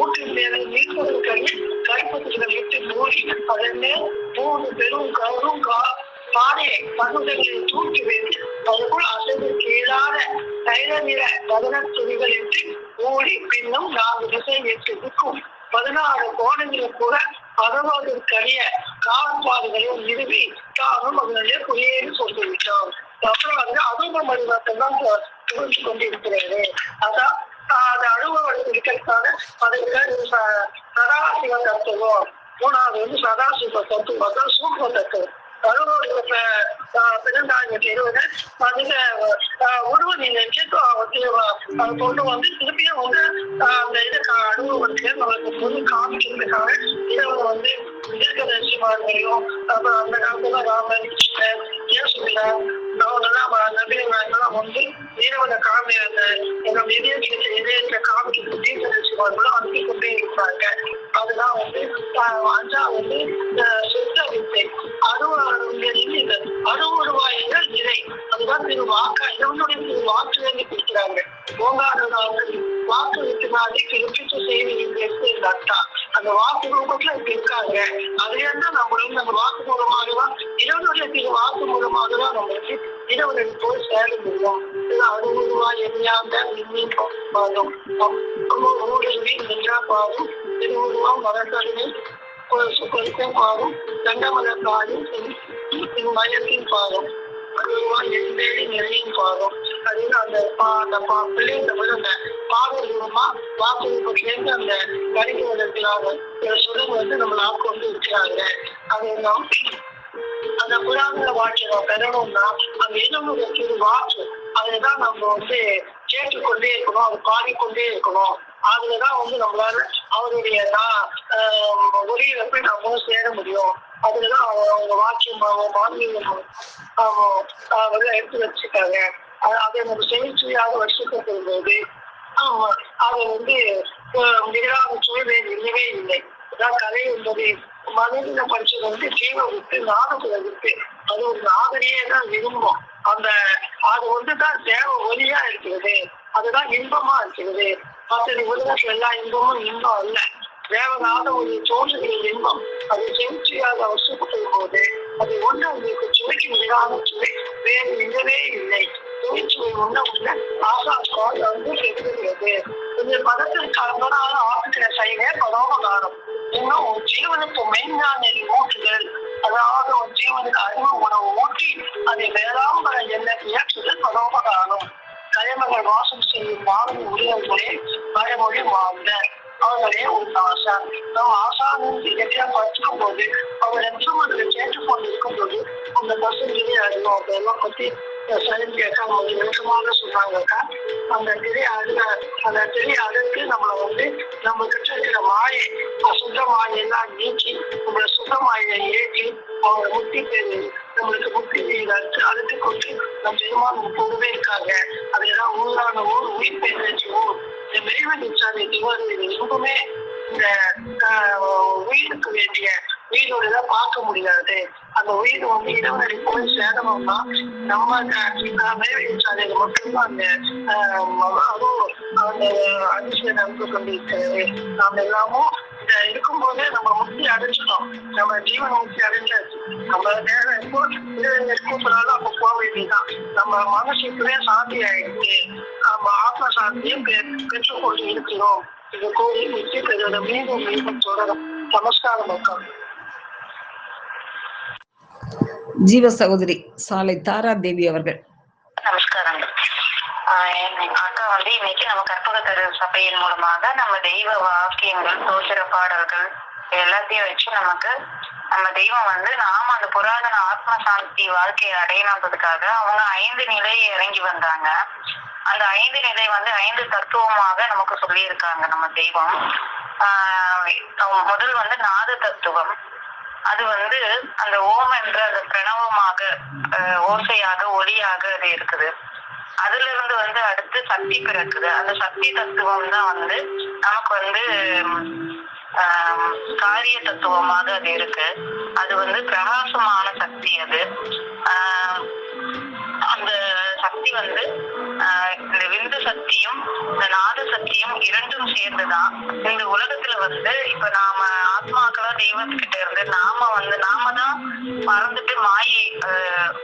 ஊட்டின் மேலே மீட்பதற்காக கைப்பற்றுகளை இட்டு கூறி அதனை 3 பெரும் கரும் பாதையை பகுதிகளில் தூக்கி வைத்து அதுக்குள் அசைவு கீழாத தைல நிற பதன துணிகள் என்று ஓடி பின்னும் 4 திசை 8 திக்கும் 16 கோணங்களும் கூட பதவாதற்கரிய காவல்பாடுகளையும் நிறுவி தானும் அதனுடைய குறியேறி சொல்லிவிட்டான். அப்புறம் அதுவும் வடிவத்தை தான் புரிஞ்சு கொண்டிருக்கிறது. அதான் அது அனுபவம் இருக்கிறதுக்கான அதை சதாசிவ தத்துவம். 3வது சதாசிவ தத்துவம், அதான் சூக்ம தத்துவம். கொண்டு வந்து திருப்பியும் அந்த இதை அனுபவத்துக்கு நம்மளுக்கு பொருள் காமிக்கிறதுக்காக இரவு தீர்க்கதரிசிமார்களையும் அப்புறம் அந்த காலத்துல ராமன் கிருஷ்ணன் இயேசுபிரான் நபிகள் இரவனை காமி அந்த இதயத்துல காமிக்கிறது தீர்க்கதரிசிமார்களும் அனுப்பி கொண்டே இருக்கிறாங்க. அதுதான் 5வது சுத்த வித்தை. அறுவருவாய்கள் நிலை. அதுதான் திருவாக்கா இவனுடைய திருவாக்கு வேண்டி கொடுக்கிறாங்க. வாக்கு வித்தினாலே கிழப்பிட்டு செய்தி அர்த்தா அந்த வாக்கு ரூபத்துல இருக்காங்க. அதுல இருந்தா நம்மளும் நம்ம வாக்கு மூலமாகதான் இறைவனுடைய திரு வாக்கு மூலமாகதான் நம்மளுக்கு இறைவனுக்கு போய் சேர முடியும். இது 60 ரூபாய் எரியாந்த பாதம் ஊழலை நின்றா பாதம் 20 ரூபாய் மரத்தடினை சுப்பரிக்கும் பாதம் தண்டமல பாதம் மயத்தின் பாதம் 60 ரூபாய் எந்தேடி நிறையின் பாதம். அது அந்த பிள்ளைங்க அந்த பாதூர்வமா வாக்குறுதிலேருந்து அந்த வணிகத்தினால சொல்லுங்க நம்ம நாக்கு இருக்கிறாங்க. அது அந்த புராதன வாழ்க்கை நம்ம பெறணும்னா அந்த என்னுடைய திரு வாக்கு அதுதான் நம்ம கேட்டுக்கொண்டே இருக்கணும், அது பாடிக்கொண்டே இருக்கணும். அதுலதான் நம்மளால அவருடைய ஒளியில போய் நம்மளும் சேர முடியும். அதுலதான் அவங்க வாக்கியம் மாநிலம் எடுத்து வச்சுக்காங்க. அதை நம்ம செலுத்தியாக வச்சுக்கப்படும் போது அதை நிகழாத சூழ்நிலை இல்லவே இல்லை. அதான் கலை என்பது மனிதனை படிச்சது ஜீவ விட்டு நாதத்துல விட்டு அது ஒரு நாகரியே தான் விரும்பும். அது தான் தேவ ஒலியா இருக்கிறது, அதுதான் இன்பமா இருக்கிறது. மற்ற உலகத்துல எல்லா இன்பமும் இன்பம் அல்ல, தேவனாத ஒரு தோன்றுகிற இன்பம். அது செலுத்தியாக வசூக்கப்படும் போது அது உங்களுக்கு சுவைக்கு நிகழாத சுவை வேறு இல்லவே இல்லை. சுவைச்சுவை உள்ள ஆசாஸ்வால் கெடுகிறது. இந்த பதத்தில் கலந்தனால ஆற்றுக்கிற செயலே பரோபகாரம். இன்னும் ஒரு ஜீவனுக்கு மெய்ஞான ஊட்டுதல், அதாவது ஒரு ஜீவனுக்கு அறிவு உணவு ஊட்டி அதை வேளாம்பர எண்ணெய் இயற்றுதல் பரோபகாரம். கலைமகள் வாசம் செய்யும் மாணவ உரியவர்களே மறைமொழி வாழ்ந்த அவர்களே ஒரு ஆசான். நம்ம ஆசானும் இயற்கையா படிச்சுக்கும் போது அவர் என்றும் அதில் கேட்டுக்கொண்டு இருக்கும் போது அந்த பசங்களே அறிவோம். அதெல்லாம் பத்தி சரிஞ்சு கேட்க நெருக்கமாக சொன்னாங்கக்கா. அந்த திரை அழுக்கு நம்மளை நம்ம கிட்ட இருக்கிற மாயை அசுத்த மாயெல்லாம் நீக்கி நம்மளை சுத்த மாயை ஏற்றி அவங்க முக்தி பேரு நம்மளுக்கு முக்தி அழுத்து கொண்டு நம்ம பெருமாள் போகவே இருக்காங்க. அதுலதான் ஊரான ஊர் உயிர் பேரஞ்சி ஊர் இந்த மெய்வன் இச்சாதை திருவாரூர் எங்குமே இந்த உயிருக்கு வேண்டிய உயிரோட பார்க்க முடியாது. அந்த உயிர் இறைவனடி போய் சேரணும்னா நம்ம மேல்சாலையில மட்டும்தான் அந்த அதிசயம் நடந்து கொண்டிருக்கிறது. நாம் எல்லாமும் இருக்கும்போதே நம்ம முக்தி அடைஞ்சிட்டோம், நம்ம ஜீவன் முக்தி அடைஞ்சாச்சு. நம்ம நேரம் எப்போ கூப்பிடாலும் அப்போ போக வேண்டியதுதான். நம்ம மனசுக்குள்ளே சாந்தி ஆயிடுச்சு, நம்ம ஆத்ம சாந்தியும் பெற்றுக்கொண்டு இருக்கிறோம். இது கோயில் முக்தி பெறுவதை மீண்டும் மீண்டும் தொடரும். நமஸ்காரம் மக்கள். ஜீவ சகோதரி சாலை தாரா தேவி அவர்கள். நமஸ்காரம் அக்கா. இன்னைக்கு நம்ம கற்பக தரு சபையின் மூலமாக நம்ம தெய்வ வாக்கியங்கள், தோத்திர பாடல்கள் எல்லாத்தையும் வச்சு நம்ம தெய்வம் நாம அந்த புராதன ஆத்ம சாந்தி வாழ்க்கையை அடையணுன்றதுக்காக அவங்க 5 நிலையை இறங்கி வந்தாங்க. அந்த 5 நிலை 5 தத்துவமாக நமக்கு சொல்லி இருக்காங்க நம்ம தெய்வம். முதல் நாத தத்துவம். அது அந்த ஓம் என்ற அந்த பிரணவமாக ஓசையாக ஒளியாக அது இருக்குது. அதுல இருந்து அடுத்து சக்தி பிறக்குது. அந்த சக்தி தத்துவம் தான் நமக்கு காரிய தத்துவமாக அது இருக்கு. அது பிரகாசமான சக்தி. அது அந்த சக்தி இந்த விந்து சக்தியும் இந்த நாத சக்தியும் இரண்டும் சேர்ந்துதான் இந்த உலகத்துல இப்ப நாம ஆத்மாக்களா தெய்வத்துக்கிட்ட இருந்து நாம தான் மறந்துட்டு மாயை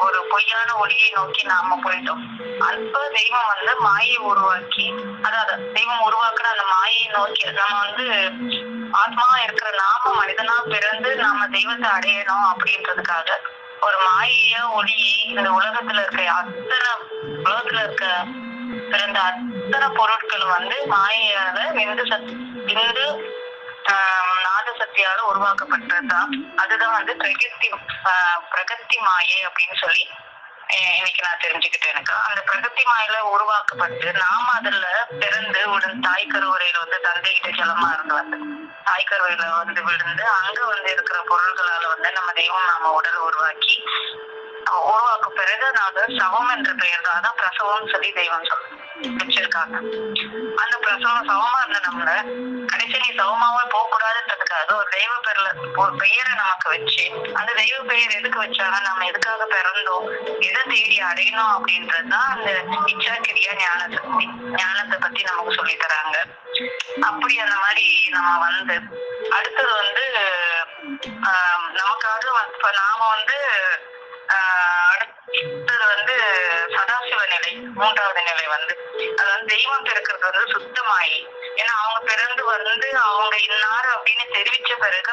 ஒரு பொய்யான ஒளியை நோக்கி நாம போயிட்டோம். அப்ப தெய்வம் வந்து மாயை உருவாக்கி, அதாவது தெய்வம் உருவாக்குற அந்த மாயை நோக்கி நம்ம ஆத்மா இருக்கிற நாம மனிதனா பிறந்து நாம தெய்வத்தை அடையணும் அப்படின்றதுக்காக ஒரு மாய ஒளியை இந்த உலகத்துல இருக்க பிறந்த அத்தனை பொருட்கள் வந்து மாயையால இந்து நாத சக்தியால உருவாக்கப்பட்டதுதான். அதுதான் வந்து பிரகத்தி மாயை அப்படின்னு சொல்லி இன்னைக்கு நான் தெரிஞ்சுக்கிட்டேன். எனக்கு அந்த பிரகத்தி மாயில உருவாக்கப்பட்டு நாம அதுல பிறந்து உடன் தாய் கருவறையில வந்து தந்தைகிட்ட ஜலமா இருந்து வந்து தாய் கருவறையில வந்து விழுந்து அங்க வந்து இருக்கிற பொருள்களால வந்து நம்ம தெய்வம் நாம உடல் உருவாக்கி உருவாக்கும் பிறகு நாங்க சவம் என்ற பெயர் தான், அதான் பிரசவம்னு சொல்லி தெய்வம் வச்சிருக்காங்க. அந்த பிரசவம் சவமா இருந்த நம்மள கடைசி நீ சவமாவே போக கூடாதுன்றதுக்காக ஒரு தெய்வ பெயரை நமக்கு வச்சு, அந்த தெய்வ பெயர் எதுக்கு வச்சாங்க, நம்ம எதுக்காக பிறந்தோம், எதை தேடி அடையணும் அப்படின்றதுதான் அந்த இச்சா கிரியா ஞானத்தை பத்தி நமக்கு சொல்லி தராங்க. அப்படி அந்த மாதிரி நம்ம வந்து அடுத்தது வந்து நமக்காக நாம வந்து அடுத்தது வந்து சதாசிவ நிலை, மூன்றாவது நிலை வந்து அதாவது தெய்வம் பிறக்கிறது வந்து சுத்தமாயி. ஏன்னா அவங்க பிறந்து வந்து அவங்க இன்னாரு அப்படின்னு தெரிவிச்ச பிறகு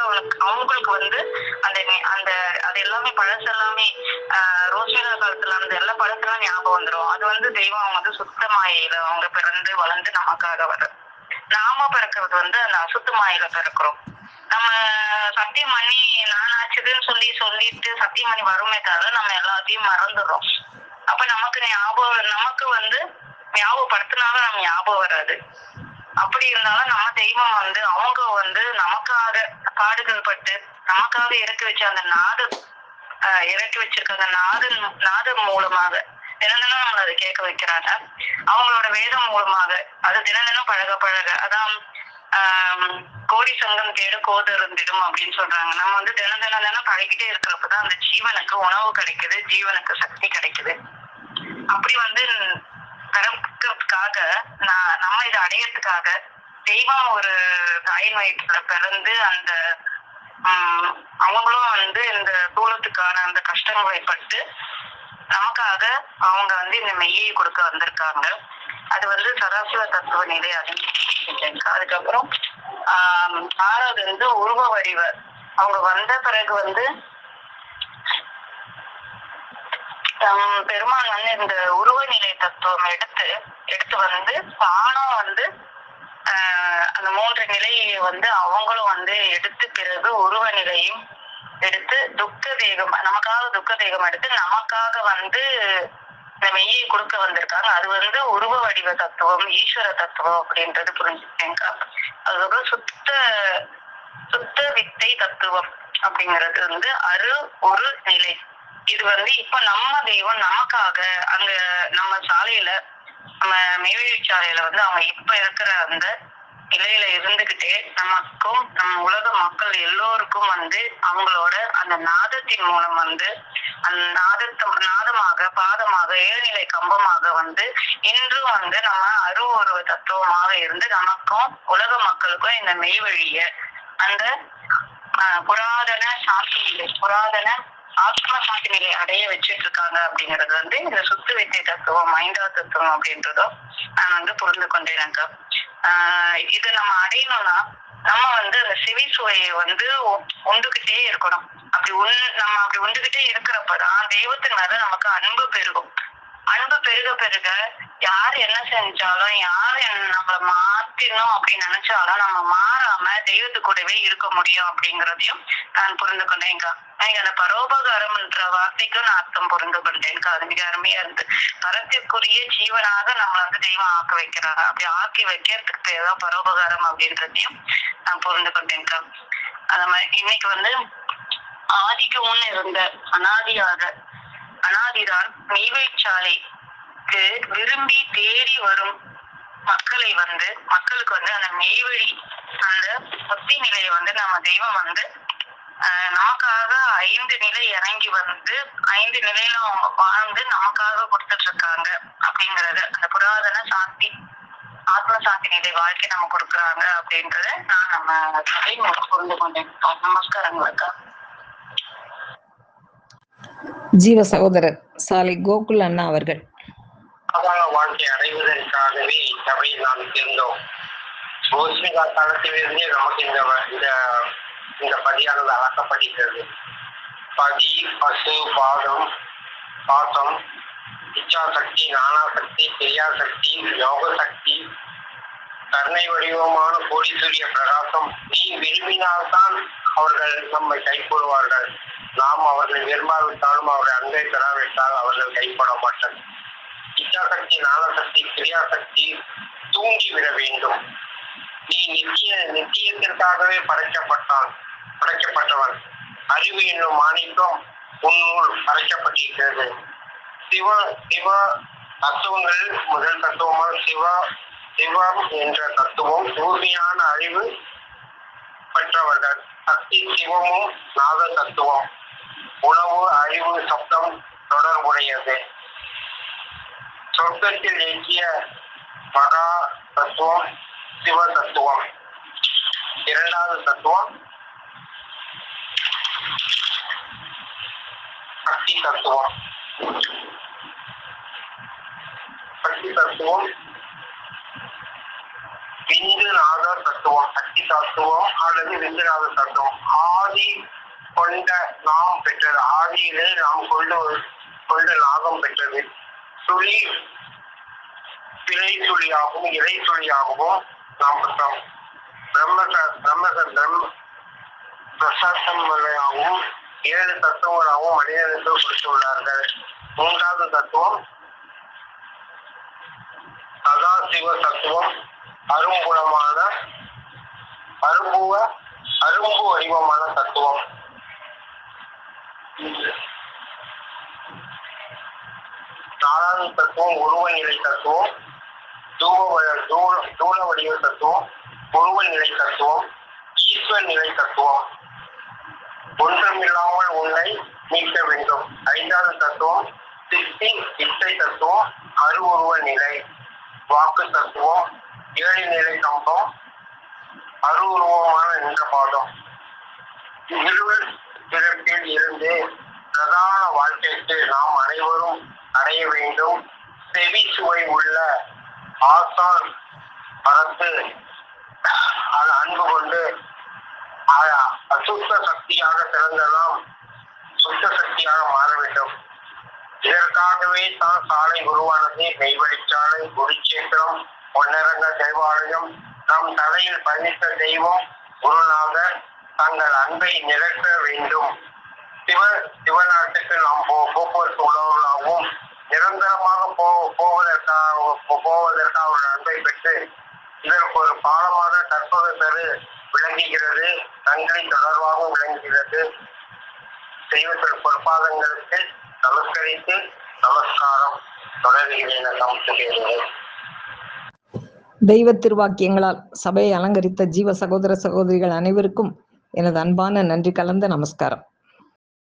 அவங்களுக்கு வந்து அந்த அது எல்லாமே பழசெல்லாமே ரோஸ்மிலா காலத்துல அந்த எல்லா பழசெல்லாம் ஞாபகம் வந்துடும். அது வந்து தெய்வம் அவங்க வந்து சுத்தமாயில அவங்க பிறந்து வளர்ந்து நமக்காக வர. நாம பிறக்கிறது வந்து அந்த அசுத்தமாயில பிறக்கிறோம். நம்ம சத்தியம் பண்ணி நானாச்சுதுன்னு சொல்லிட்டு சத்தியம் பண்ணி வருமே தவிர நம்ம எல்லாத்தையும் மறந்துடுறோம். அப்ப நமக்கு வந்து ஞாபகப்படுத்தினாலும் நம்ம ஞாபகம் வராது. அப்படி இருந்தாலும் நம்ம தெய்வம் வந்து அவங்க வந்து நமக்காக பாடுகள் பட்டு நமக்காக இறக்கி வச்சிருக்க அந்த நாதன் மூலமாக தினம் நம்மள அதை கேட்க வைக்கிறாங்க. அவங்களோட வேதம் மூலமாக அது தினம் பழக அதான் கோடி சங்கம் தேட கோதருந்திடும் அப்படின்னு சொல்றாங்க. நம்ம வந்து தினம் பழகிட்டே இருக்கிறப்பதான் அந்த ஜீவனுக்கு உணவு கிடைக்குது, ஜீவனுக்கு சக்தி கிடைக்குது. அப்படி வந்து பிறக்கிறதுக்காக நம்ம இதை அடையறதுக்காக தெய்வம் ஒரு தாயின் வயிற்றுல பிறந்து அந்த அவங்களும் வந்து இந்த தூளத்துக்கான அந்த கஷ்டங்களை பட்டு நமக்காக அவங்க வந்து இந்த மெய்யை கொடுக்க வந்திருக்காங்க. அது வந்து சதாசிவ தத்துவ நிலை. அதுக்கப்புறம் ஆறாவது வந்து உருவ வடிவ. அவங்க வந்த பிறகு வந்து பெருமான் வந்து இந்த உருவநிலை தத்துவம் எடுத்து வந்து தானும் வந்து அந்த மூன்று நிலையை வந்து அவங்களும் வந்து எடுத்து பிறகு உருவ நிலையும் எடுத்து நமக்காக துக்க தேகம் எடுத்து நமக்காக வந்து இந்த மெய்யை கொடுக்க வந்திருக்காங்க. அது வந்து உருவ வடிவ தத்துவம், ஈஸ்வர தத்துவம் அப்படின்றது புரிஞ்சுக்கேங்க. அதுக்கப்புறம் சுத்த வித்தை தத்துவம் அப்படிங்கிறது வந்து ஒரு நிலை. இது வந்து இப்ப நம்ம தெய்வம் நமக்காக அங்க நம்ம சாலையில நம்ம மெய்வழி சாலையில வந்து அவங்க இப்ப இருக்கிற அந்த நிலையில இருந்துகிட்டே நமக்கும் நம்ம உலக மக்கள் எல்லோருக்கும் வந்து அவங்களோட அந்த நாதத்தின் மூலம் வந்து அந்த நாதமாக பாதமாக ஏழ்நிலை கம்பமாக வந்து இன்றும் வந்து நம்ம அருவொருவ தத்துவமாக இருந்து நமக்கும் உலக மக்களுக்கும் இந்த மெய்வழிய அந்த புராதன சாந்தி நிலை, புராதன ஆத்ம சாந்தி நிலை அடைய வச்சுட்டு இருக்காங்க அப்படிங்கிறது வந்து இந்த சுத்து வித்தை தத்துவம், ஐந்தாவது தத்துவம் அப்படின்றதும் நான் வந்து புரிந்து கொண்டேன். இது நம்ம அடையணும்னா நம்ம வந்து அந்த செவி சுவையை வந்து உண்டுகிட்டே இருக்கணும். நம்ம அப்படி உண்டுகிட்டே இருக்கிறப்பதான் தெய்வத்தின் மேல நமக்கு அன்பு பெருகும். அன்பு பெருக யார் என்ன செஞ்சாலும் யார் நம்மளை மாத்தினோம் அப்படின்னு நினைச்சாலும் நம்ம மாறாம தெய்வத்து கூடவே இருக்க முடியும் அப்படிங்கிறதையும் நான் புரிந்து கொண்டேன்க்கா. எனக்கு அந்த பரோபகாரம் என்ற வார்த்தைக்கும் நான் அர்த்தம் புரிந்து கொண்டேன்க்கா. அது மிக அருமையா இருந்து பரத்திற்குரிய ஜீவனாக நம்மளை வந்து தெய்வம் ஆக்க வைக்கிறாங்க. அப்படி ஆக்கி வைக்கிறதுக்கு பேர்தான் பரோபகாரம் அப்படின்றதையும் நான் புரிந்து கொண்டேன்க்கா. அந்த மாதிரி இன்னைக்கு வந்து ஆதிக்கு முன் இருந்த அனாதிதான் மெய்வழிச்சாலைக்கு விரும்பி தேடி வரும் மக்களுக்கு வந்து அந்த மெய்வழி அந்த முத்தி நிலையை வந்து நம்ம தெய்வம் வந்து நமக்காக 5 நிலை இறங்கி வந்து 5 நிலையில அவங்க வாழ்ந்து நமக்காக கொடுத்துட்டு இருக்காங்க அப்படிங்கறது அந்த புராதன சாந்தி ஆத்ம சாந்தி நிலை வாழ்க்கை நம்ம கொடுக்குறாங்க அப்படின்றத நான் நம்ம கதை புரிந்து கொண்டேன். நமஸ்காரங்களுக்கா. ஜீவ சகோதரர் சாலை கோகுல் அண்ணா அவர்கள். வாழ்க்கை அடைவதற்காகவே சபையில் நாம் சேர்ந்தோம். ரோஸ்மிகா காலத்திலிருந்தே நமக்கு இந்த பதியானது அளக்கப்படுகிறது. பதி, பசு, பாதம், பாசம், இச்சா சக்தி, ஞானா சக்தி, கிரியா சக்தி, யோக சக்தி, கருணை வடிவமான கோடீஸ்வரிய பிரகாசம். நீ விரும்பினால்தான் அவர்கள் நம்மை கைகொள்வார்கள். நாம் அவர்கள் விரும்பாவிட்டாலும் அவர்கள் அன்பை பெறாவிட்டால் அவர்கள் கைப்பட மாட்டார்கள். இச்சா சக்தி, ஞான சக்தி, கிரியா சக்தி தூண்டி விட வேண்டும். நீ நித்தியத்திற்காகவே படைக்கப்பட்டவன். அறிவு என்னும் மாணிக்கம் உன்னுள் படைக்கப்பட்டிருக்கிறது. சிவ தத்துவங்கள் முதல் தத்துவமான சிவம் என்ற தத்துவம் தூய்மையான அறிவு பெற்றவர்கள். சக்தி சிவமும் நாத தத்துவம். உணவு, அறிவு, சப்தம் தொடர்புடையது. சொர்க்கத்தில் இயக்கிய மகா தத்துவம் சிவ தத்துவம். இரண்டாவது தத்துவம் சக்தி தத்துவம். சக்தி தத்துவம் விந்துநாத தத்துவம். சக்தி தத்துவம் அல்லது விந்துநாத தத்துவம் ஆதி கொண்ட நாம் பெற்றது. ஆதியிலே நாம் கொண்ட நாகம் பெற்றது. சுழி பிழை சுழியாகவும் இறை சுழியாகவும் நாம் பெற்றோம். பிரசாசமாகவும் 7 தத்துவங்களாகவும் மனிதனுக்கு கொடுத்துள்ளார்கள். மூன்றாவது தத்துவம் சதாசிவ தத்துவம். அரும்பு வடிவமான தத்துவம். நாலாவது தத்துவம் உருவ நிலை தத்துவம். தூள வடிவ தத்துவம். உருவ நிலை தத்துவம். ஈஸ்வர நிலை தத்துவம். ஒன்றுமில்லாமல் உன்னை மீட்க வேண்டும். ஐந்தாவது தத்துவம் சித்தி இச்சை தத்துவம். அருவுருவ நிலை. வாக்கு தத்துவம். 7 நிலை கம்பம். அருவுருவமான நின்ற பாதம். இருள் பிறப்பில் இருந்து பிரதான வாழ்க்கைக்கு நாம் அனைவரும் அடைய வேண்டும். செவி சுவை உள்ள ஆசான் பரத்து அது அன்பு கொண்டு அசுத்த சக்தியாக திறந்த நாம் சுத்த சக்தியாக மாற வேண்டும். இதற்காகவே தான் சாலை உருவானது. மெய்வழிச்சாலை, குருச்சேத்திரம், பொன்னரங்க தேவாலயம், நம் தலையில் பயணித்த தெய்வம் குருநாதர் தங்கள் அன்பை நிரப்ப வேண்டும். சிவநாட்டுக்கு நாம் போக்குவரத்து உள்ளவர்களாகவும் நிரந்தரமாக போவதற்காக அவர்கள் அன்பை பெற்று இதற்கு ஒரு பாலமாக தற்போது பெரு விளங்குகிறது. தங்களை தொடர்பாகவும் விளங்குகிறது. தெய்வத்தில் பொற்பாதங்களுக்கு நமஸ்கரித்து நமஸ்காரம் தொடர்கிறேன். தெய்வ திருவாக்கியங்களால் சபையை அலங்கரித்த ஜீவ சகோதர சகோதரிகள் அனைவருக்கும் எனது அன்பான நன்றி கலந்த நமஸ்காரம்.